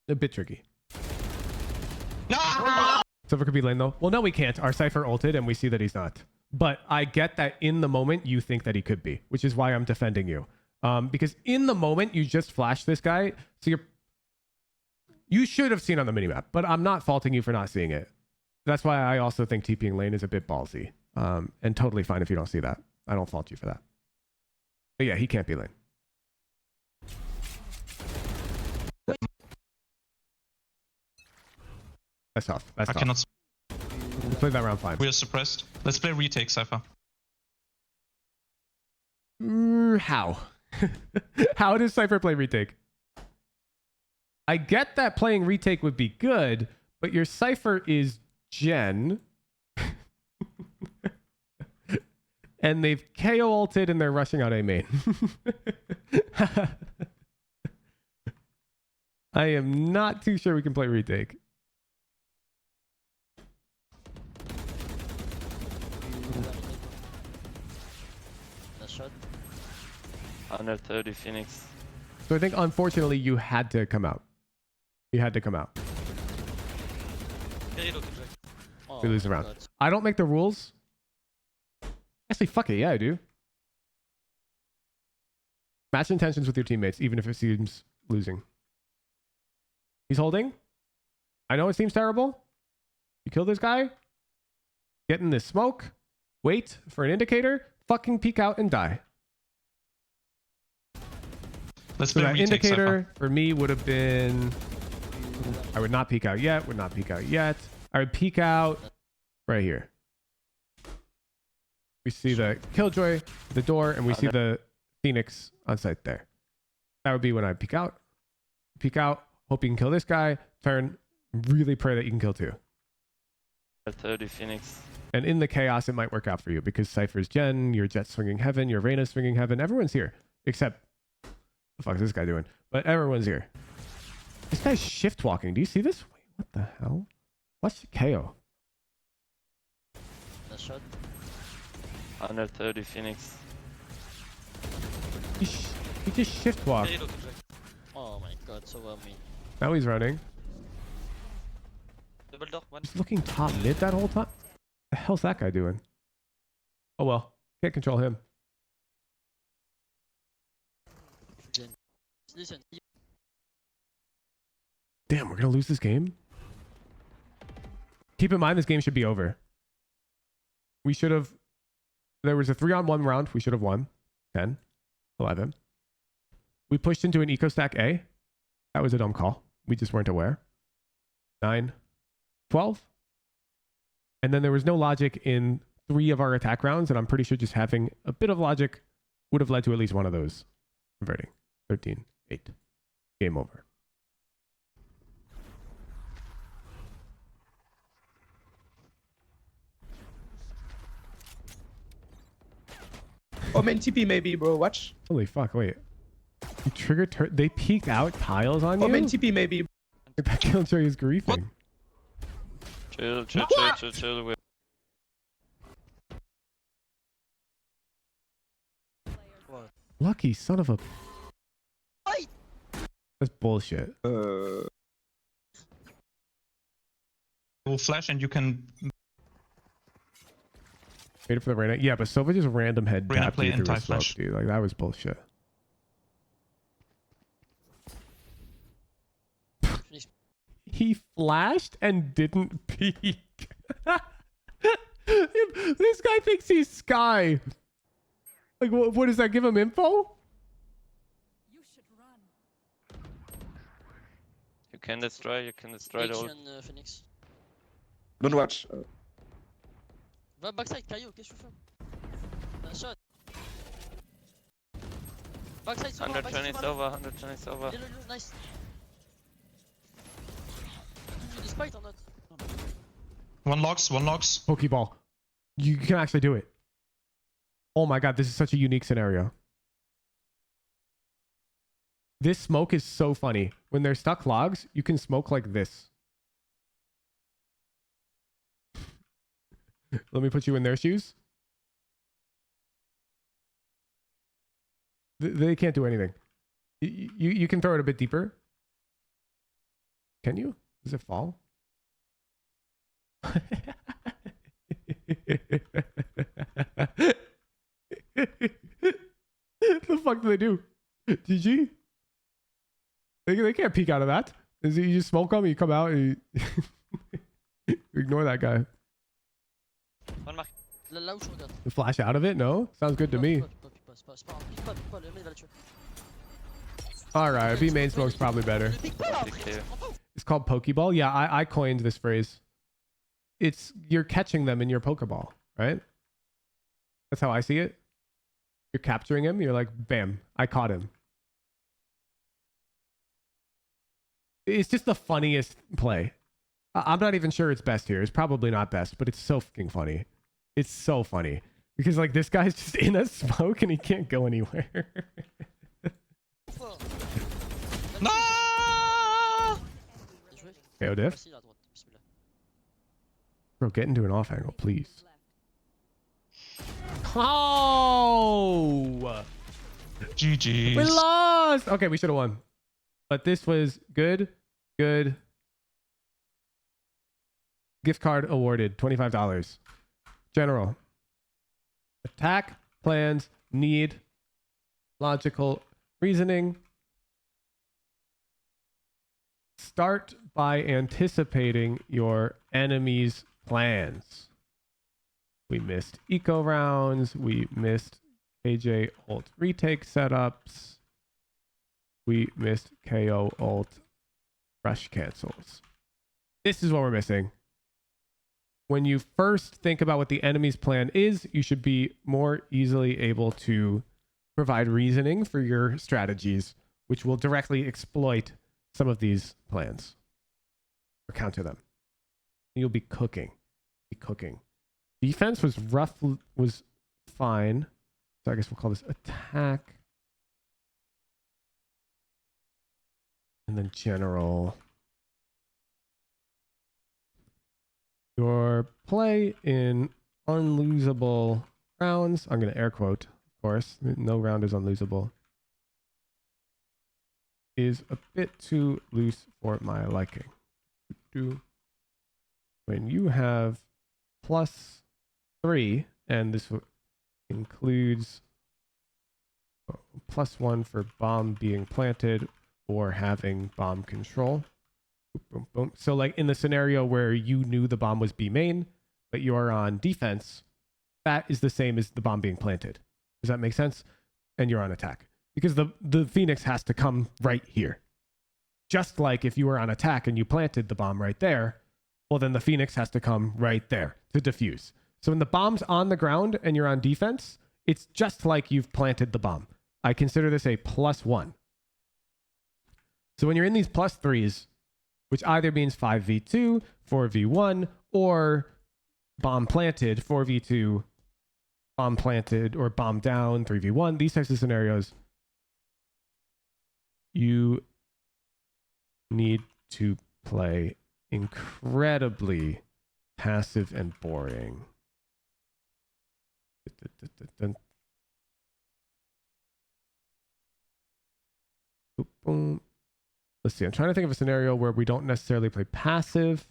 A bit tricky. Sova could be lane though. Well, no, we can't. Our Cypher ulted and we see that he's not. But I get that in the moment you think that he could be, which is why I'm defending you. Because in the moment you just flash this guy, so You should have seen on the minimap, but I'm not faulting you for not seeing it. That's why I also think TPing lane is a bit ballsy. And totally fine if you don't see that. I don't fault you for that. But yeah, he can't be lane. That's tough. That's I tough. cannot. We'll play that round fine. We are suppressed. Let's play retake, Cypher. How? How does Cypher play retake? I get that playing retake would be good, but your Cypher is Jen. And they've KO ulted and they're rushing out A main. I am not too sure we can play retake. Shot. 130 Phoenix. So I think unfortunately you had to come out. You had to come out. We lose the round. I don't make the rules. Actually, fuck it. Yeah, I do. Match intentions with your teammates, even if it seems losing. He's holding. I know it seems terrible. You kill this guy. Get in this smoke. Wait for an indicator. Fucking peek out and die. Let's So play that retake, indicator Cypher. for me would have been... I would not peek out yet. Would not peek out yet. I would peek out right here. We see the Killjoy, the door, and we see the Phoenix on site there. That would be when I peek out. Peek out, hope you can kill this guy. Turn, really pray that you can kill two. 30 Phoenix. And in the chaos, it might work out for you because Cypher's Jen, your Jett swinging heaven, your Reyna's swinging heaven. Everyone's here. Except, the fuck is this guy doing? But everyone's here. This guy's shift walking. Do you see this? Wait, what the hell? Watch KO. Shot. 130 Phoenix. He just shift walked. Oh my god, so well me. Now he's running. Double door, one. He's looking top mid that whole time. The hell's that guy doing? Oh well, can't control him. Listen. Damn, we're gonna lose this game. Keep in mind, this game should be over. We should have. There was a 3-on-1 round. We should have won. 10, 11. We pushed into an eco stack A. That was a dumb call. We just weren't aware. 9, 12. And then there was no logic in 3 of our attack rounds. And I'm pretty sure just having a bit of logic would have led to at least one of those converting. 13, 8. Game over. Omen TP maybe, bro. Watch. Holy fuck, wait. You triggered they peeked out tiles on you? Omen TP maybe. That Killjoy is griefing. Chill. Lucky son of a... That's bullshit. We'll flash and you can Wait for the Reyna. Yeah, but Sova just random head Reyna tapped play you through a smoke, anti-flash. dude. Like, that was bullshit. He flashed and didn't peek. This guy thinks he's Sky. Like, what does that give him info? You can destroy the ult. Phoenix. Don't watch. Va backside, Caillou, qu'est-ce que tu fais? Un shot. Backside, Sova, 120 Sova, 120 Sova. Nice. Despite or not? One logs. Pokeball. You can actually do it. Oh my god, this is such a unique scenario. This smoke is so funny. When they're stuck logs, you can smoke like this. Let me put you in their shoes. They can't do anything. You can throw it a bit deeper. Can you? Does it fall? The fuck do they do? GG? They can't peek out of that. Is it you just smoke him, you come out, and you ignore that guy. Là où je regarde. You flash out of it? No? Sounds good to me. C'est pas, le mec va le tuer. Alright, B main smoke's probably better. It's called Pokeball. Yeah, I coined this phrase. It's you're catching them in your Pokeball, right? That's how I see it. You're capturing him. You're like, bam, I caught him. It's just the funniest play. I'm not even sure it's best here. It's probably not best, but it's so fucking funny. It's so funny. Because like this guy's just in a smoke and he can't go anywhere. No! KO diff. Bro, get into an off angle, please. Oh! GG. We lost! Okay, we should have won. But this was good. Good. Gift card awarded. $25. General. Attack plans need logical reasoning. Start by anticipating your enemy's plans. We missed eco rounds. We missed KJ ult retake setups. We missed KO ult rush cancels. This is what we're missing. When you first think about what the enemy's plan is, you should be more easily able to provide reasoning for your strategies, which will directly exploit some of these plans or counter them. You'll be cooking. Defense was rough, was fine. So I guess we'll call this attack. And then general. Your play in unlosable rounds. I'm going to air quote, of course. No round is unlosable. Is a bit too loose for my liking. When you have +3, and this includes +1 for bomb being planted or having bomb control. Boom, boom. So like in the scenario where you knew the bomb was B main, but you're on defense, that is the same as the bomb being planted. Does that make sense? And you're on attack. Because the Phoenix has to come right here. Just like if you were on attack and you planted the bomb right there, well then the Phoenix has to come right there to defuse. So when the bomb's on the ground and you're on defense, it's just like you've planted the bomb. I consider this a +1. So when you're in these +3s, which either means 5v2, 4v1, or bomb planted, 4v2, bomb planted, or bomb down, 3v1, these types of scenarios, you need to play incredibly passive and boring. Boom. Let's see. I'm trying to think of a scenario where we don't necessarily play passive.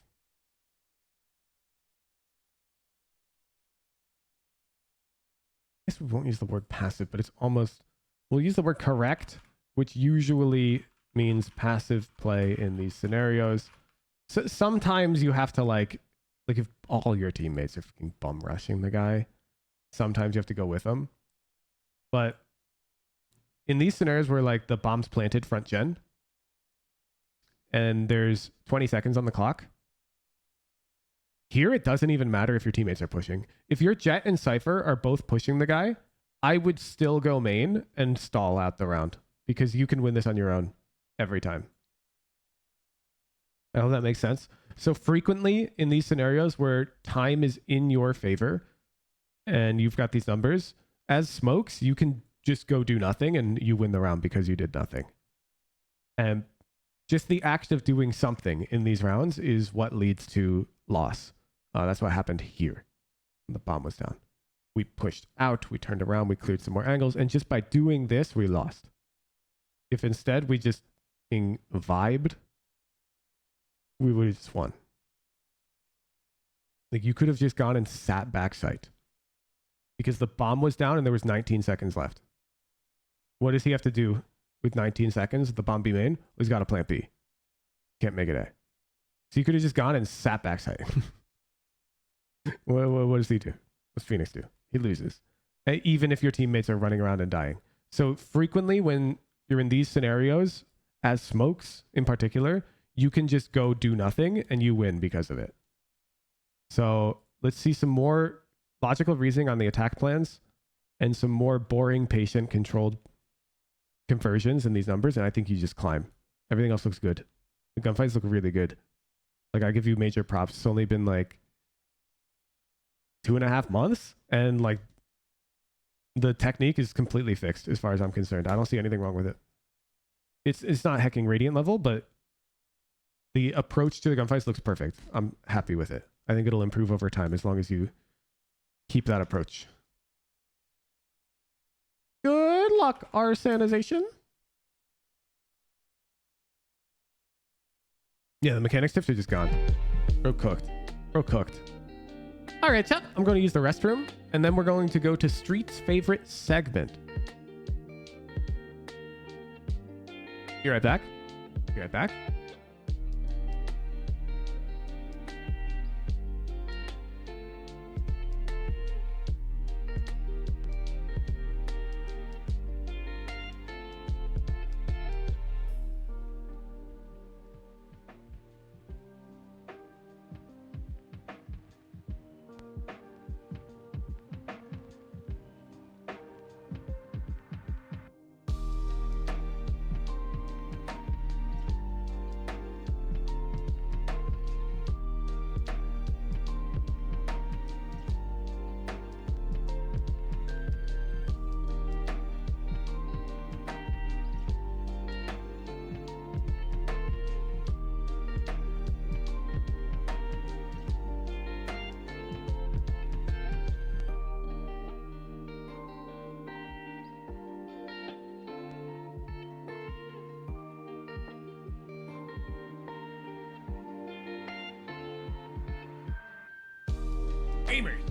I guess we won't use the word passive, but it's almost... We'll use the word correct, which usually means passive play in these scenarios. So sometimes you have to like if all your teammates are fucking bum rushing the guy, sometimes you have to go with them. But in these scenarios where like the bomb's planted front gen, and there's 20 seconds on the clock, here it doesn't even matter if your teammates are pushing. If your Jett and Cypher are both pushing the guy, I would still go main and stall out the round because you can win this on your own every time. I hope that makes sense. So frequently in these scenarios where time is in your favor and you've got these numbers, as smokes, you can just go do nothing and you win the round because you did nothing. And just the act of doing something in these rounds is what leads to loss. That's what happened here. The bomb was down. We pushed out, we turned around, we cleared some more angles, and just by doing this, we lost. If instead we just vibed, we would have just won. Like you could have just gone and sat backside because the bomb was down and there was 19 seconds left. What does he have to do with 19 seconds? The bomb B main, he's got to plant B. Can't make it A. So you could have just gone and sat backside. What does he do? What's Phoenix do? He loses. Even if your teammates are running around and dying. So frequently when you're in these scenarios, as smokes in particular, you can just go do nothing and you win because of it. So let's see some more logical reasoning on the attack plans and some more boring, patient, controlled conversions in these numbers. And I think you just climb. Everything else looks good. The gunfights look really good. Like, I give you major props. It's only been like 2.5 months, and like the technique is completely fixed as far as I'm concerned. I don't see anything wrong with it. It's not hecking Radiant level, but the approach to the gunfights looks perfect. I'm happy with it. I think it'll improve over time as long as you keep that approach. Good luck, Arsanization. Yeah, the mechanics tips are just gone. Bro cooked. Bro cooked. All right, chat. I'm going to use the restroom, and then we're going to go to Street's favorite segment. Be right back. Be right back. Gamers.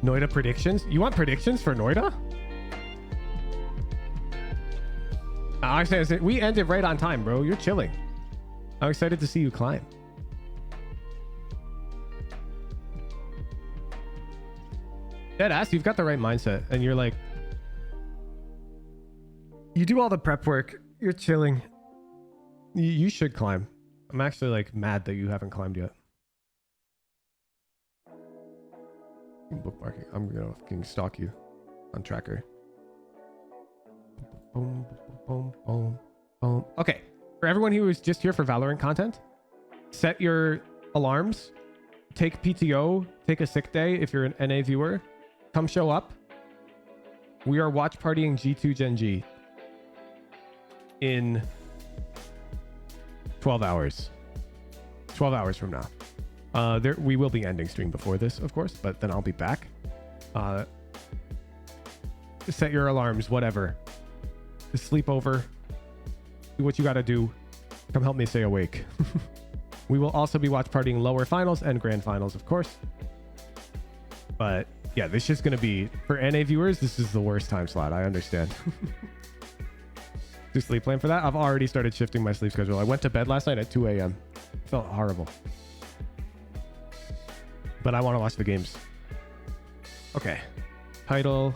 Noita predictions? You want predictions for Noita? Actually, we ended right on time, bro. You're chilling. I'm excited to see you climb. Deadass, you've got the right mindset, and you're like, you do all the prep work. You're chilling. You should climb. I'm actually like mad that you haven't climbed yet. Bookmarking. I'm gonna fucking stalk you on tracker. Boom, boom, boom, boom. Okay, for everyone who is just here for Valorant content, set your alarms. Take PTO. Take a sick day if you're an NA viewer. Come show up. We are watch partying G2 Gen G in 12 hours. 12 hours from now. We will be ending stream before this, of course, but then I'll be back. Set your alarms, whatever. Just sleep over. Do what you gotta do. Come help me stay awake. We will also be watch partying lower finals and grand finals, of course. But yeah, this is gonna be, for NA viewers, this is the worst time slot. I understand. Do sleep plan for that? I've already started shifting my sleep schedule. I went to bed last night at 2 a.m. Felt horrible. But I want to watch the games. Okay. Title.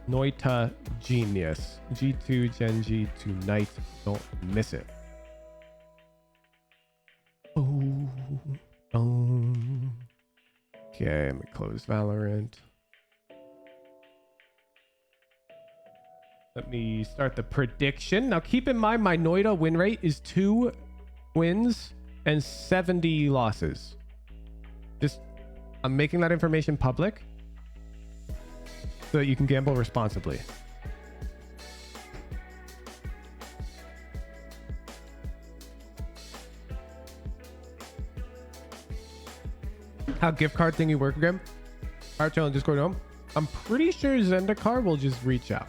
Noita Genius. G2 Gen G tonight. Don't miss it. Oh. Okay, let me close Valorant. Let me start the prediction. Now keep in mind my Noita win rate is 2 wins and 70 losses. Just, I'm making that information public so that you can gamble responsibly. How gift card thingy work again? Art channel Discord home. I'm pretty sure Zendikar will just reach out.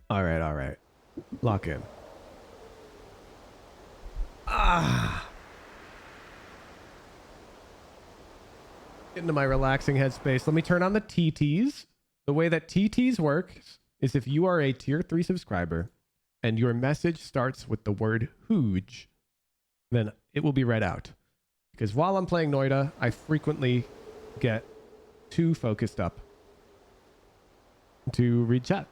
All right. Lock in. Get into my relaxing headspace. Let me turn on the TTs. The way that TTs works is if you are a tier 3 subscriber and your message starts with the word huge, then it will be read out. Because while I'm playing Noita, I frequently get too focused up to read chat.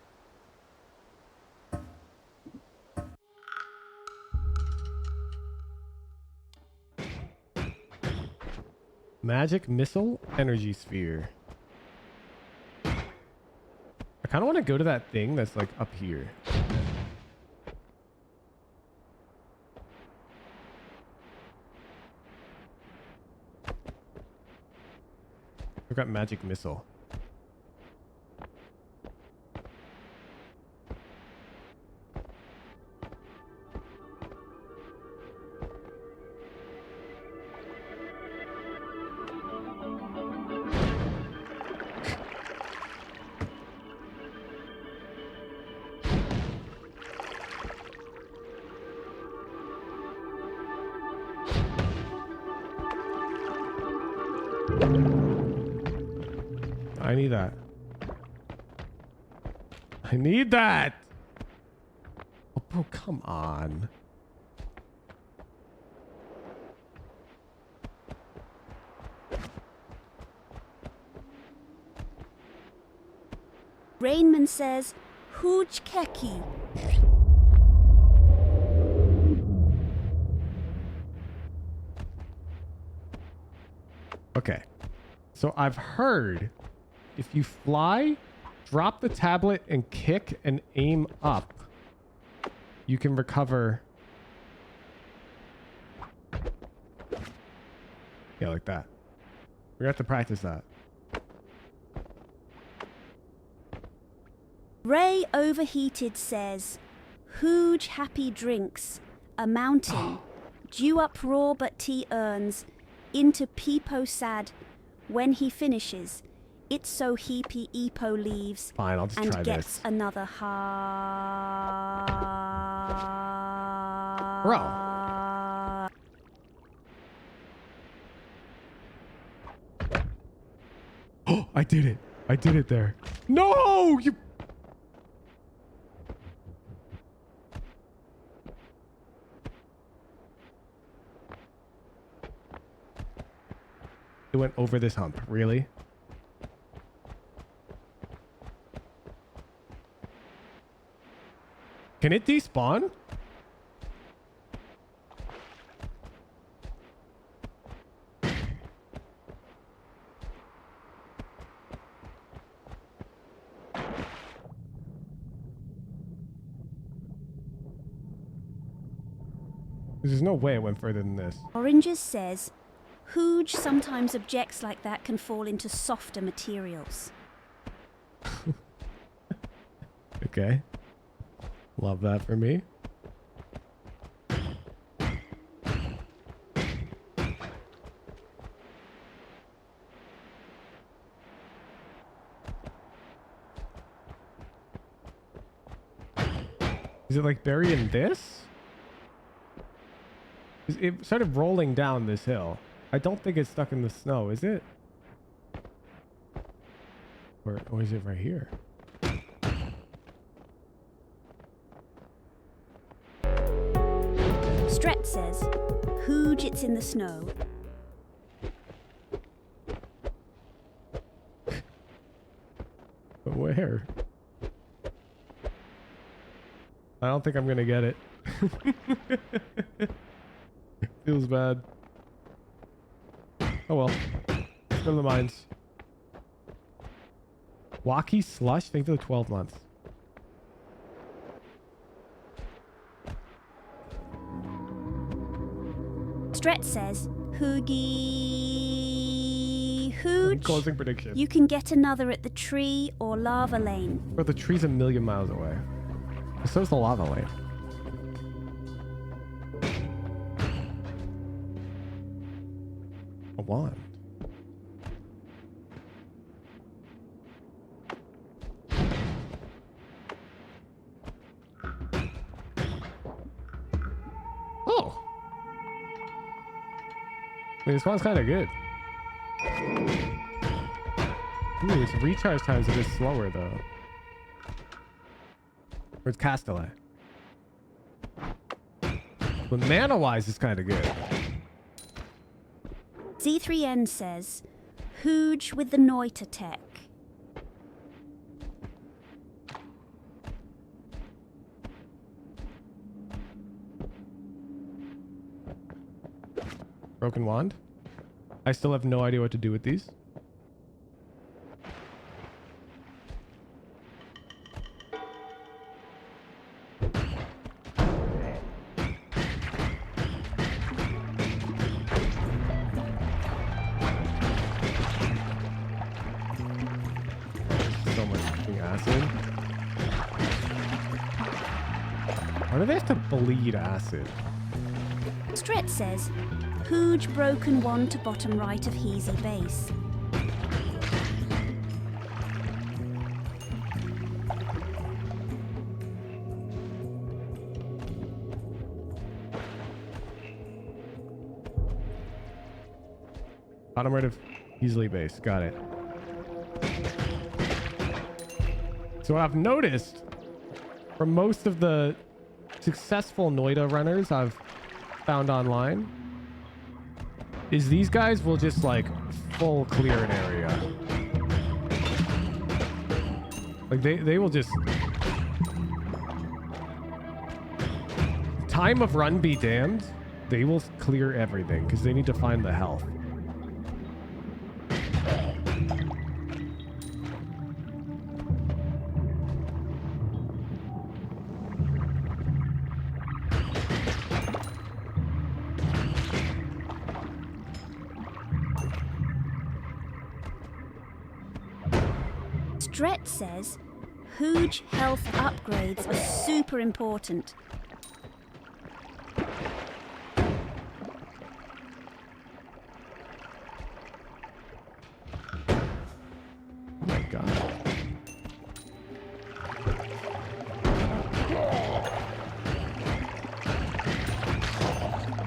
Magic missile energy sphere. I kind of want to go to that thing that's like up here. I've got magic missile. I need that. I need that. Oh, bro, come on. Rainman says, Huge Keki. Okay. So I've heard if you fly, drop the tablet and kick and aim up, you can recover. Yeah, like that. We have to practice that. Ray Overheated says, Huge Happy Drinks. A mountain. Dew up raw but tea earns. Into Peepo sad. When he finishes, it's so heapy Epo leaves. Fine, I'll just and try gets this. another ha. Bro. Oh, I did it. I did it there. No, you. It went over this hump. Really? Can it despawn? There's no way it went further than this. Oranges says, Huge sometimes objects like that can fall into softer materials. Okay. Love that for me. Is it like burying this? It started rolling down this hill. I don't think it's stuck in the snow, is it? Or is it right here? Stret says, Huge it's in the snow. But where? I don't think I'm gonna get it. Feels bad. Oh well. Let's go to the mines. Wacky slush? Think of the 12 months. Stret says, Hoogie Hooge. Closing prediction. You can get another at the tree or lava lane. But the tree's a million miles away. So's the lava lane. A wand. Oh. mean, this one's kind of good. Ooh, its recharge time's a bit slower though. Or it's cast delay. But mana-wise, it's kind of good. Z3N says, Hooge with the Noita tech. Broken wand. I still have no idea what to do with these. So much fucking acid. Why do they have to bleed acid? Stret says, Hooge broken one to bottom right of Heezy base. Bottom right of easily base. Got it. So what I've noticed from most of the successful Noita runners I've found online is these guys will just like full clear an area. Like they will just time of run be damned. They will clear everything because they need to find the health. Stret says, Hooge health upgrades are super important. Oh my god.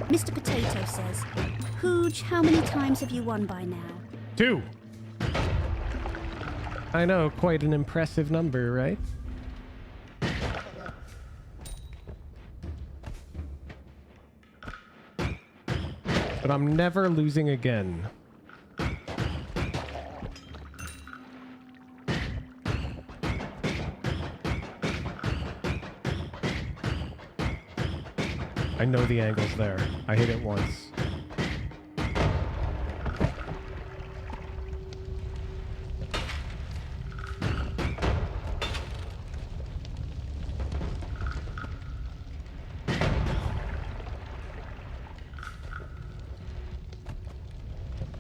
Mr. Potato says, Hooge, how many times have you won by now? 2. I know, quite an impressive number, right? But I'm never losing again. I know the angle's there. I hit it once.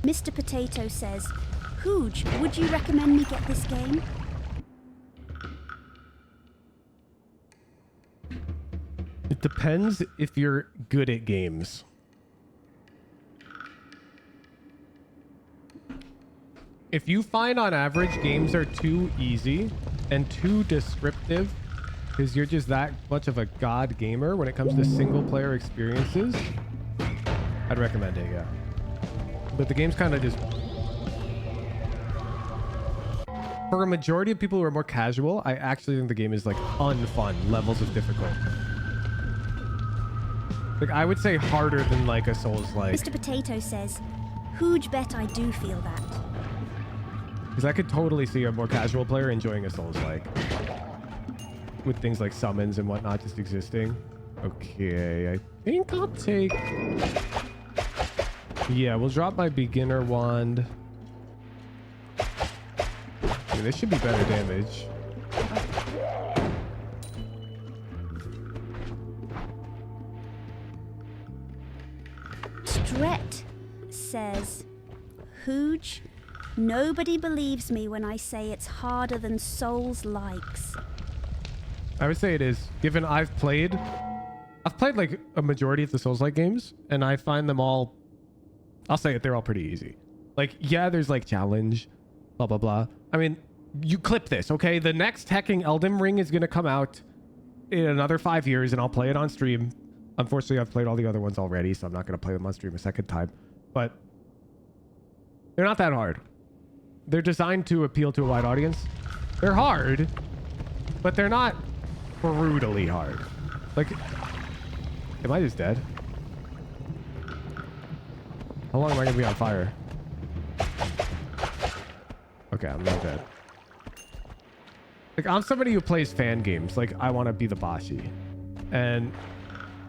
Mr. Potato says, Hooge, would you recommend me get this game? It depends if you're good at games. If you find on average games are too easy and too descriptive because you're just that much of a god gamer when it comes to single player experiences, I'd recommend it, yeah. But the game's kind of just... For a majority of people who are more casual, I actually think the game is like unfun levels of difficult. Like, I would say harder than like a Souls-like. Mr. Potato says, Hooge bet I do feel that. Because I could totally see a more casual player enjoying a Souls-like. With things like summons and whatnot just existing. Okay, I think I'll take... Yeah, we'll drop my beginner wand. Okay, this should be better damage. Stret says, Hooge, nobody believes me when I say it's harder than Souls likes. I would say it is, given I've played like a majority of the Souls-like games, and I find them all, I'll say it, they're all pretty easy. Like, yeah, there's like challenge, blah, blah, blah. I mean, you clip this, okay? The next Hecking Elden Ring is going to come out in another 5 years, and I'll play it on stream. Unfortunately, I've played all the other ones already, so I'm not going to play them on stream a second time. But They're not that hard. They're designed to appeal to a wide audience. They're hard, but they're not brutally hard. Like, am I just dead? How long am I gonna be on fire? Okay, I'm not dead. Like, I'm somebody who plays fan games. Like, I want to be the Bashi. And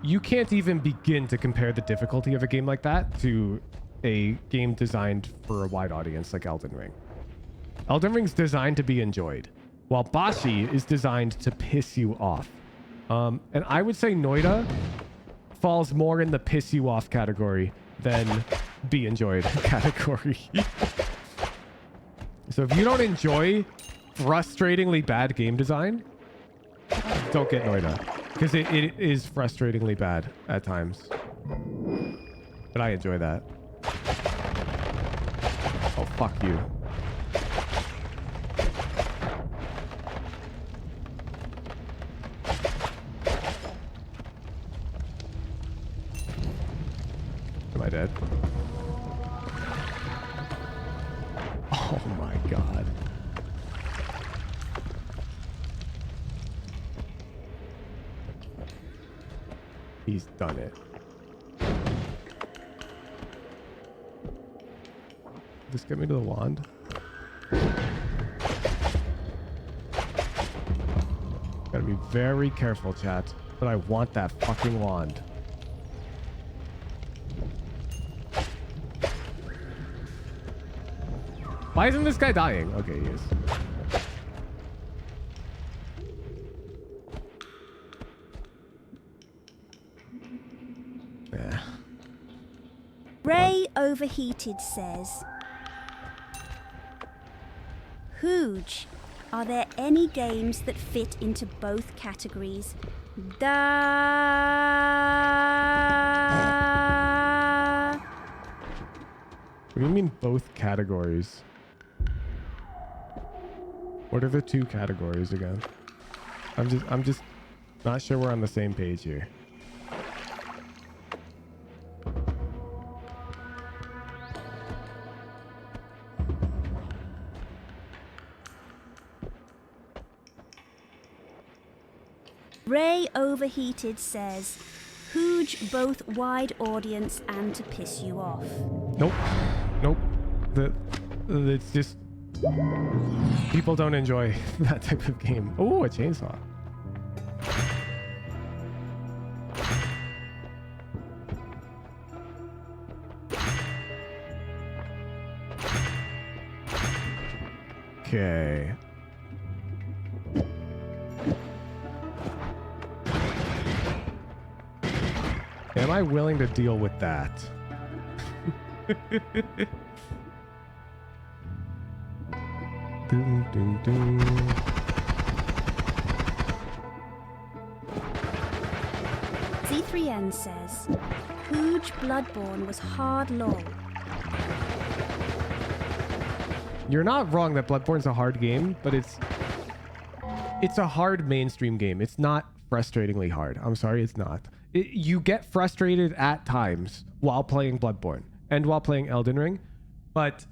you can't even begin to compare the difficulty of a game like that to a game designed for a wide audience like Elden Ring. Elden Ring's designed to be enjoyed, while Bashi is designed to piss you off. And I would say Noita falls more in the piss you off category than be enjoyed category. So if you don't enjoy frustratingly bad game design, don't get Noita, because it is frustratingly bad at times. But I enjoy that. Oh, fuck you. Am I dead? Oh my god. He's done it. Just get me to the wand. Gotta be very careful, chat. But I want that fucking wand. Why isn't this guy dying? Okay, he is. Yeah. Ray Overheated says, Hooge, are there any games that fit into both categories? What do you mean both categories? What are the two categories again? I'm just not sure we're on the same page here. Ray Overheated says, Hooge both wide audience and to piss you off. Nope. Nope. It's just people don't enjoy that type of game. Oh, a chainsaw. Okay. Am I willing to deal with that? Doom, doom, doom. Z3N says, Hooge Bloodborne was hard lol. You're not wrong that Bloodborne's a hard game, but it's a hard mainstream game. It's not frustratingly hard. I'm sorry, it's not. You get frustrated at times while playing Bloodborne and while playing Elden Ring, but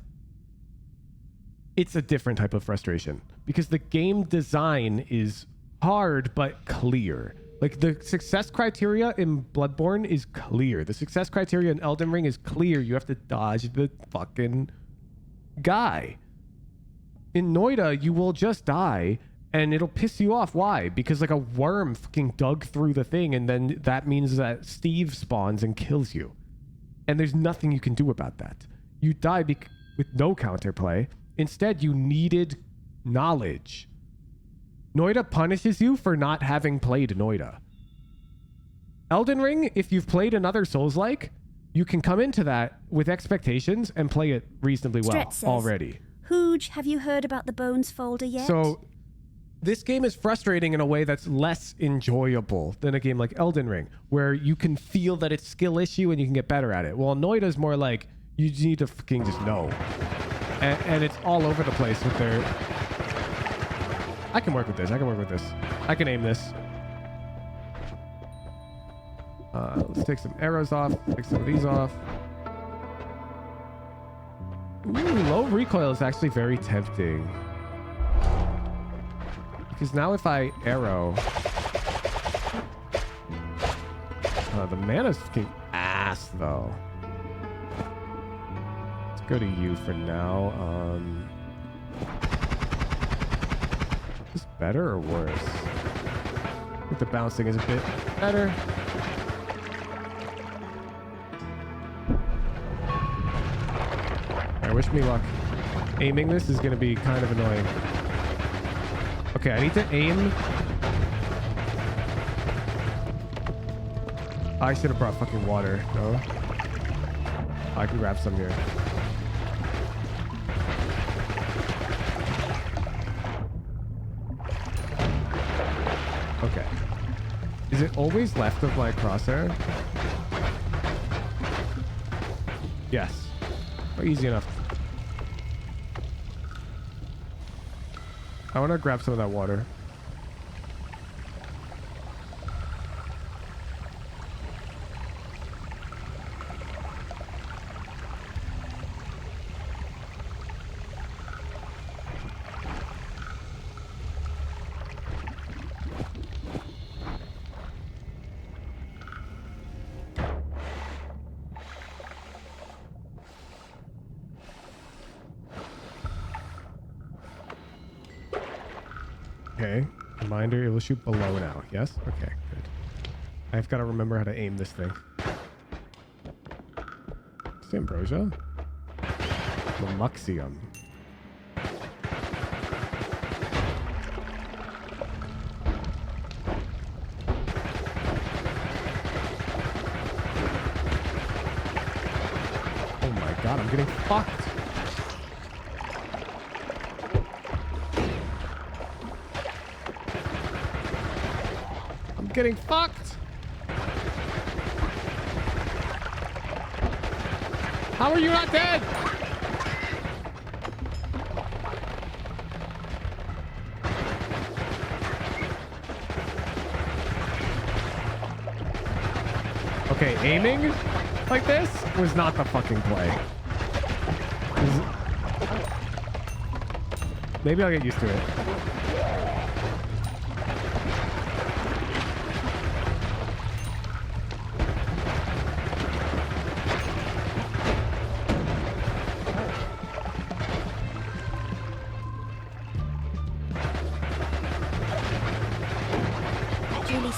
it's a different type of frustration because the game design is hard but clear. Like, the success criteria in Bloodborne is clear. The success criteria in Elden Ring is clear. You have to dodge the fucking guy. In Noita, you will just die and it'll piss you off. Why? Because like a worm fucking dug through the thing, and then that means that Steve spawns and kills you. And there's nothing you can do about that. You die with no counterplay. Instead, you needed knowledge. Noita punishes you for not having played Noita. Elden Ring, if you've played another Souls-like, you can come into that with expectations and play it reasonably well already. Hooge, have you heard about the Bones folder yet? So, this game is frustrating in a way that's less enjoyable than a game like Elden Ring, where you can feel that it's skill issue and you can get better at it. Well, Noita's more like, you just need to fucking just know. And it's all over the place with their... I can work with this. I can work with this. I can aim this. Let's take some arrows off. Take some of these off. Ooh, low recoil is actually very tempting. Because now if I arrow... the mana's fucking ass, though. Let's go to you for now. Is this better or worse? I think the bouncing is a bit better. Alright, wish me luck. Aiming this is going to be kind of annoying. Okay, I need to aim. I should have brought fucking water. No? I can grab some here. Okay. Is it always left of my crosshair? Yes. Oh, easy enough. I want to grab some of that water. Okay. Reminder, it will shoot below now. Yes? Okay, good. I've got to remember how to aim this thing. Is it ambrosia? Mamuxium. Oh my god, I'm getting fucked. Getting fucked. How are you not dead? Okay, aiming like this was not the fucking play. Maybe I'll get used to it.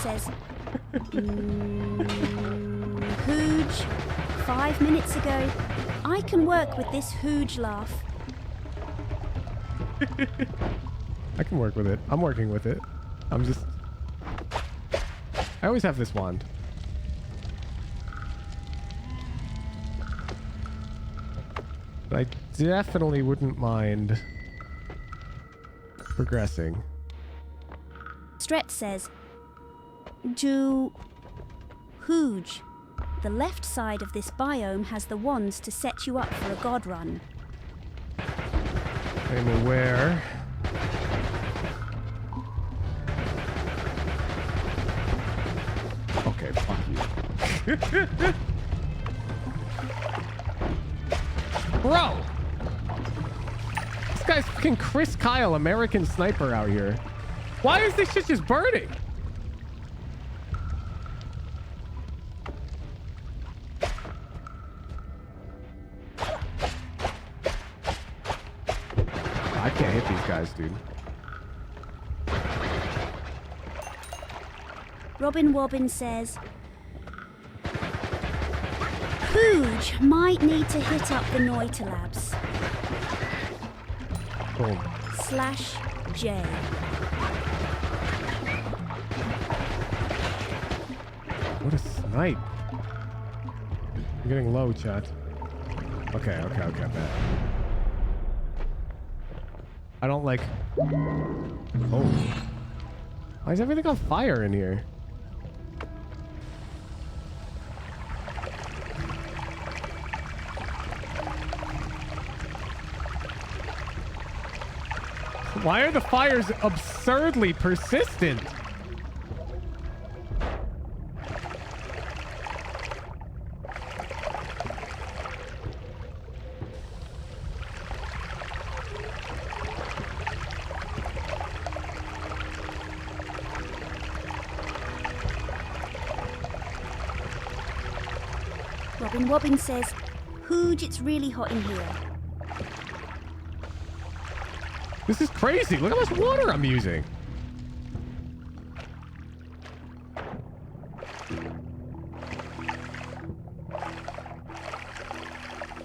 Says, Hooge, 5 minutes ago, I can work with this Hooge laugh. I can work with it. I'm working with it. I'm just... I always have this wand. But I definitely wouldn't mind progressing. Stretch says, do Hooge. The left side of this biome has the wands to set you up for a god run. I'm aware. Okay, fuck you. Bro! This guy's fucking Chris Kyle, American Sniper out here. Why is this shit just burning? I can't hit these guys, dude. Robin Wobbin says, Hooge might need to hit up the Noita Labs. Boom. /J. What a snipe. I'm getting low, chat. Okay, bad. I don't like... Oh. Why is everything on fire in here? Why are the fires absurdly persistent? Wobbin. Wobbin says, Hooge, it's really hot in here. This is crazy. Look how much water I'm using.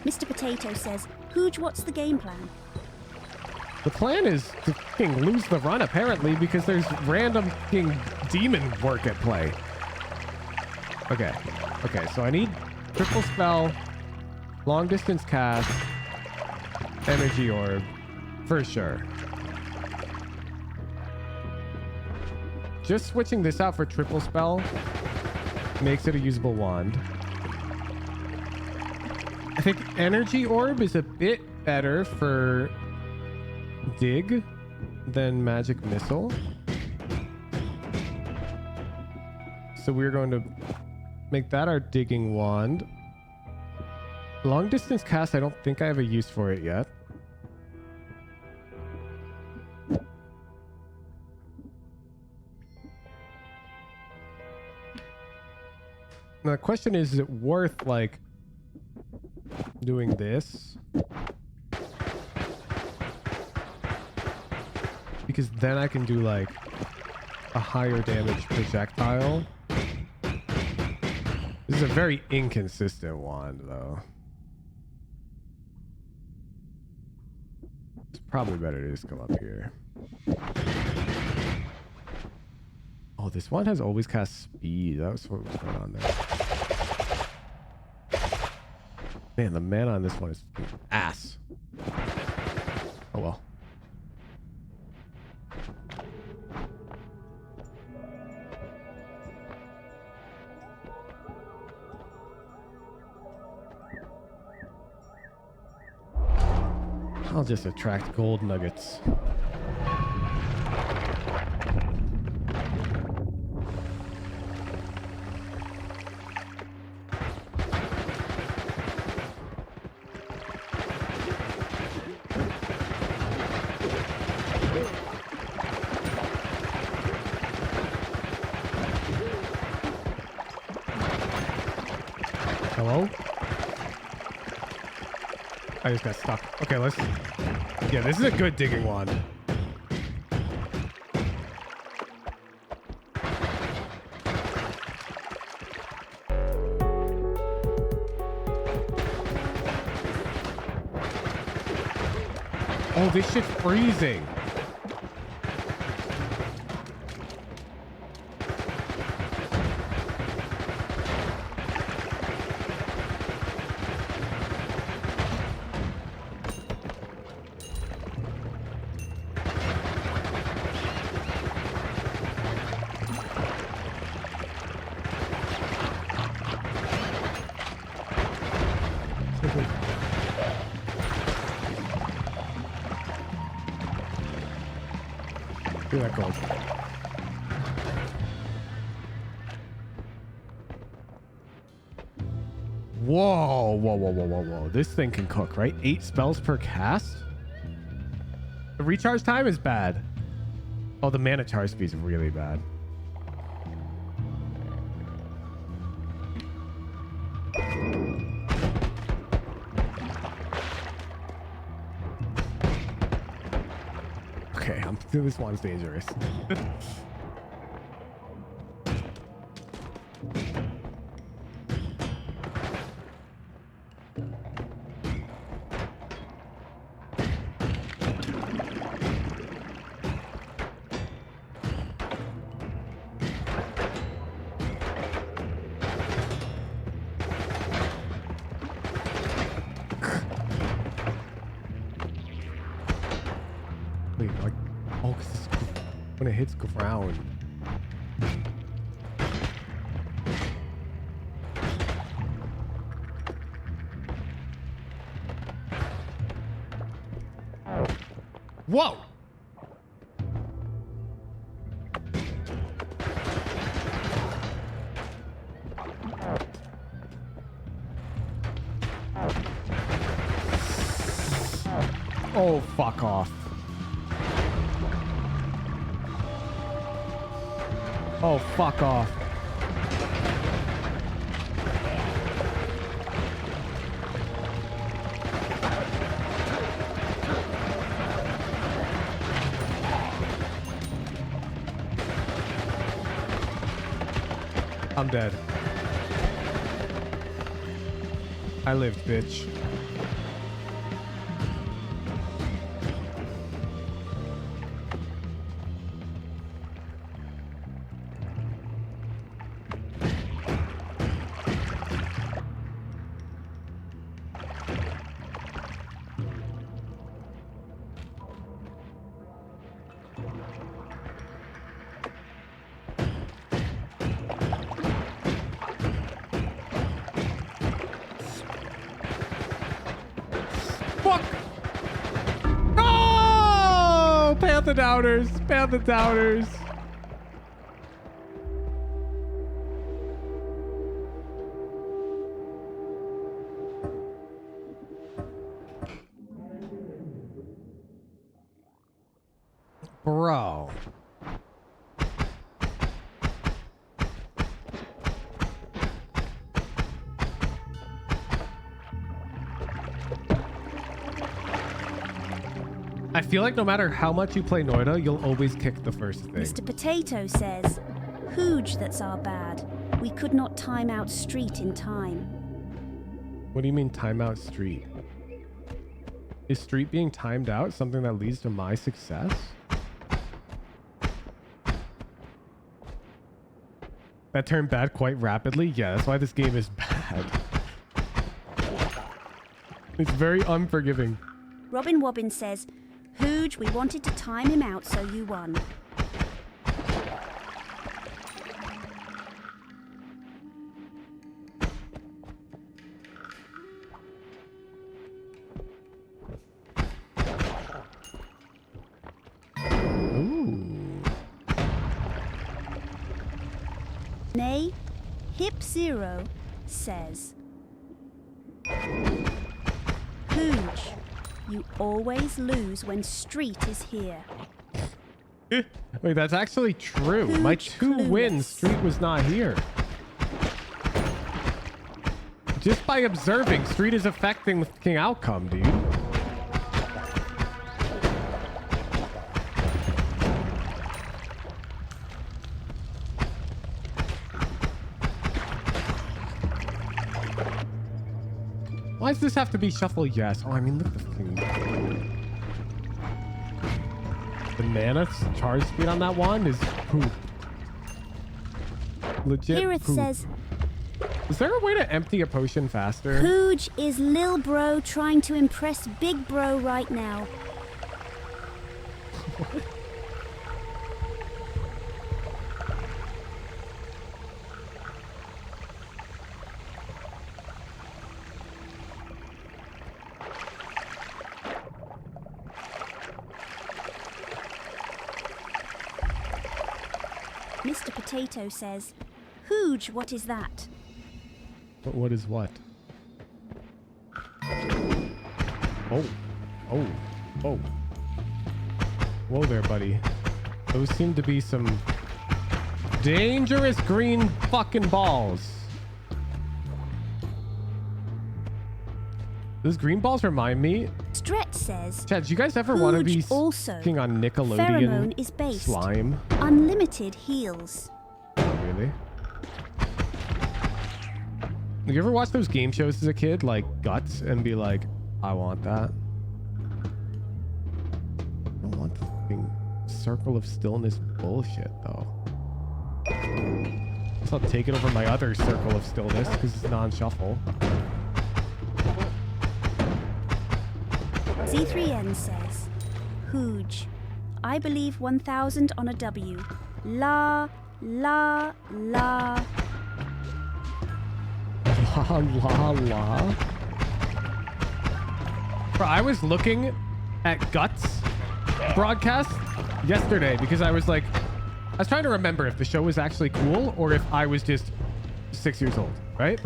Mr. Potato says, Hooge, what's the game plan? The plan is to fucking lose the run, apparently, because there's random fucking demon work at play. Okay. Okay, so I need triple spell, long distance cast, energy orb, for sure. Just switching this out for triple spell makes it a usable wand. I think energy orb is a bit better for dig than magic missile. So we're going to make that our digging wand. Long distance cast, I don't think I have a use for it yet. Now the question is it worth like doing this? Because then I can do like a higher damage projectile. This is a very inconsistent wand though. It's probably better to just come up here. Oh, this one has always cast speed. That was what was going on there. Man, the mana on this one is ass. Oh well. I'll just attract gold nuggets. Hello? I just got stuck. Okay, let's... Yeah, this is a good digging wand. Oh, this shit's freezing. Look at that gold. Whoa, whoa, whoa, whoa, whoa, whoa. This thing can cook, right? 8 spells per cast? The recharge time is bad. Oh, the mana charge speed is really bad. Okay, this one's dangerous. Wait, like, oh, because this, when it hits ground. Whoa! Oh, fuck off. Oh, fuck off. I'm dead. I lived, bitch. Fuck! No! Panther downers! Panther downers! Bro. I feel like no matter how much you play Noita, you'll always kick the first thing. Mr. Potato says, Hooge, that's our bad. We could not time out Street in time. What do you mean timeout Street? Is Street being timed out something that leads to my success? That turned bad quite rapidly? Yeah, that's why this game is bad. It's very unforgiving. Robin Wobbin says, Hooge, we wanted to time him out, so you won. Nay, Hip Zero says, Hooge, you always lose when Street is here. Wait, that's actually true. Hooge My two wins, Street was not here. Just by observing, Street is affecting the fucking outcome, dude. Why does this have to be shuffle? Yes. Oh, I mean, look at the fucking... The mana charge speed on that wand is poop. Legit Hirith poop. says, Is there a way to empty a potion faster? Hooge is Lil Bro trying to impress Big Bro right now. Mr. Potato says, Hooge, what is that? What is what? Oh. Oh. Oh. Whoa there, buddy. Those seem to be some dangerous green fucking balls. Those green balls remind me. Stretch says, Chad, do you guys ever want to be also fucking on Nickelodeon pheromone is based. slime? Unlimited heals. Really? You ever watch those game shows as a kid, like Guts, and be like, I want that? I don't want the fucking Circle of Stillness bullshit, though. So I'll take it over my other Circle of Stillness, because it's non-shuffle. Z3N says, Hooge, I believe 1000 on a W. La, la, la. La, la, la. Bro, I was looking at Guts broadcast yesterday because I was trying to remember if the show was actually cool or if I was just 6 years old, right?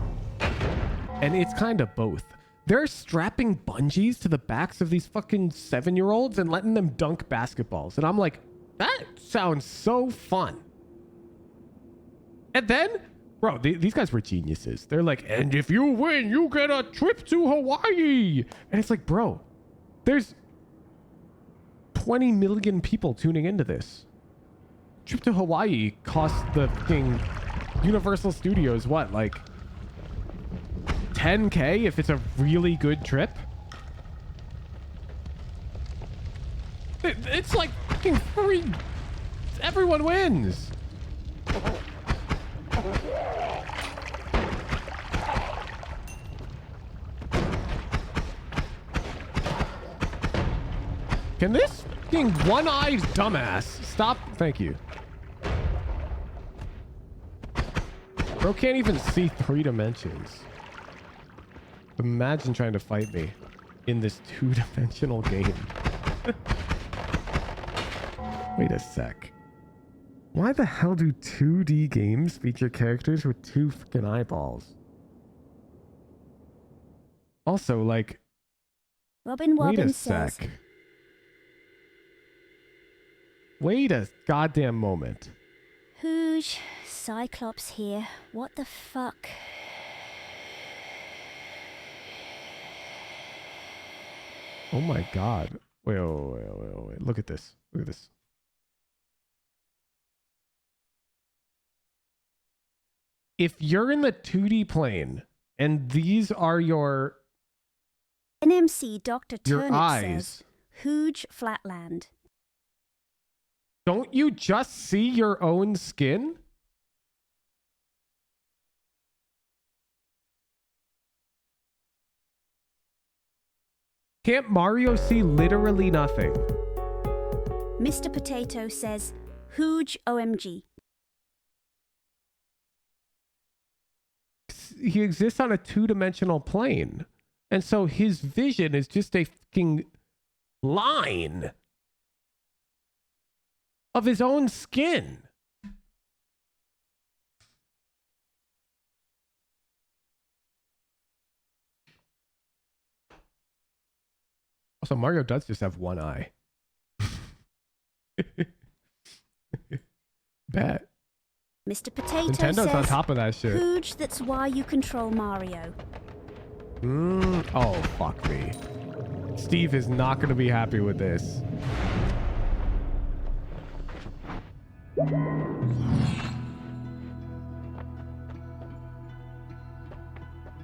And it's kind of both. They're strapping bungees to the backs of these fucking 7-year-olds and letting them dunk basketballs. And I'm like, that sounds so fun. And then, bro, these guys were geniuses. They're like, and if you win, you get a trip to Hawaii. And it's like, bro, there's 20 million people tuning into this. Trip to Hawaii costs the fucking Universal Studios, what, like 10K if it's a really good trip? It's like fucking free. Everyone wins. Can this fucking one-eyed dumbass stop? Thank you. Bro can't even see 3 dimensions. Imagine trying to fight me in this 2-dimensional game. Wait a sec. Why the hell do 2D games feature characters with 2 fucking eyeballs? Also, like... Robin wait a Wobbin sec. says, Wait a goddamn moment. Who's Cyclops here? What the fuck? Oh my god. Wait. Look at this. Look at this. If you're in the 2D plane and these are your NMC Dr. Turnip eyes, says, Huge Flatland. don't you just see your own skin? Can't Mario see literally nothing? Mr. Potato says, Huge OMG. He exists on a 2-dimensional plane. And so his vision is just a fucking line of his own skin. Also, Mario does just have one eye. Bet. Mr. Potato Nintendo's says, on top of that shit. Huge, that's why you control Mario. Oh, fuck me. Steve is not going to be happy with this.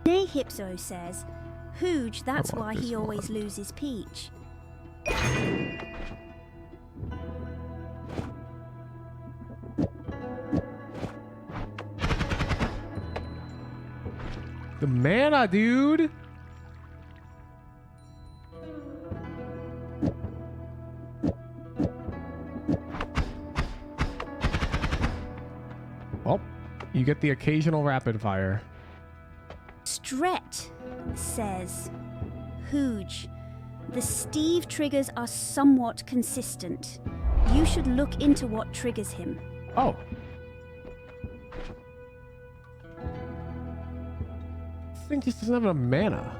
Nay Hipzo says, Huge, that's why he always loses Peach. The mana, dude. Well, you get the occasional rapid fire. Stret says, Huge, the Steve triggers are somewhat consistent. You should look into what triggers him. Oh. This thing just doesn't have enough mana.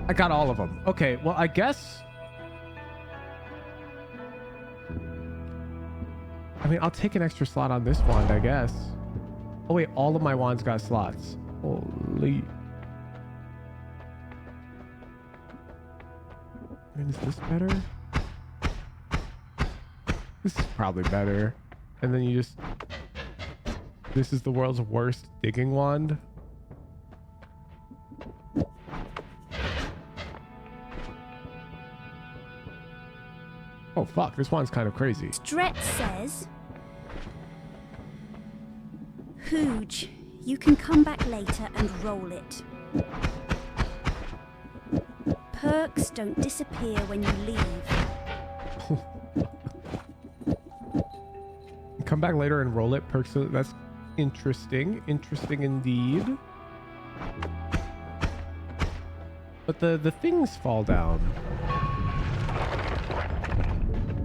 I got all of them. Okay, well, I guess... I mean, I'll take an extra slot on this wand, I guess. Oh, wait, all of my wands got slots. Holy... I mean, is this better? This is probably better. And then you just... This is the world's worst digging wand. Oh, fuck. This wand's kind of crazy. Stret says, Huge, you can come back later and roll it. Perks don't disappear when you leave. Come back later and roll it. Perks. That's interesting. Interesting indeed. But the things fall down.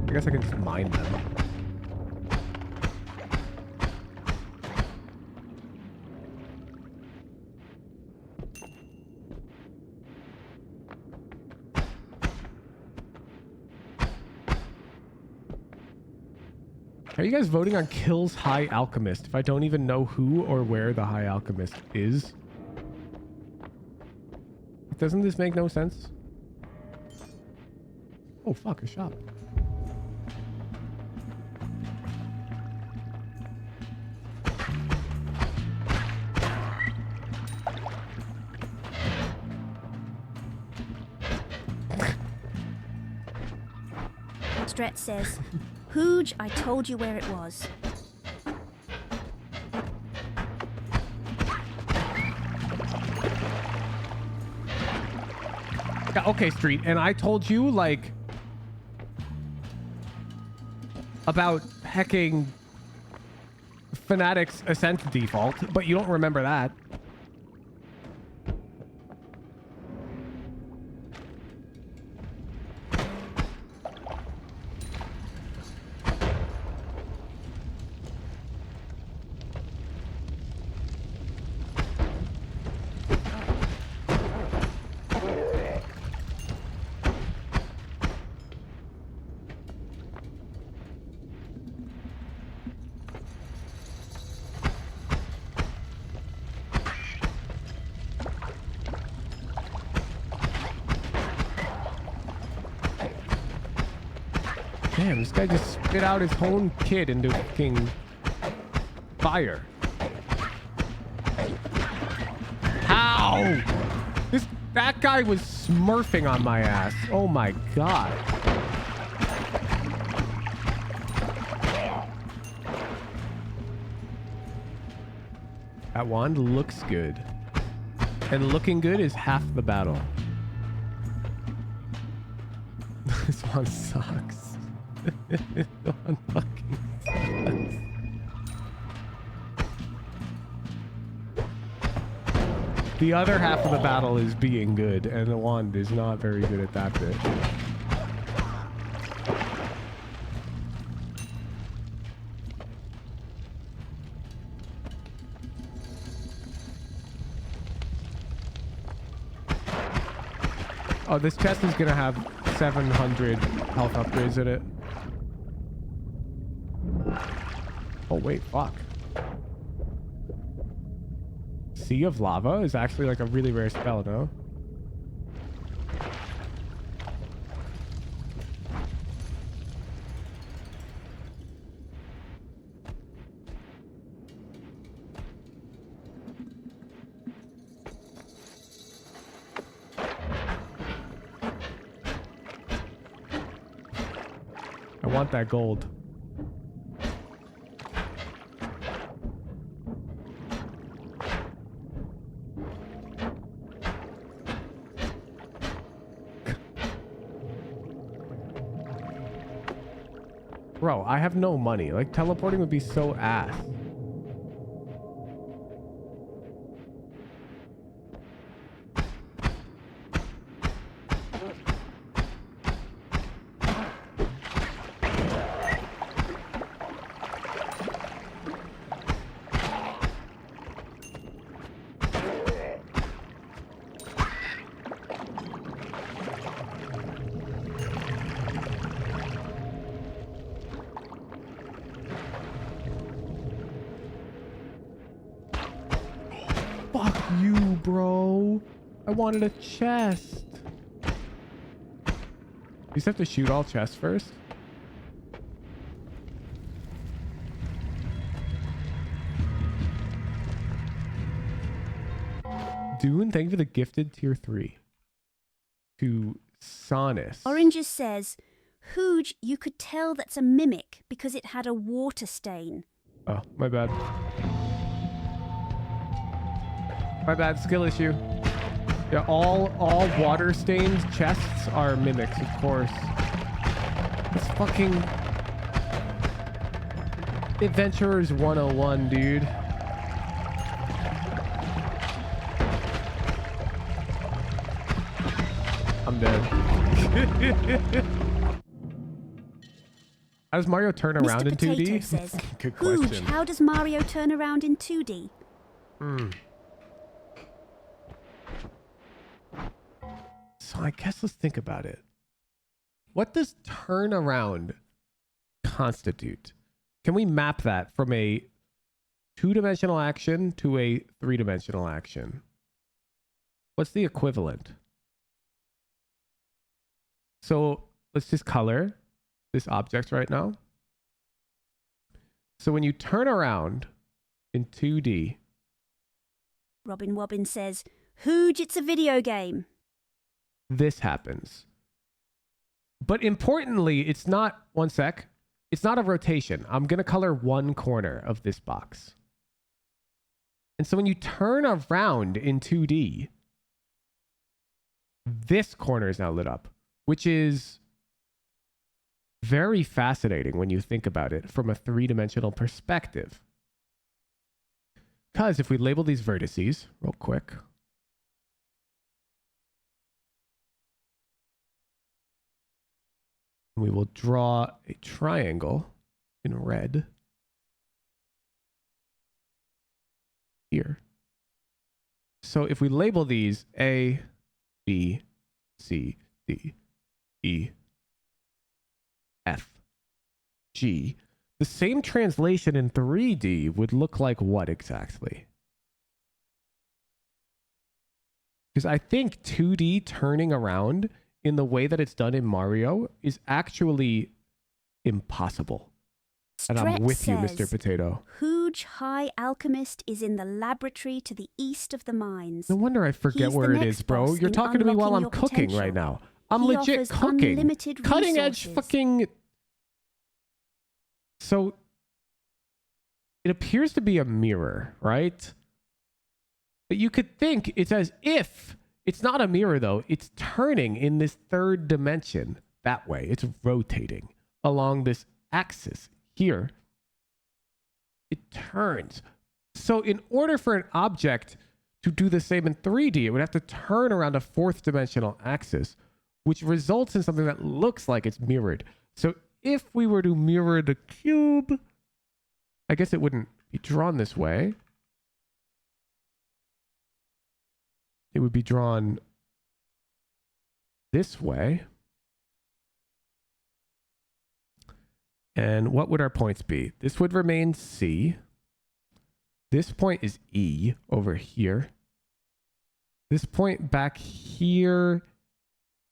I guess I can just mine them. Are you guys voting on kills High Alchemist if I don't even know who or where the High Alchemist is? Doesn't this make no sense? Oh, fuck, a shop. Stretch says, Hooge, I told you where it was. Yeah, okay, Street. And I told you, like, about hacking Fnatic's Ascent default, but you don't remember that. Damn, this guy just spit out his own kid into fucking fire. How? That guy was smurfing on my ass. Oh my god. That wand looks good. And looking good is half the battle. This one sucks. This one fucking sucks. The other half of the battle is being good, and the wand is not very good at that bit. Oh, this chest is gonna have 700 health upgrades in it. Oh wait, fuck. Sea of Lava is actually like a really rare spell, no? I want that gold. Bro, I have no money. Like, teleporting would be so ass. Fuck you, bro. I wanted a chest. You just have to shoot all chests first? Dune, thank you for the gifted tier 3. To Sonus. Oranges says, Hooge, you could tell that's a mimic because it had a water stain. Oh, my bad. My bad, skill issue. Yeah, all water stained chests are mimics, of course. It's fucking Adventurers 101, dude. I'm dead. How does Mario turn around in 2D? Says, Good Hooge, question. how does Mario turn around in 2D? So I guess let's think about it. What does turn around constitute? Can we map that from a 2-dimensional action to a 3-dimensional action? What's the equivalent? So let's just color this object right now. So when you turn around in 2D. Robin Wobbin says, Hooge, it's a video game. This happens. But importantly, it's not, one sec, it's not a rotation. I'm going to color one corner of this box. And so when you turn around in 2D, this corner is now lit up, which is very fascinating when you think about it from a three-dimensional perspective. Because if we label these vertices real quick, we will draw a triangle in red here. So if we label these A, B, C, D, E, F, G, the same translation in 3D would look like what exactly? Because I think 2D turning around in the way that it's done in Mario is actually impossible. And I'm with you, Mr. Potato. Hooge High Alchemist is in the laboratory to the east of the mines. No wonder I forget He's the where it next is, bro. boss You're in talking to me while I'm unlocking your cooking potential. right now. I'm He legit offers cooking. unlimited Cutting edge resources. fucking... So, it appears to be a mirror, right? But you could think it's as if... It's not a mirror, though. It's turning in this third dimension that way. It's rotating along this axis here. It turns. So in order for an object to do the same in 3D, it would have to turn around a fourth dimensional axis, which results in something that looks like it's mirrored. So if we were to mirror the cube, I guess it wouldn't be drawn this way. It would be drawn this way. And what would our points be? This would remain C. This point is E over here. This point back here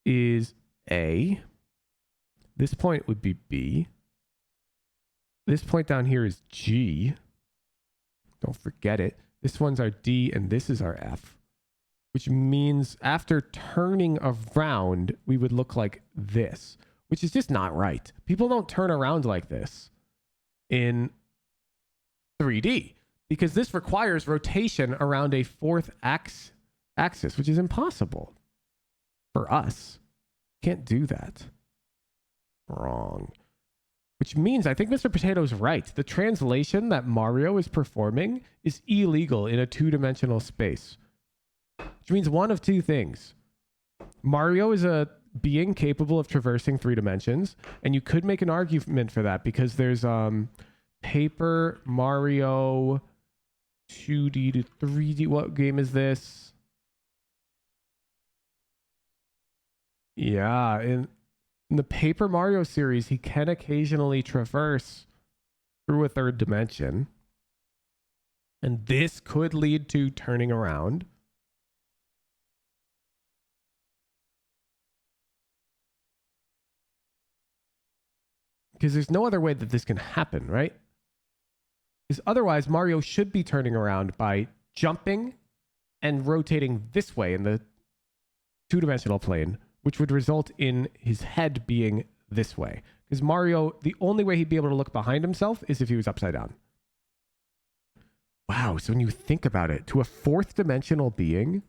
is A. This point would be B. This point down here is G. Don't forget it. This one's our D and this is our F. Which means after turning around, we would look like this, which is just not right. People don't turn around like this in 3D because this requires rotation around a fourth axis, which is impossible for us. Can't do that. Wrong. Which means I think Mr. Potato's right. The translation that Mario is performing is illegal in a two-dimensional space. Which means one of two things. Mario is a being capable of traversing 3 dimensions, and you could make an argument for that because there's Paper Mario 2D to 3D. What game is this? Yeah, in the Paper Mario series, he can occasionally traverse through a third dimension. And this could lead to turning around. Because there's no other way that this can happen, right? Because otherwise, Mario should be turning around by jumping and rotating this way in the two-dimensional plane, which would result in his head being this way. Because Mario, the only way he'd be able to look behind himself is if he was upside down. Wow, so when you think about it, to a fourth-dimensional being,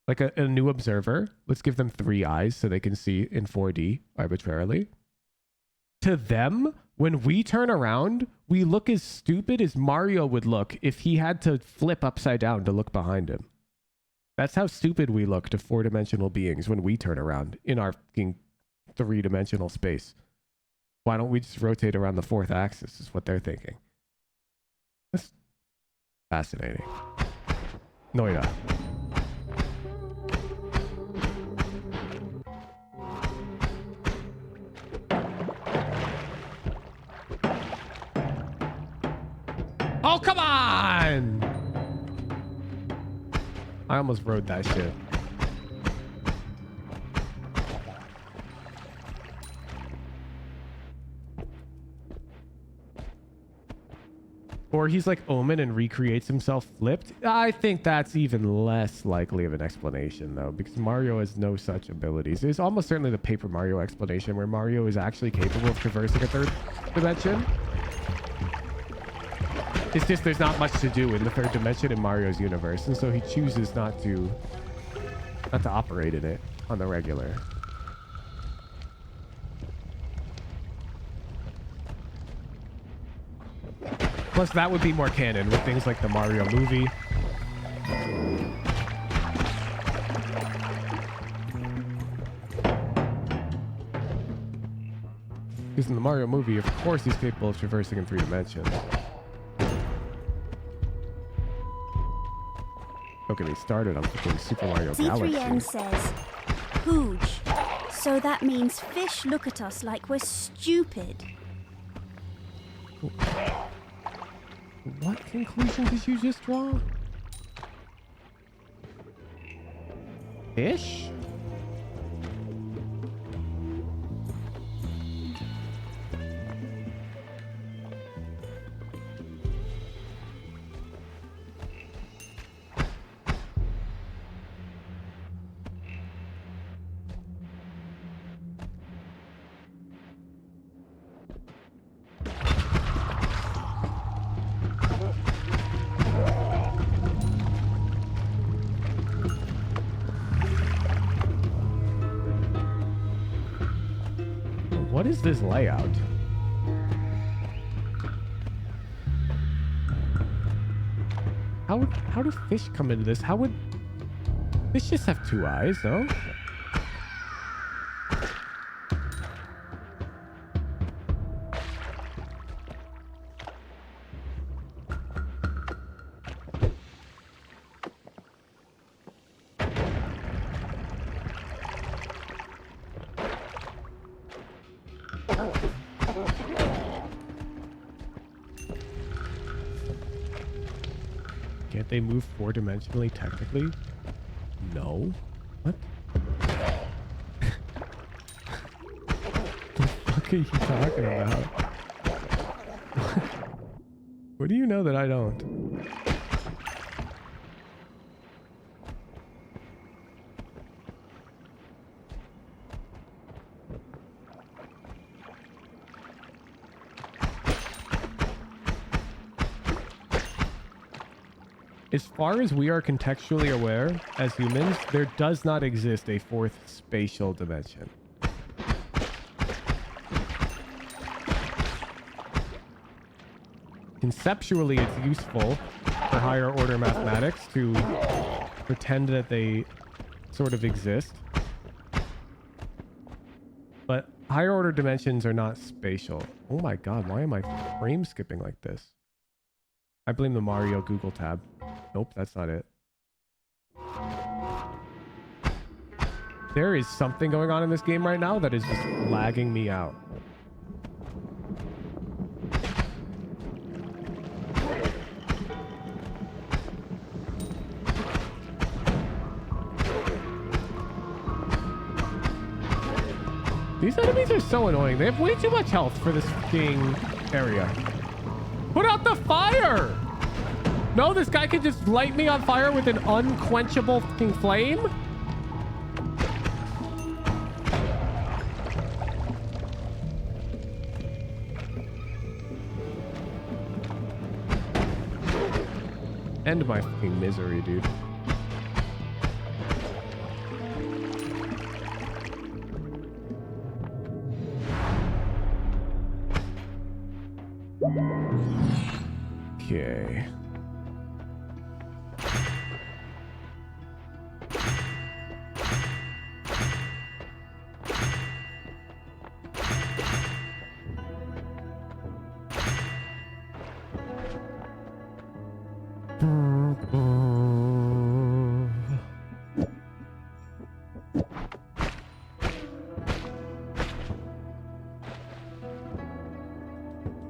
like a new observer, let's give them 3 eyes so they can see in 4D arbitrarily. To them, when we turn around, we look as stupid as Mario would look if he had to flip upside down to look behind him. That's how stupid we look to 4-dimensional beings when we turn around in our fucking 3-dimensional space. Why don't we just rotate around the fourth axis is what they're thinking. That's fascinating. Noita. Oh, come on! I almost rode that shit. Or he's like Omen and recreates himself flipped. I think that's even less likely of an explanation, though, because Mario has no such abilities. There's almost certainly the Paper Mario explanation where Mario is actually capable of traversing a third dimension. It's just there's not much to do in the third dimension in Mario's universe, and so he chooses not to operate in it on the regular. Plus, that would be more canon with things like the Mario movie. Because in the Mario movie, of course, he's capable of traversing in 3 dimensions. Don't get me started on fucking Super Mario Z3N Galaxy. says, Hooge. So that means fish look at us like we're stupid. What conclusion did you just draw? Fish? What is this layout? How do fish come into this? How would fish just have 2 eyes, no? Can't they move 4-dimensionally technically? No. What? The fuck are you talking about? What do you know that I don't? As far as we are contextually aware as humans, there does not exist a 4th spatial dimension. Conceptually, it's useful for higher order mathematics to pretend that they sort of exist. But higher order dimensions are not spatial. Oh my god, why am I frame skipping like this? I blame the Mario Google tab. Nope, that's not it. There is something going on in this game right now that is just lagging me out. These enemies are so annoying. They have way too much health for this fucking area. Put out the fire! No, this guy can just light me on fire with an unquenchable fucking flame? End my fucking misery, dude. Okay.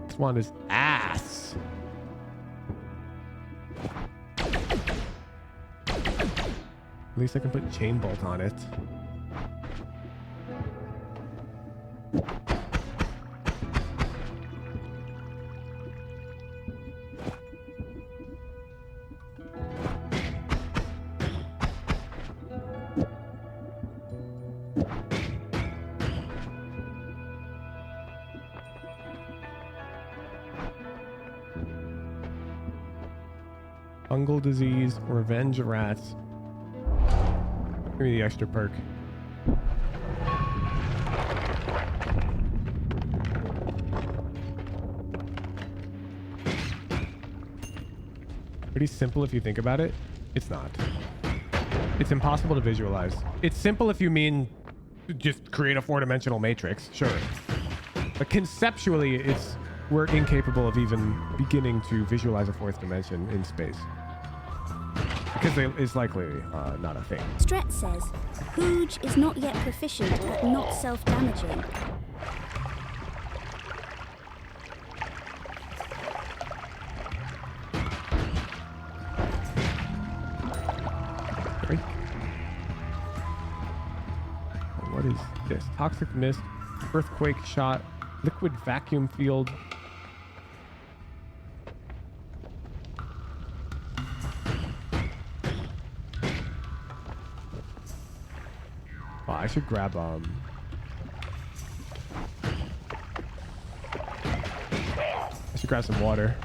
This one is ass. At least I can put chain bolt on it. Fungal disease, revenge rats. Give me the extra perk. Pretty simple if you think about it. It's not. It's impossible to visualize. It's simple if you mean just create a four-dimensional matrix, sure. But conceptually, we're incapable of even beginning to visualize a fourth dimension in space. Because it's likely not a thing. Stret says, Hooge is not yet proficient at not self-damaging. What is this? Toxic mist, earthquake shot, liquid vacuum field. Oh, I should grab I should grab some water.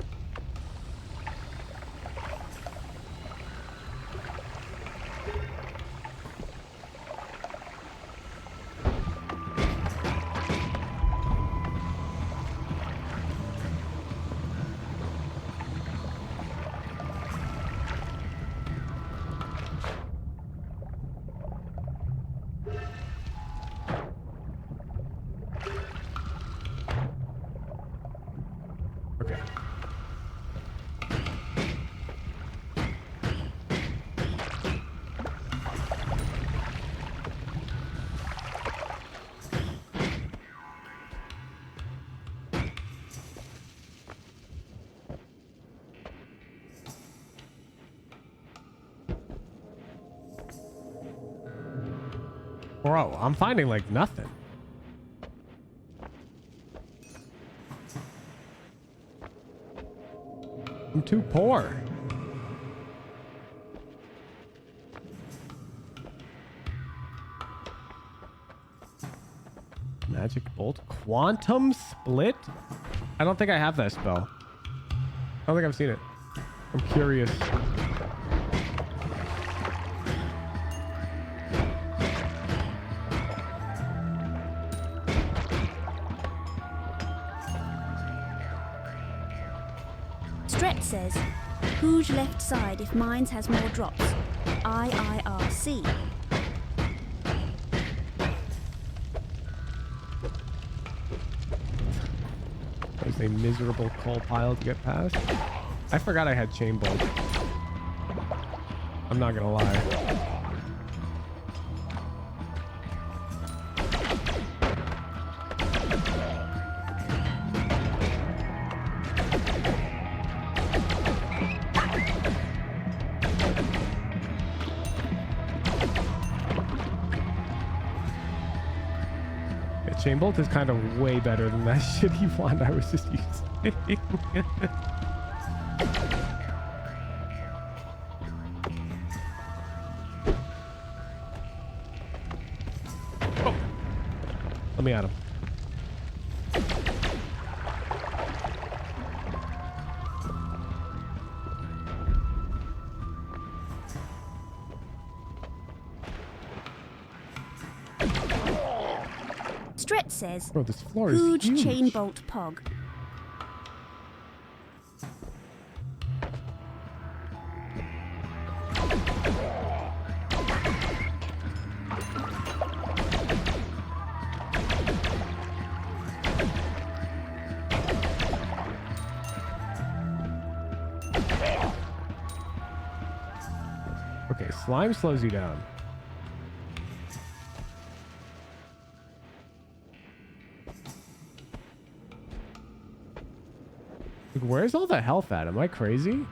Bro, I'm finding like nothing. I'm too poor. Magic bolt. Quantum split? I don't think I have that spell. I don't think I've seen it. I'm curious. Stret says, Hooge left side if mines has more drops. IIRC. That was a miserable coal pile to get past. I forgot I had chain bolt. I'm not gonna lie. Chain bolt is kind of way better than that shitty wand I was just using. Oh. Let me at him. Stret says, Bro, this floor is Hooge huge. chain bolt pog. Okay, slime slows you down. Like, where's all the health at? Am I crazy?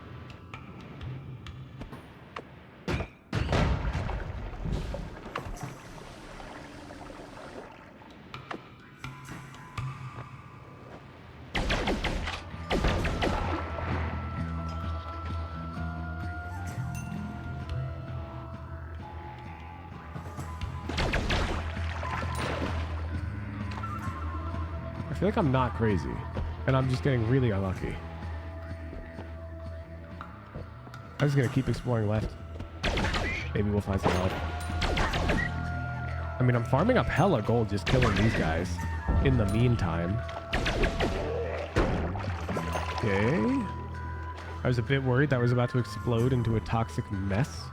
feel like I'm not crazy. And I'm just getting really unlucky. I'm just gonna keep exploring left. Maybe we'll find some help. I mean, I'm farming up hella gold just killing these guys in the meantime. Okay. I was a bit worried that was about to explode into a toxic mess.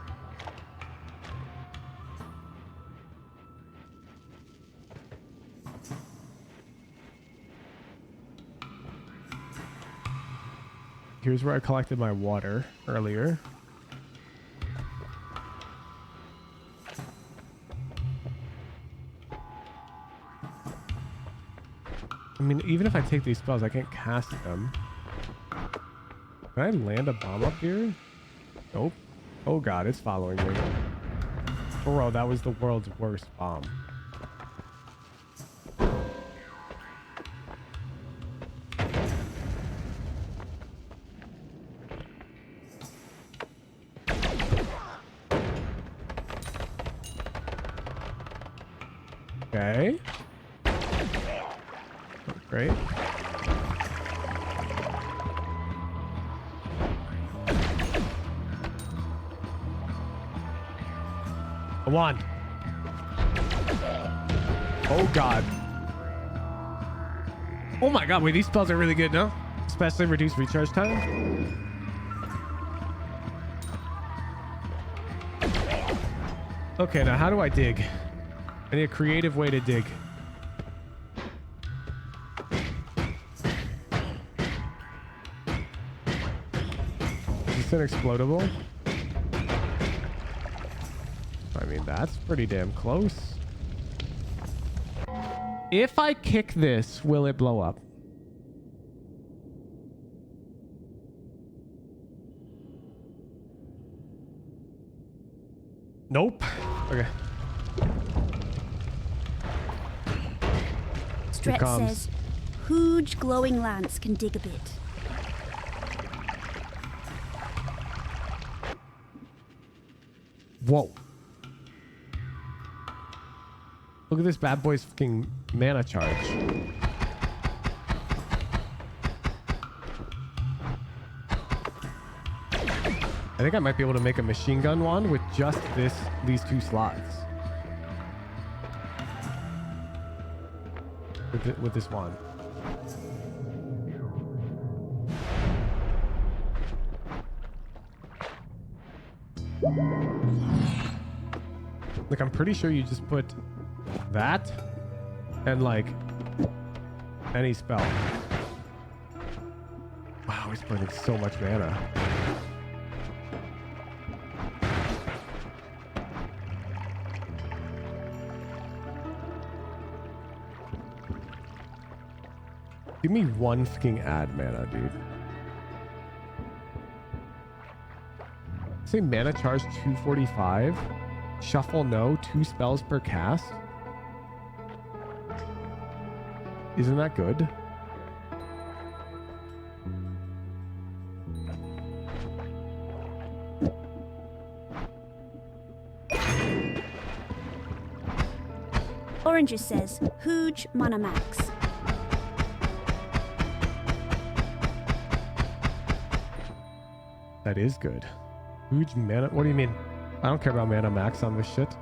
Here's where I collected my water earlier. I mean, even if I take these spells, I can't cast them. Can I land a bomb up here? Nope. Oh god, it's following me. Bro, that was the world's worst bomb. Okay. Great. A wand. Oh god. Oh my god, wait, these spells are really good, no? Especially reduced recharge time. Okay, now how do I dig? I need a creative way to dig. Is this inexplodable? I mean, that's pretty damn close. If I kick this, will it blow up? Nope. Okay. Stretch says, huge glowing lance can dig a bit. Whoa. Look at this bad boy's fucking mana charge. I think I might be able to make a machine gun wand with just these two slots. With this wand. Like, I'm pretty sure you just put that and like any spell. Wow, he's burning so much mana. Give me one fucking ad mana, dude. Say mana charge 245. Shuffle no, 2 spells per cast. Isn't that good? Oranges says, huge mana max. That is good. Huge mana. What do you mean? I don't care about mana max on this shit.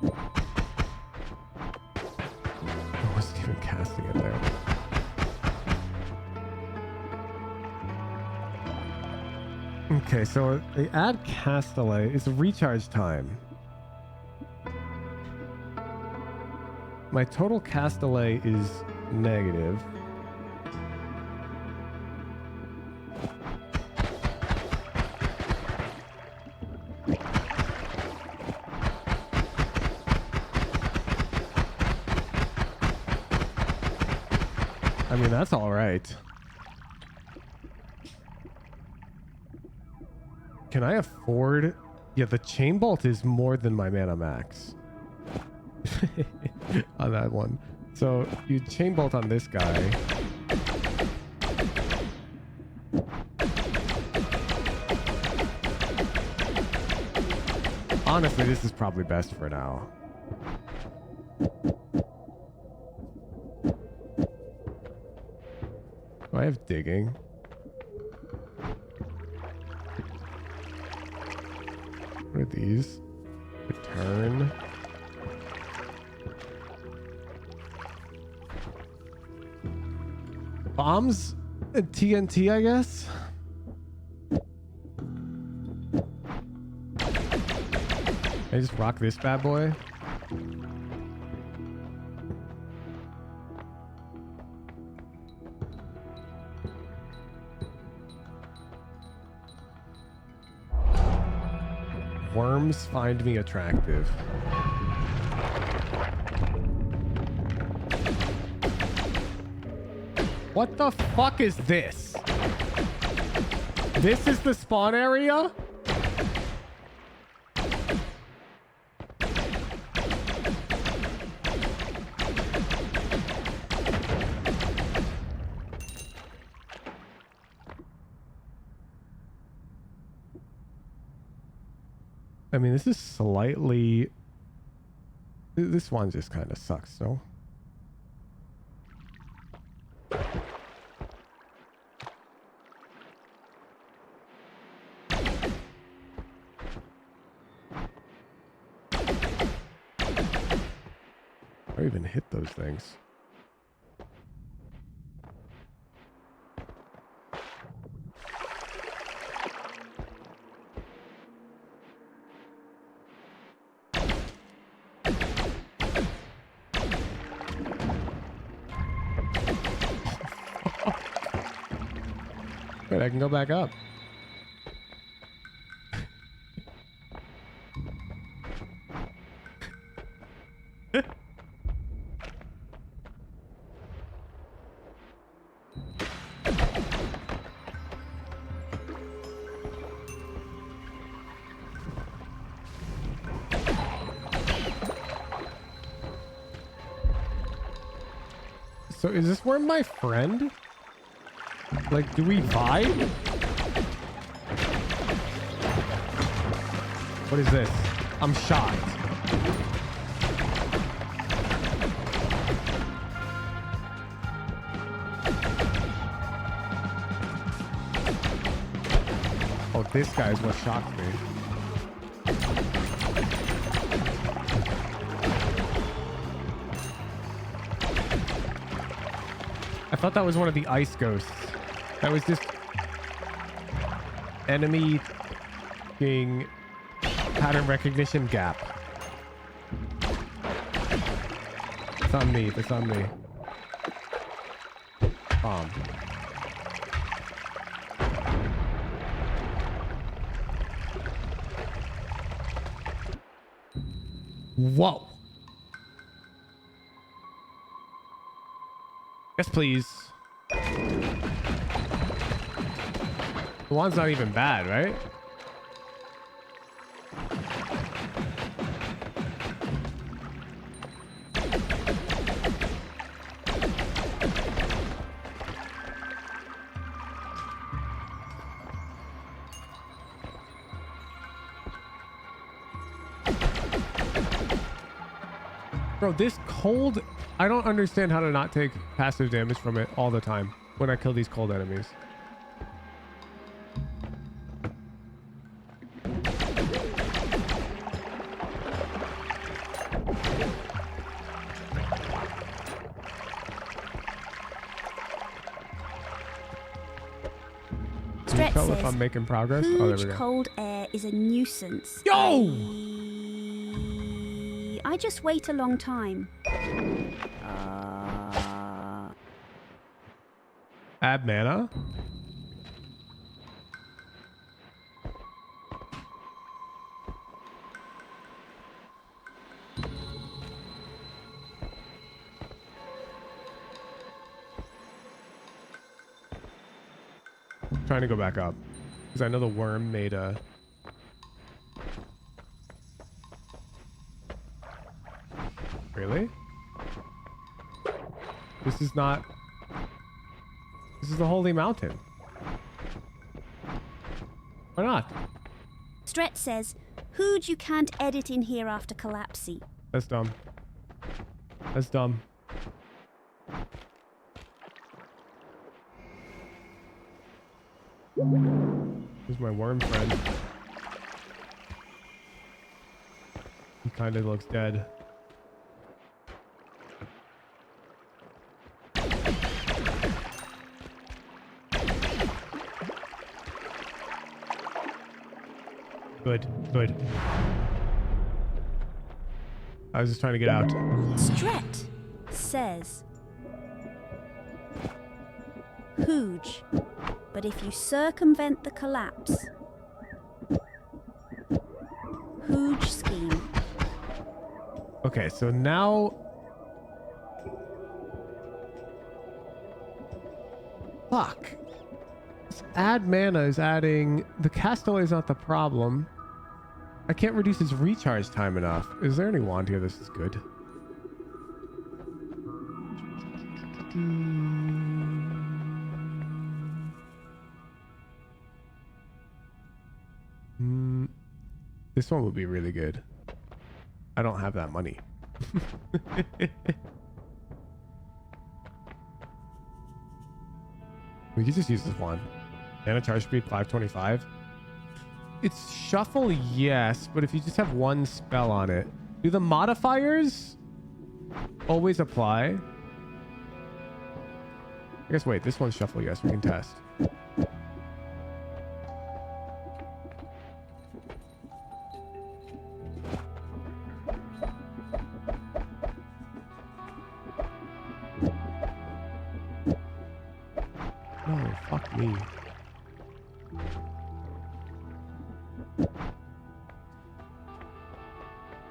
I wasn't even casting it there. Okay, so they add cast delay. It's a recharge time. My total cast delay is negative. I mean, that's all right. Can I afford? Yeah, the chain bolt is more than my mana max. On that one. So you chain bolt on this guy. Honestly, this is probably best for now. Do I have digging? What are these? Return. Bombs and TNT, I guess. I just rock this bad boy. Worms find me attractive. What the fuck is this? This is the spawn area? I mean, this is slightly... This one just kind of sucks, no? I even hit those things. Wait, I can go back up. So is this where my friend? Like, do we vibe? What is this? I'm shocked. Oh, this guy is what shocked me. I thought that was one of the ice ghosts. That was just enemy being pattern recognition gap. It's on me. It's on me. Bomb. Whoa. Yes, please. The one's not even bad, right? Bro, this cold... I don't understand how to not take passive damage from it all the time when I kill these cold enemies. Stretch Tell says, if I'm making progress. Oh, there we "Huge go. cold air is a nuisance. Yo! I just wait a long time. Add mana? Trying to go back up because I know the worm made a... Really? This is not... This is the Holy Mountain. Why not? Stretch says, Hooge, you can't edit in here after collapsing. That's dumb. That's dumb. Who's my worm friend? He kind of looks dead. Good, good. I was just trying to get out. Stret says, Hooge, but if you circumvent the collapse, Hooge scheme. Okay, so now... Fuck. This add mana is adding... The Castaway is not the problem. I can't reduce his recharge time enough. Is there any wand here? This is good. This one would be really good. I don't have that money. We could just use this one. Mana charge speed 525. It's shuffle, yes, but if you just have one spell on it, do the modifiers always apply? I guess, wait, this one's shuffle, yes, we can test. No, fuck me.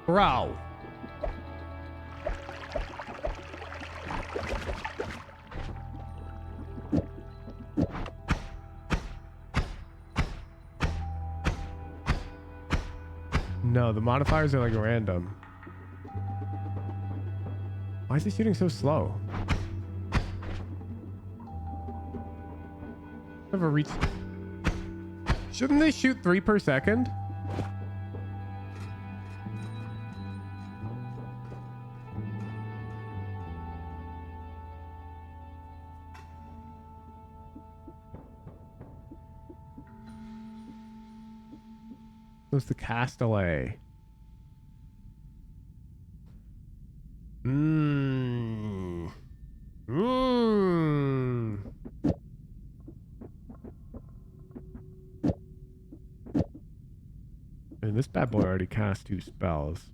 Bro. No, the modifiers are like random. Why is he shooting so slow? Never reached. Shouldn't they shoot 3 per second? Was the Castaway? And this bad boy already cast 2 spells.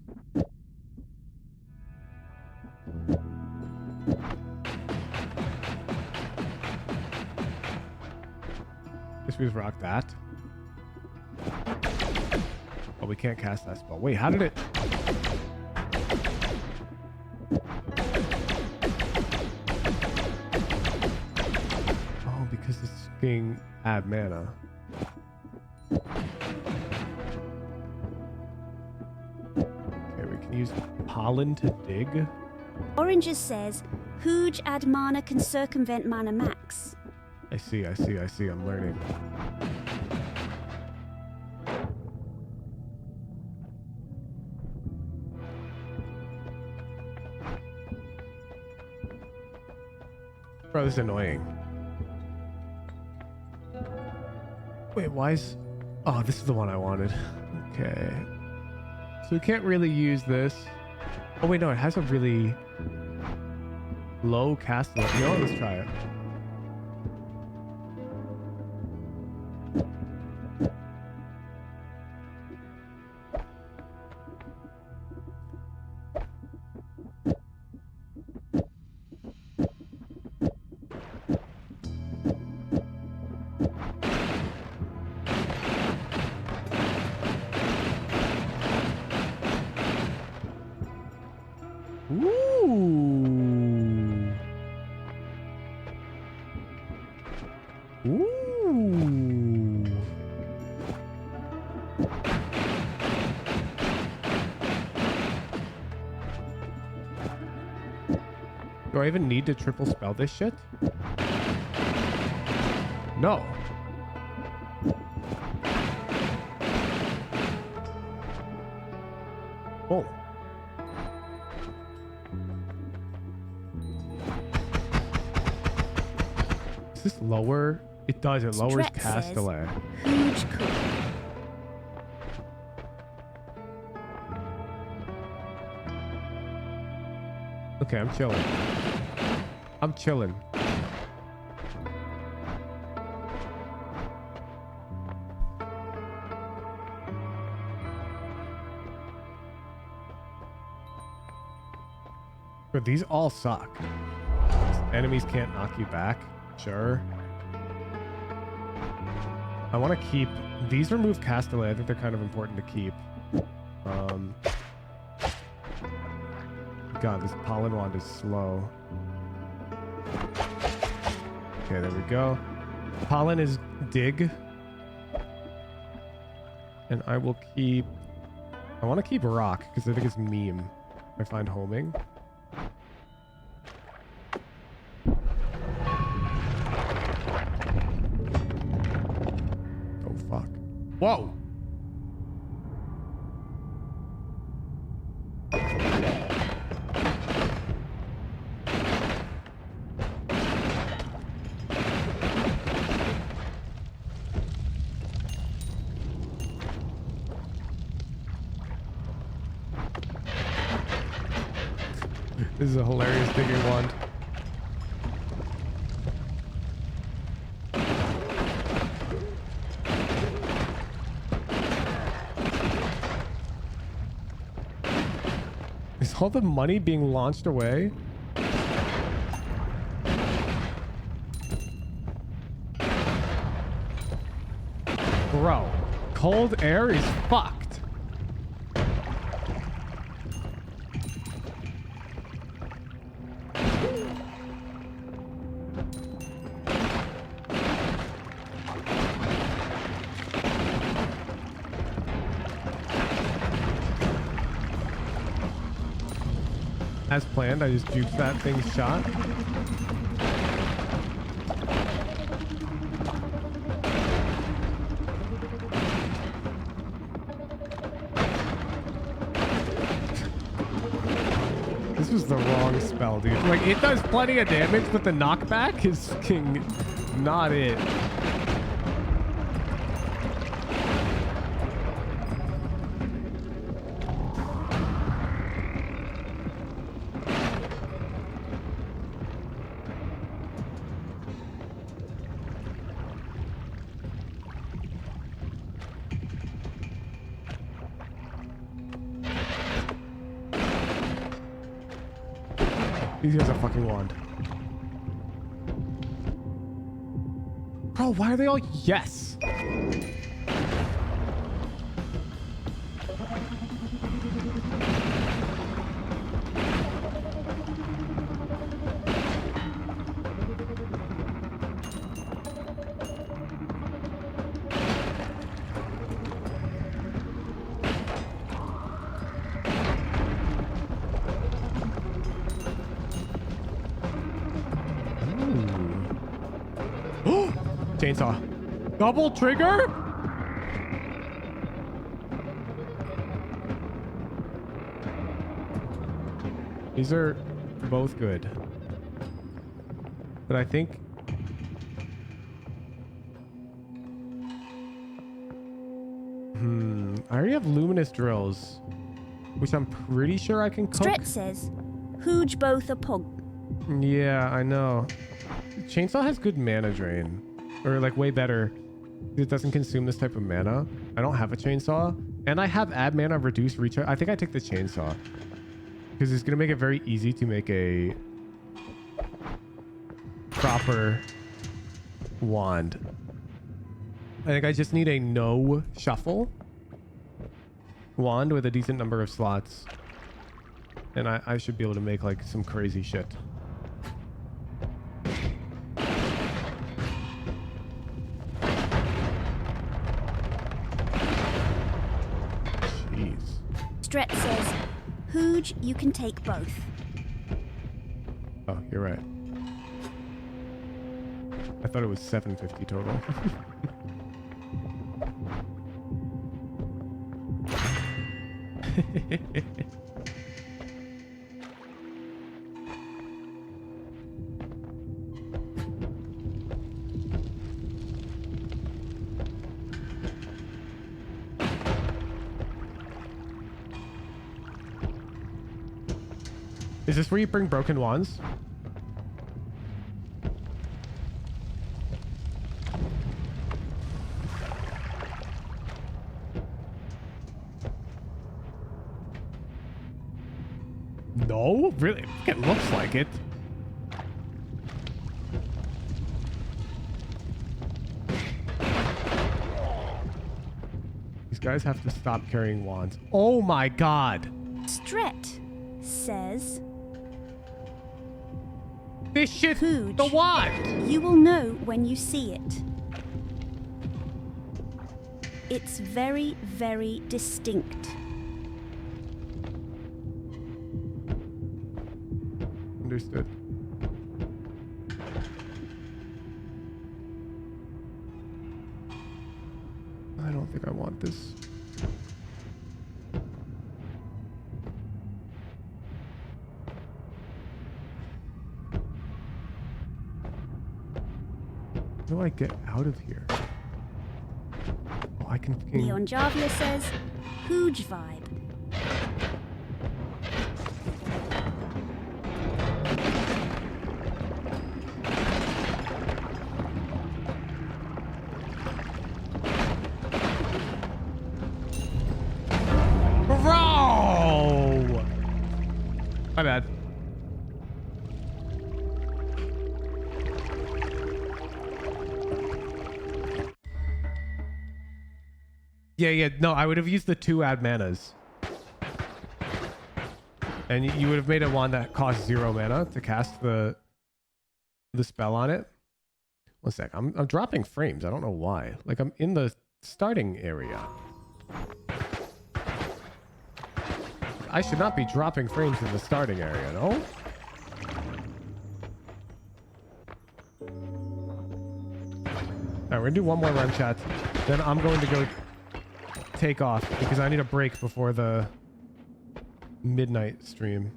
Guess we just rock that. Oh, we can't cast that spell. Wait, how did it... Oh, because it's being add mana. Okay, we can use pollen to dig. Oranges says, Hooge add mana can circumvent mana max. I see, I'm learning. Bro, this is annoying. Wait, why is... Oh, this is the one I wanted. Okay. So we can't really use this. Oh, wait, no, it has a really low cast level. You know what? Let's try it. Do I even need to triple spell this shit? No. Oh. Does this lower? It does. It lowers Stretch cast says, delay. Huge cook. Okay, I'm chilling. I'm chilling. But these all suck. Enemies can't knock you back. Sure. I want to keep these. Remove cast delay. I think they're kind of important to keep. God, this pollen wand is slow. Okay, there we go. Pollen is dig. And I will keep... I want to keep rock because I think it's meme. I find homing. Oh, fuck. Whoa! This is a hilarious digging wand. Is all the money being launched away? Bro, cold air is fucked. As planned, I just juked that thing's shot. This was the wrong spell, dude. Like, it does plenty of damage, but the knockback is fucking not it. These guys are fucking wand. Bro, why are they all yes? Chainsaw. Double trigger? These are both good. But I think... I already have luminous drills, which I'm pretty sure I can cook. Stretch says, Hooge both a pug. Yeah, I know. Chainsaw has good mana drain. Or like way better. It doesn't consume this type of mana. I don't have a chainsaw. And I have add mana, reduce recharge. I think I take the chainsaw. Because it's going to make it very easy to make a proper wand. I think I just need a no shuffle wand with a decent number of slots. And I should be able to make like some crazy shit. Stretch says, Hooge, you can take both. Oh, you're right. I thought it was 750 total. Is this where you bring broken wands? No, really? It looks like it. These guys have to stop carrying wands. Oh my god. Stret says, this shit, Hooge, the wand. You will know when you see it. It's very, very distinct. Understood. I don't think I want this. How do I get out of here? Oh, I can. Neon Javia says, Hooge vibe. Bro! My bad. Yeah, no, I would have used the 2 add manas. And you would have made a wand that cost 0 mana to cast the spell on it. One sec, I'm dropping frames. I don't know why. Like, I'm in the starting area. I should not be dropping frames in the starting area, no? Alright, we're gonna do one more run, chat. Then I'm going to go take off because I need a break before the midnight stream.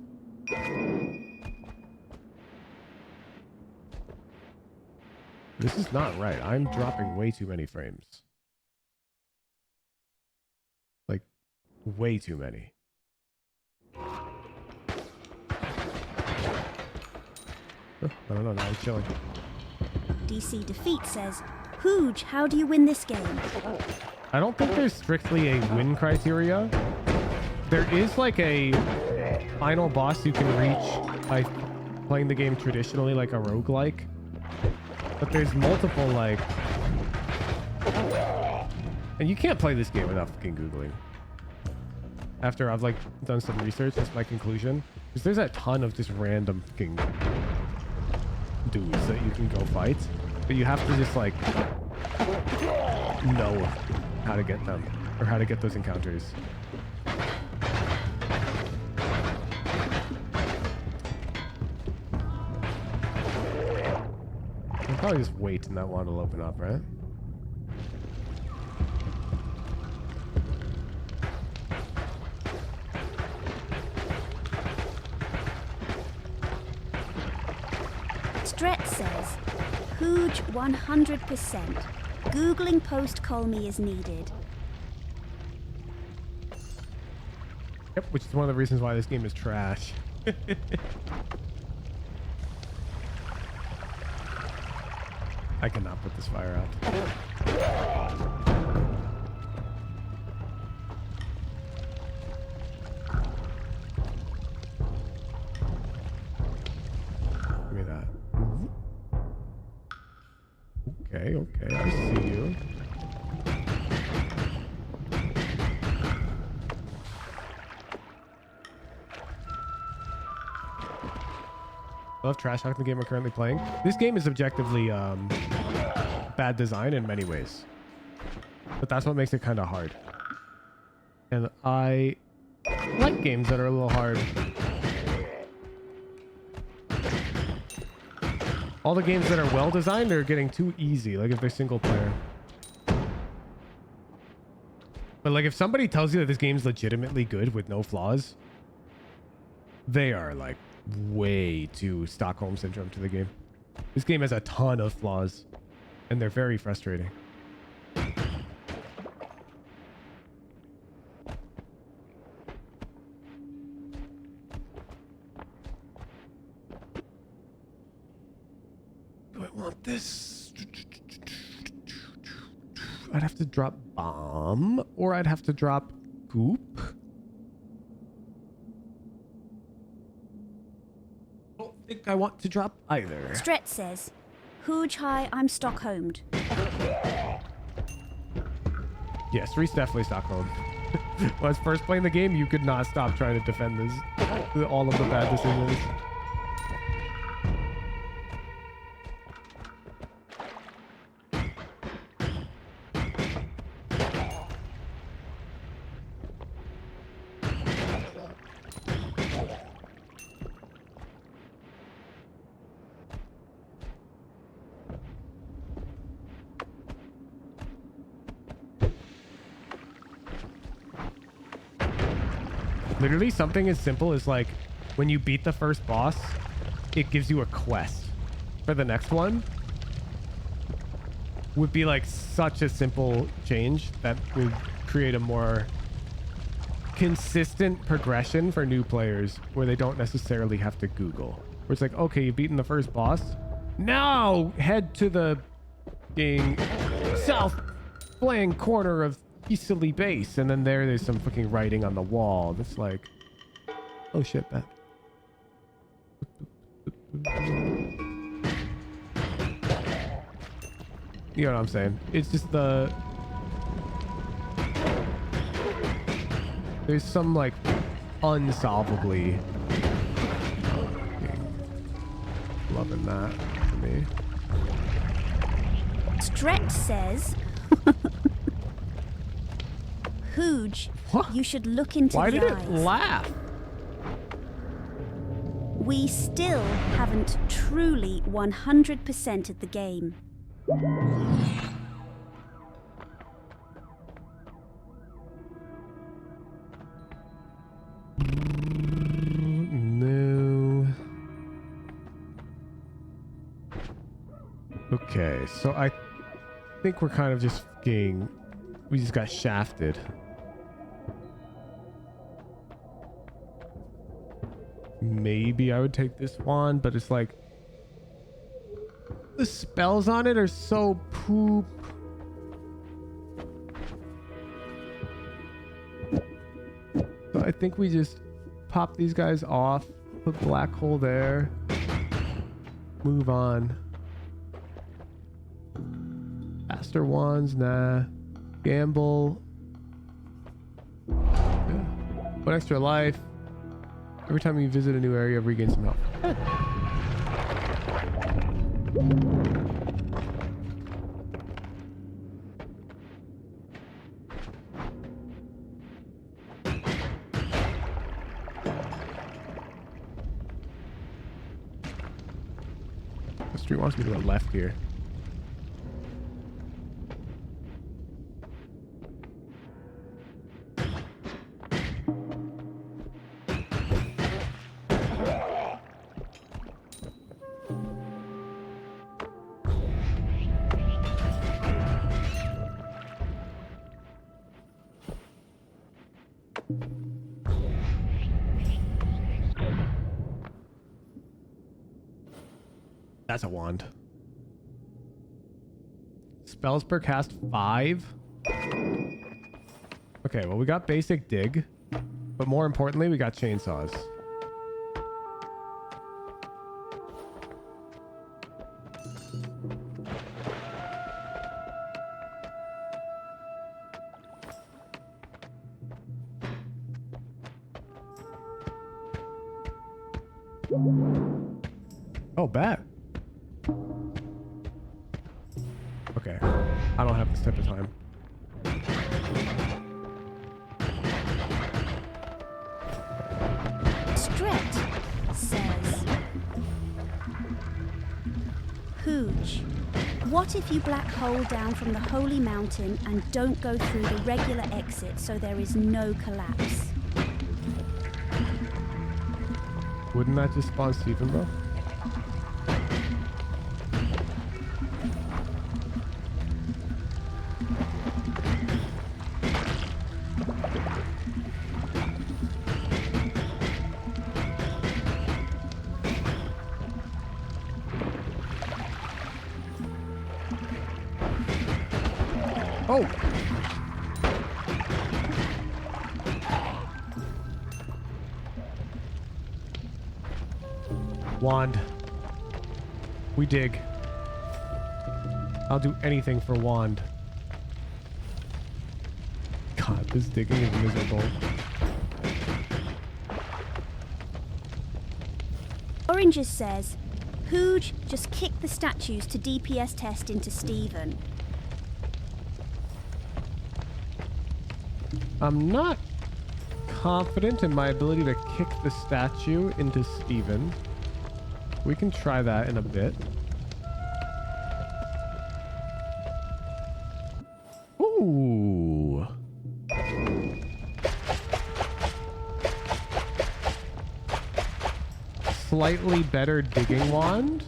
This is not right. I'm dropping way too many frames. Like, way too many. I don't know, now I'm chilling. DC Defeat says, Hooge, how do you win this game? I don't think there's strictly a win criteria. There is like a final boss you can reach by playing the game traditionally, like a roguelike. But there's multiple, like... And you can't play this game without fucking Googling. After I've like done some research, that's my conclusion. Because there's a ton of just random fucking dudes that you can go fight. But you have to just like know how to get them, or how to get those encounters. I'll probably just wait and that wand will open up, right? Stret says, Hooge 100%. Googling post call me is needed. Yep, which is one of the reasons why this game is trash. I cannot put this fire out. Give me that. Okay, I see you. Love trash talking the game we're currently playing. This game is objectively bad design in many ways, but that's what makes it kind of hard. And I like games that are a little hard. All the games that are well designed are getting too easy, like if they're single player. But like, if somebody tells you that this game's legitimately good with no flaws, they are like way too Stockholm Syndrome to the game. This game has a ton of flaws, and they're very frustrating. Do I want this? I'd have to drop bomb, or I'd have to drop goop. I don't think I want to drop either. Stretch says, Hooge hi, I'm Stockholmed. Yes, Reese definitely Stockholm. When I was first playing the game, you could not stop trying to defend this, all of the bad decisions. Literally something as simple as like when you beat the first boss, it gives you a quest for the next one. Would be like such a simple change that would create a more consistent progression for new players where they don't necessarily have to Google. Where it's like, okay, you've beaten the first boss. Now head to the south flank corner of Easterly Base, and then there's some fucking writing on the wall that's like, oh shit, that. You know what I'm saying? It's just there's some like unsolvably loving that for me. Stretch says, Hooge, you should look into Why the did eyes. it laugh? We still haven't truly 100%ed the game. No. Okay, so I think we're kind of just fucking... We just got shafted. Maybe I would take this one, but it's like... The spells on it are so poop. So I think we just pop these guys off, put black hole there, move on. Faster ones, nah. Gamble. One extra life. Every time you visit a new area, regain some health. The street wants me to go left here. That's a wand. Spells per cast 5. Okay, well we got basic dig, but more importantly we got chainsaws. Oh, bat. Okay, I don't have this type of time. Stretch says, Hooge, What if you black hole down from the holy mountain and don't go through the regular exit so there is no collapse? Wouldn't that just spawn Stephen, bro? Oh! Wand. We dig. I'll do anything for wand. God, this digging is miserable. Oranges says, Hooge, just kick the statues to DPS test into Steven. I'm not confident in my ability to kick the statue into Steven. We can try that in a bit. Ooh. Slightly better digging wand.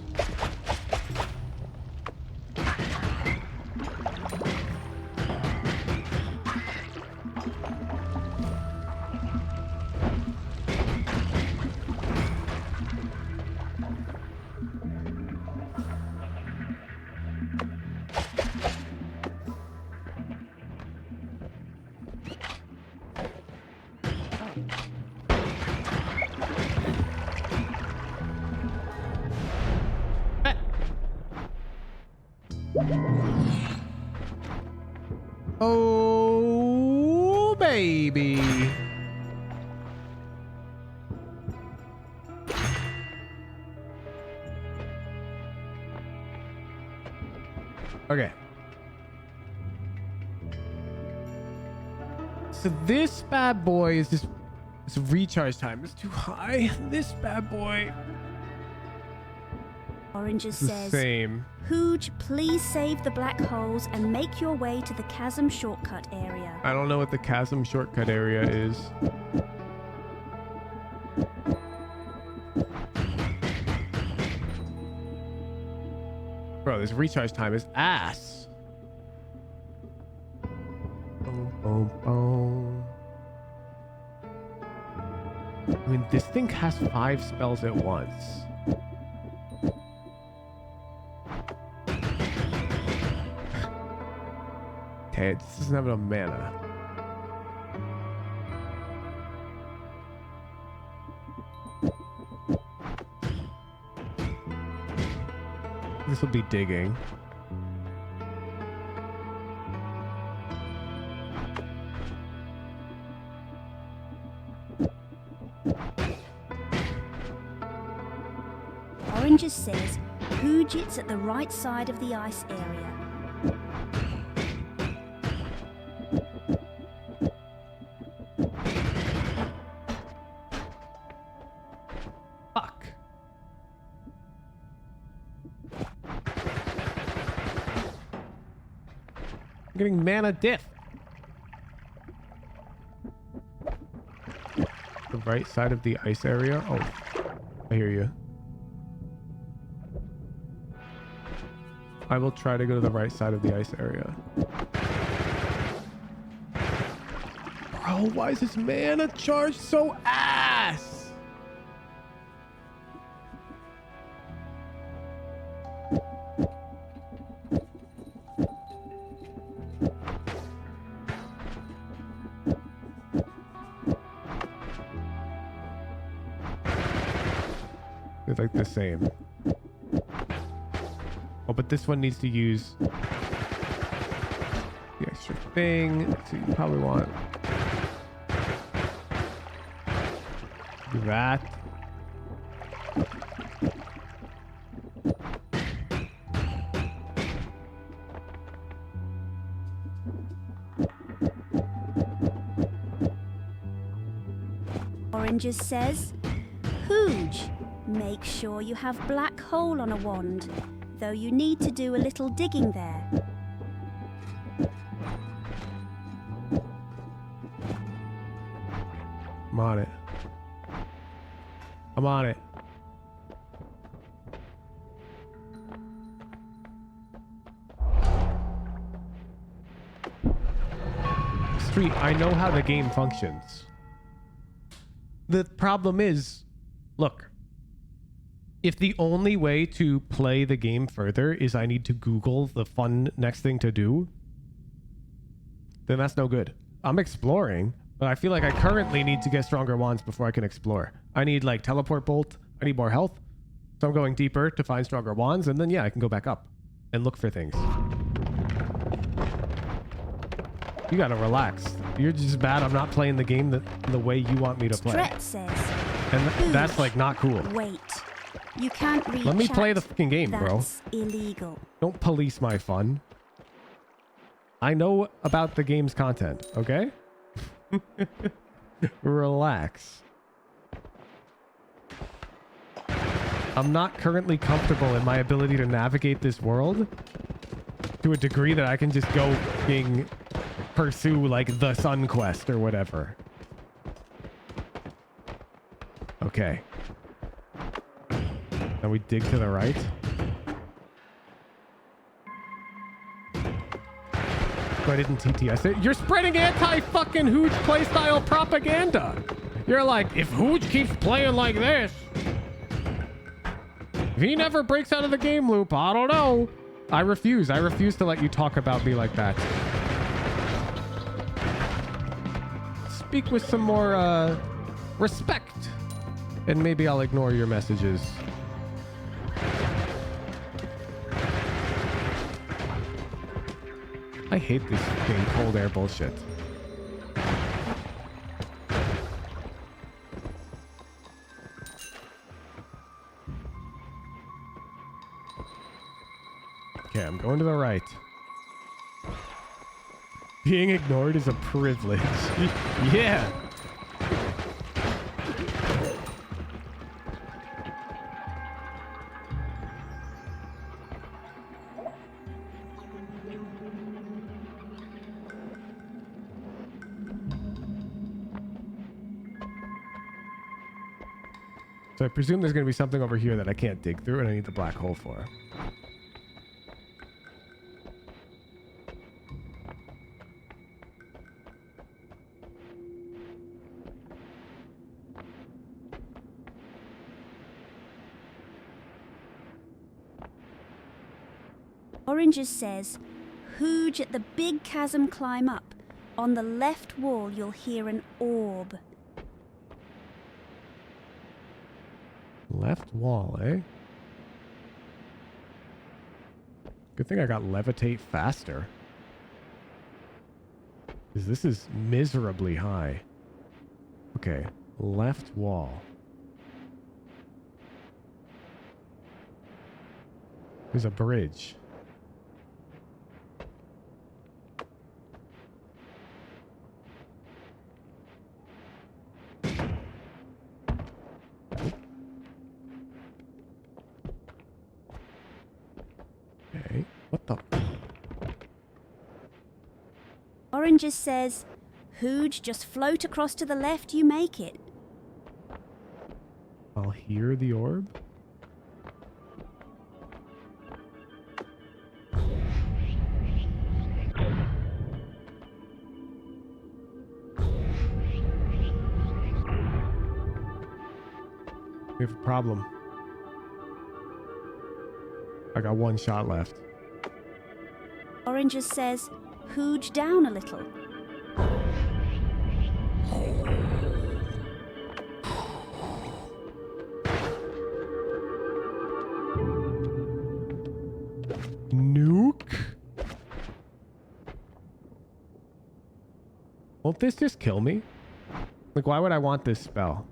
Oh, baby. Okay. So this bad boy is just, its recharge time is too high. This bad boy. Oranges says, Same. Hooge, please save the black holes and make your way to the chasm shortcut area. I don't know what the chasm shortcut area is. Bro, this recharge time is ass. Boom, boom, boom. I mean, this thing has 5 spells at once. Okay, this doesn't have enough mana. This will be digging. Oranges says, Hooge, it's at the right side of the ice area. Fuck. I'm getting mana diff. The right side of the ice area? Oh, I hear you. I will try to go to the right side of the ice area. Bro, why is this mana charge so ass? They're like the same. Oh, but this one needs to use the extra thing. So you probably want do that. Oranges says, Hooge, make sure you have black hole on a wand. though you need to do a little digging there. I'm on it. I'm on it. Street, I know how the game functions. The problem is, look, if the only way to play the game further is I need to Google the fun next thing to do, then that's no good. I'm exploring, but I feel like I currently need to get stronger wands before I can explore. I need like teleport bolt. I need more health. So I'm going deeper to find stronger wands, and then yeah, I can go back up and look for things. You gotta relax. You're just bad. I'm not playing the game the way you want me to play. Stret says, And that's like not cool. wait. You can't read Let me chat. play the fucking game, bro. That's illegal. Don't police my fun. I know about the game's content, okay? Relax. I'm not currently comfortable in my ability to navigate this world to a degree that I can just go pursue like the Sun Quest or whatever. Okay. Now we dig to the right. I didn't TTS it. You're spreading anti-fucking Hooge playstyle propaganda. You're like, if Hooge keeps playing like this, if he never breaks out of the game loop, I don't know. I refuse. I refuse to let you talk about me like that. Speak with some more respect, and maybe I'll ignore your messages. I hate this fucking cold air bullshit. Okay, I'm going to the right. Being ignored is a privilege. Yeah. So I presume there's going to be something over here that I can't dig through and I need the black hole for. Oranges says, Hooge at the big chasm climb up. On the left wall you'll hear an orb. Left wall, eh? Good thing I got levitate faster. Because this is miserably high. Okay, left wall. There's a bridge. Okay, what the? Oranges says, Hooge, just float across to the left, you make it. I'll hear the orb. We have a problem. I got one shot left. Oranges says, Hooge down a little. Nuke? Won't this just kill me? Like, why would I want this spell?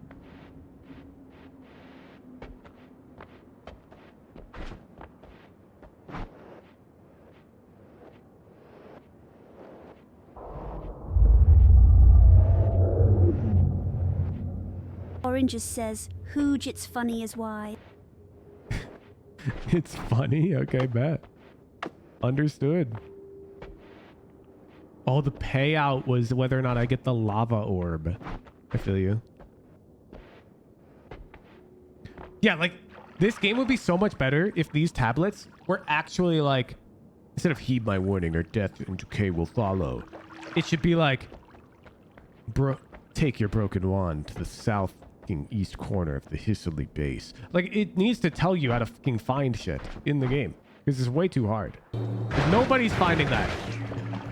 Oranges says, Hooge, it's funny as why. It's funny. Okay, bet. Understood. Oh, the payout was whether or not I get the lava orb. I feel you. Yeah, like, this game would be so much better if these tablets were actually like, instead of heed my warning or death and decay will follow, it should be like, take your broken wand to the south east corner of the Hissily base. Like, it needs to tell you how to fucking find shit in the game. Because it's way too hard. Nobody's finding that.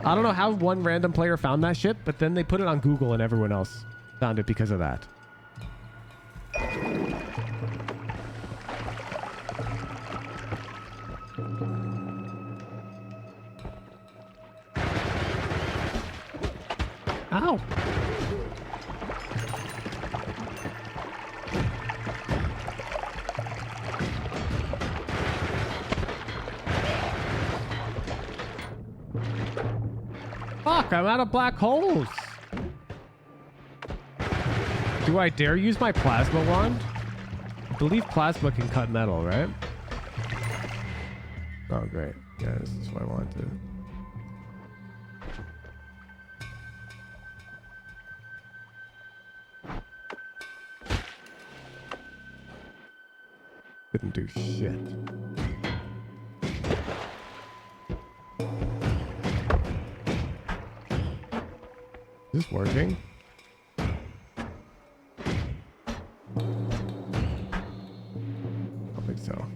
I don't know how one random player found that shit, but then they put it on Google and everyone else found it because of that. Ow. Fuck, I'm out of black holes. Do I dare use my plasma wand? I believe plasma can cut metal, right? Oh, great. Yeah, this is what I want to. Couldn't do shit. Is this working? I don't think so.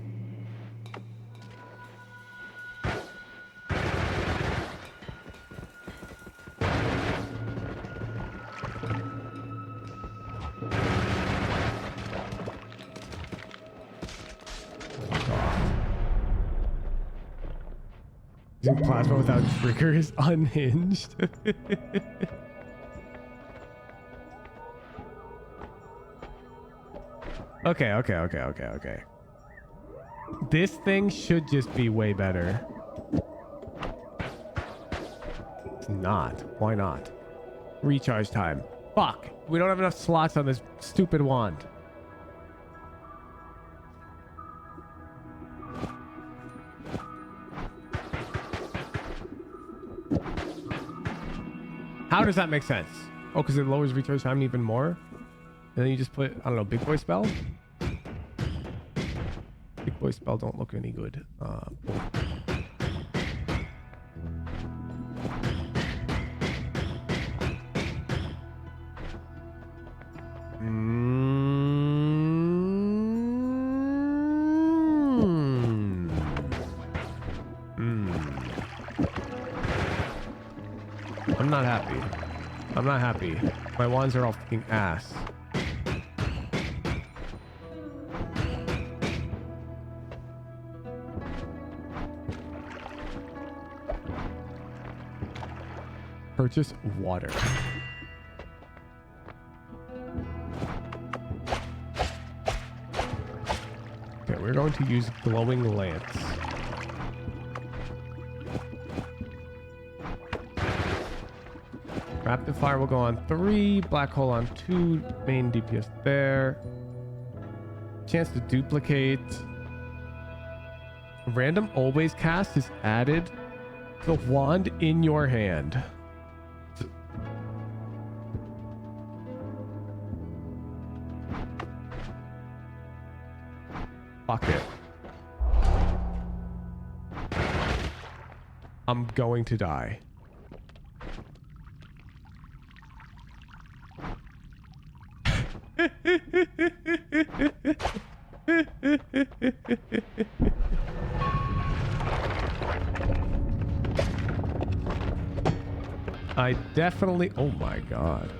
Using plasma without trigger is unhinged. Okay. This thing should just be way better. It's not. Why not? Recharge time. Fuck. We don't have enough slots on this stupid wand. How does that make sense? Oh, because it lowers recharge time even more? And then you just put, I don't know, big boy spell? Big boy spell don't look any good. I'm not happy. I'm not happy. My wands are all fucking ass. Purchase water. Okay, we're going to use glowing lance. Rapid fire will go on 3, black hole on 2, main DPS there. Chance to duplicate. Random always cast is added. The wand in your hand. Fuck it. I'm going to die. I definitely... Oh my god.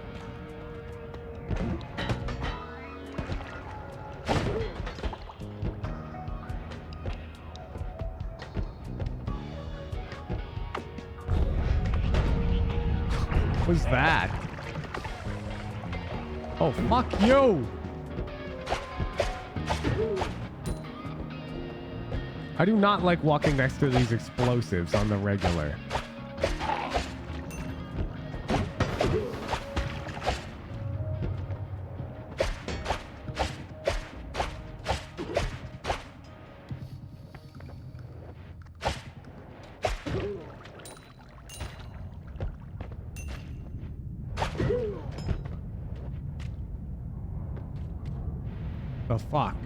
What was that? Oh, fuck you! I do not like walking next to these explosives on the regular. The fuck?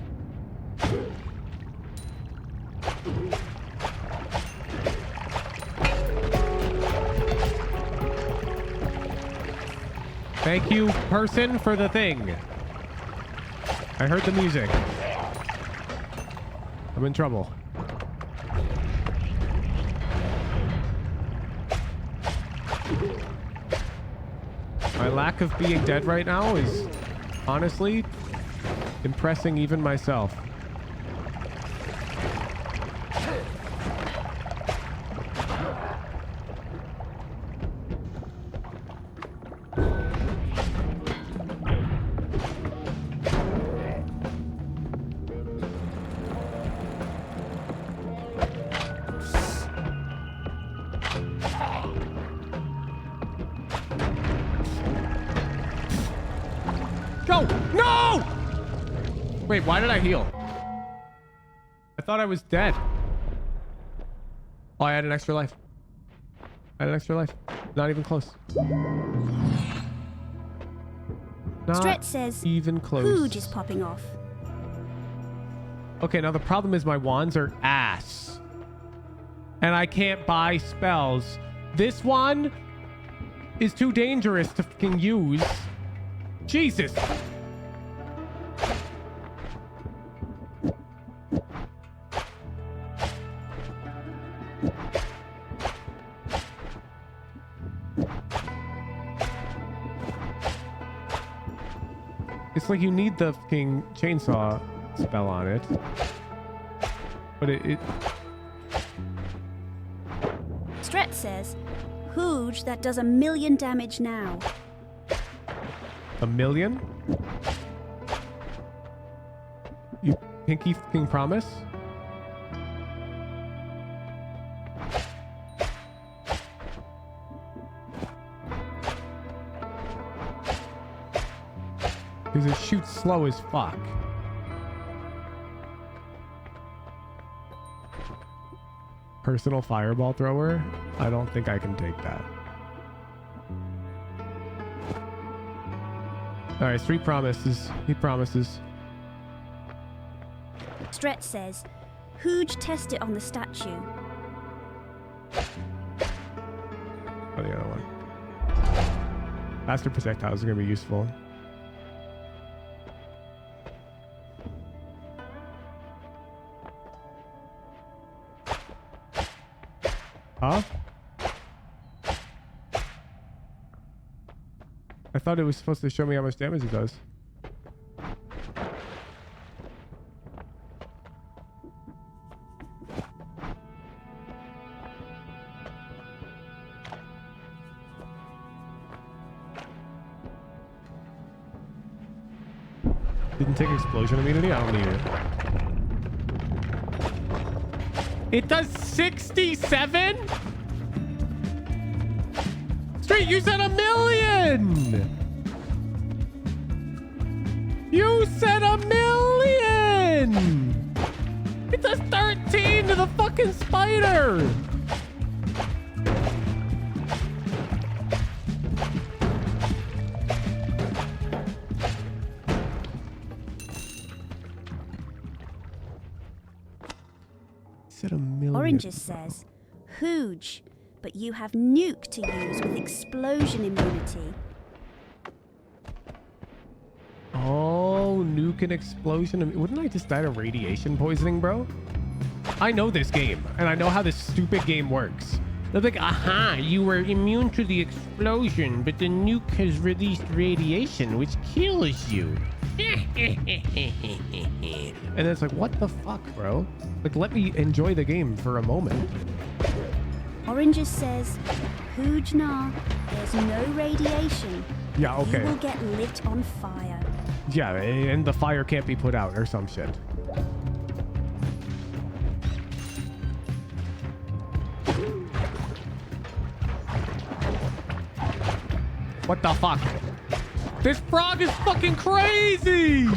Thank you, person, for the thing. I heard the music. I'm in trouble. My lack of being dead right now is honestly impressing even myself. Go! No! Wait, why did I heal? I thought I was dead. Oh, I had an extra life. I had an extra life. Not even close. Not Stretch says even close. Hooge is popping off. Okay, now the problem is my wands are ass. And I can't buy spells. This one is too dangerous to fucking use. Jesus. It's like you need the fucking chainsaw spell on it. But it... Stretch says Hooge that does 1,000,000 damage now. 1,000,000? You pinky fucking promise? Because it shoots slow as fuck. Personal fireball thrower? I don't think I can take that. Alright, street promises. He promises. Stretch says Hooge test it on the statue. Oh, the other one. Faster projectiles are going to be useful. Huh? I thought it was supposed to show me how much damage it does. Didn't take explosion immunity? I don't need it. It does 67? Street, you said 1,000,000! You said 1,000,000! It does 13 to the fucking spider! Oranges says Hooge, but you have nuke to use with explosion immunity. Oh, nuke and explosion. Wouldn't I just die to radiation poisoning, bro? I know this game, and I know how this stupid game works. They're like, aha, you were immune to the explosion, but the nuke has released radiation, which kills you. And it's like, what the fuck, bro? Like, let me enjoy the game for a moment. Oranges says Hooge nah, there's no radiation. Yeah, okay. You will get lit on fire. Yeah, and the fire can't be put out or some shit. What the fuck? This frog is fucking crazy!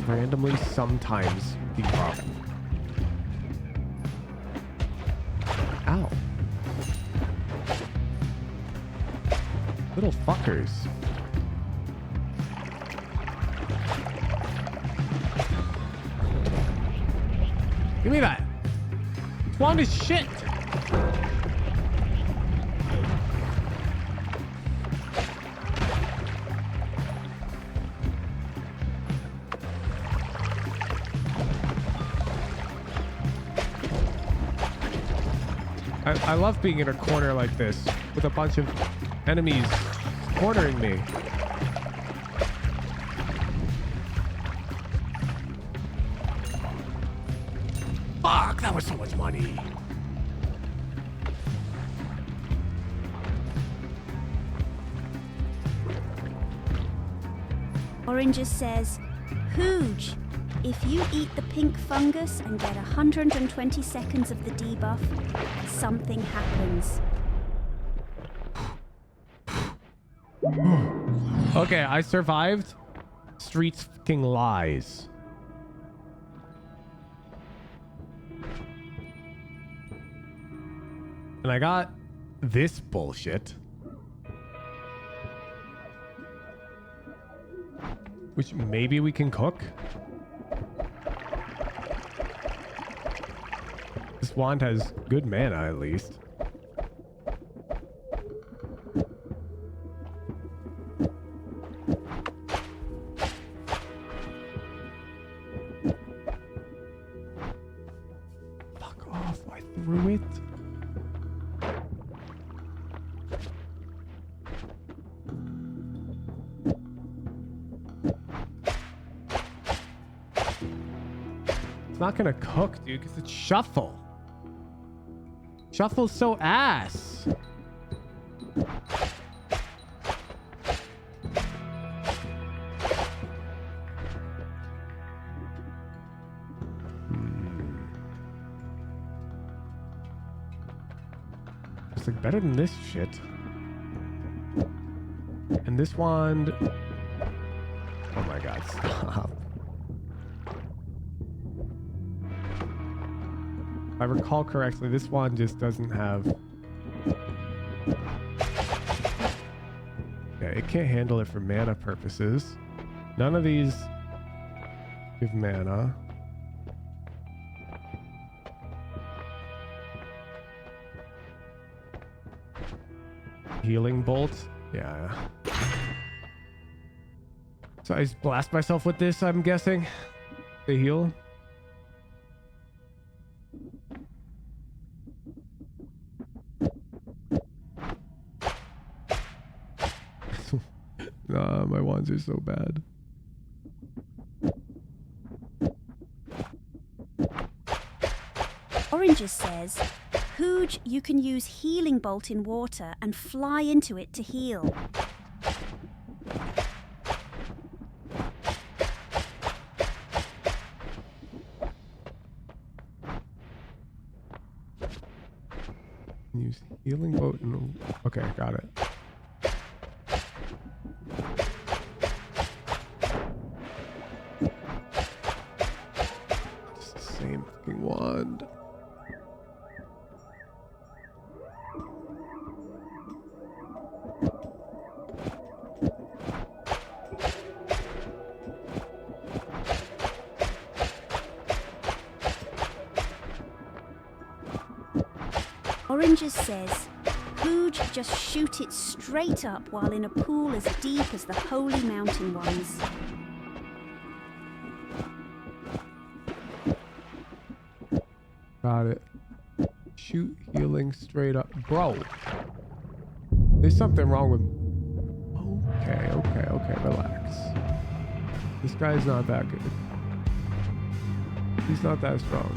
randomly sometimes debuff. Ow. Little fuckers. Give me that. Swan is shit. I love being in a corner like this with a bunch of enemies cornering me. Fuck, that was so much money. Oranges says, Hooge, if you eat the pink fungus and get 120 seconds of the debuff, something happens. Okay, I survived. Streets fucking lies. And I got this bullshit. Which maybe we can cook. This wand has good mana at least. Fuck off, I threw it. It's not gonna cook, dude, because it's shuffle. Shuffle's so ass. It's like better than this shit. And this wand. Oh my god, stop. If I recall correctly, this wand just doesn't have... Yeah, it can't handle it for mana purposes. None of these give mana. Healing bolt? Yeah. So I just blast myself with this, I'm guessing. To heal. Nah, my wands are so bad. Oranges says, Hooge, you can use Healing Bolt in water and fly into it to heal. Use healing boat and... Okay, got it. It's the same fucking wand. Oranges says, Hooge, just shoot it straight up while in a pool as deep as the Holy Mountain ones. Got it. Shoot healing straight up. Bro. There's something wrong with... Okay, relax. This guy's not that good. He's not that strong.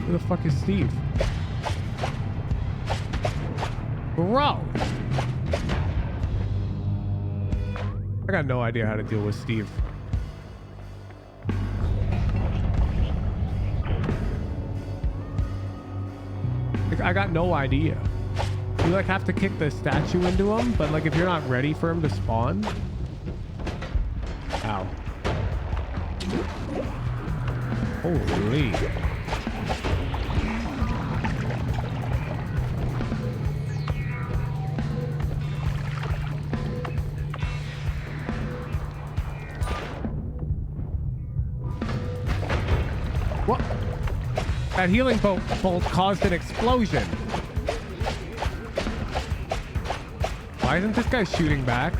Where the fuck is Steve? Bro! I got no idea how to deal with Steve. Like, I got no idea. You like have to kick the statue into him, but like if you're not ready for him to spawn. Ow. Holy. What? That healing bolt caused an explosion. Why isn't this guy shooting back?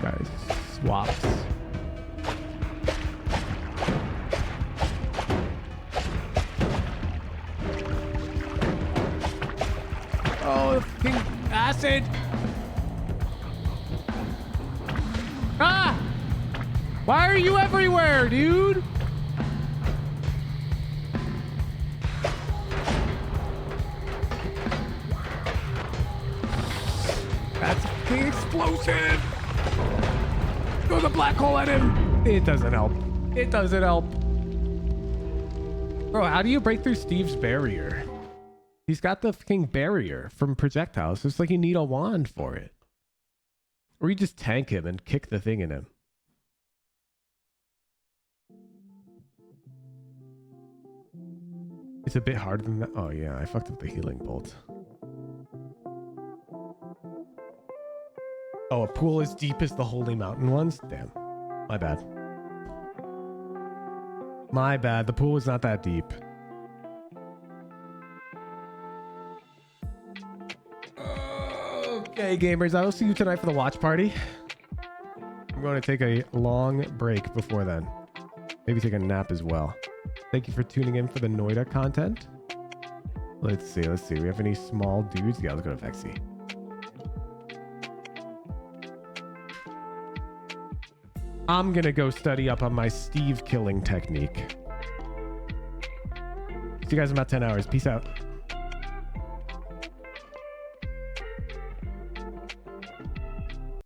Guys, swaps. Oh, fucking acid! Ah! Why are you everywhere, dude? That's a fucking explosion! Throw the black hole at him! It doesn't help. It doesn't help. Bro, how do you break through Steve's barrier? He's got the fucking barrier from projectiles. It's like you need a wand for it. Or you just tank him and kick the thing in him. It's a bit harder than that. Oh yeah, I fucked up the healing bolt. Oh, a pool as deep as the Holy Mountain ones? Damn. My bad. My bad. The pool was not that deep. Okay, gamers. I will see you tonight for the watch party. I'm going to take a long break before then. Maybe take a nap as well. Thank you for tuning in for the Noita content. Let's see. We have any small dudes? Yeah, let's go to Vexy. I'm gonna go study up on my Steve killing technique. See you guys in about 10 hours. Peace out.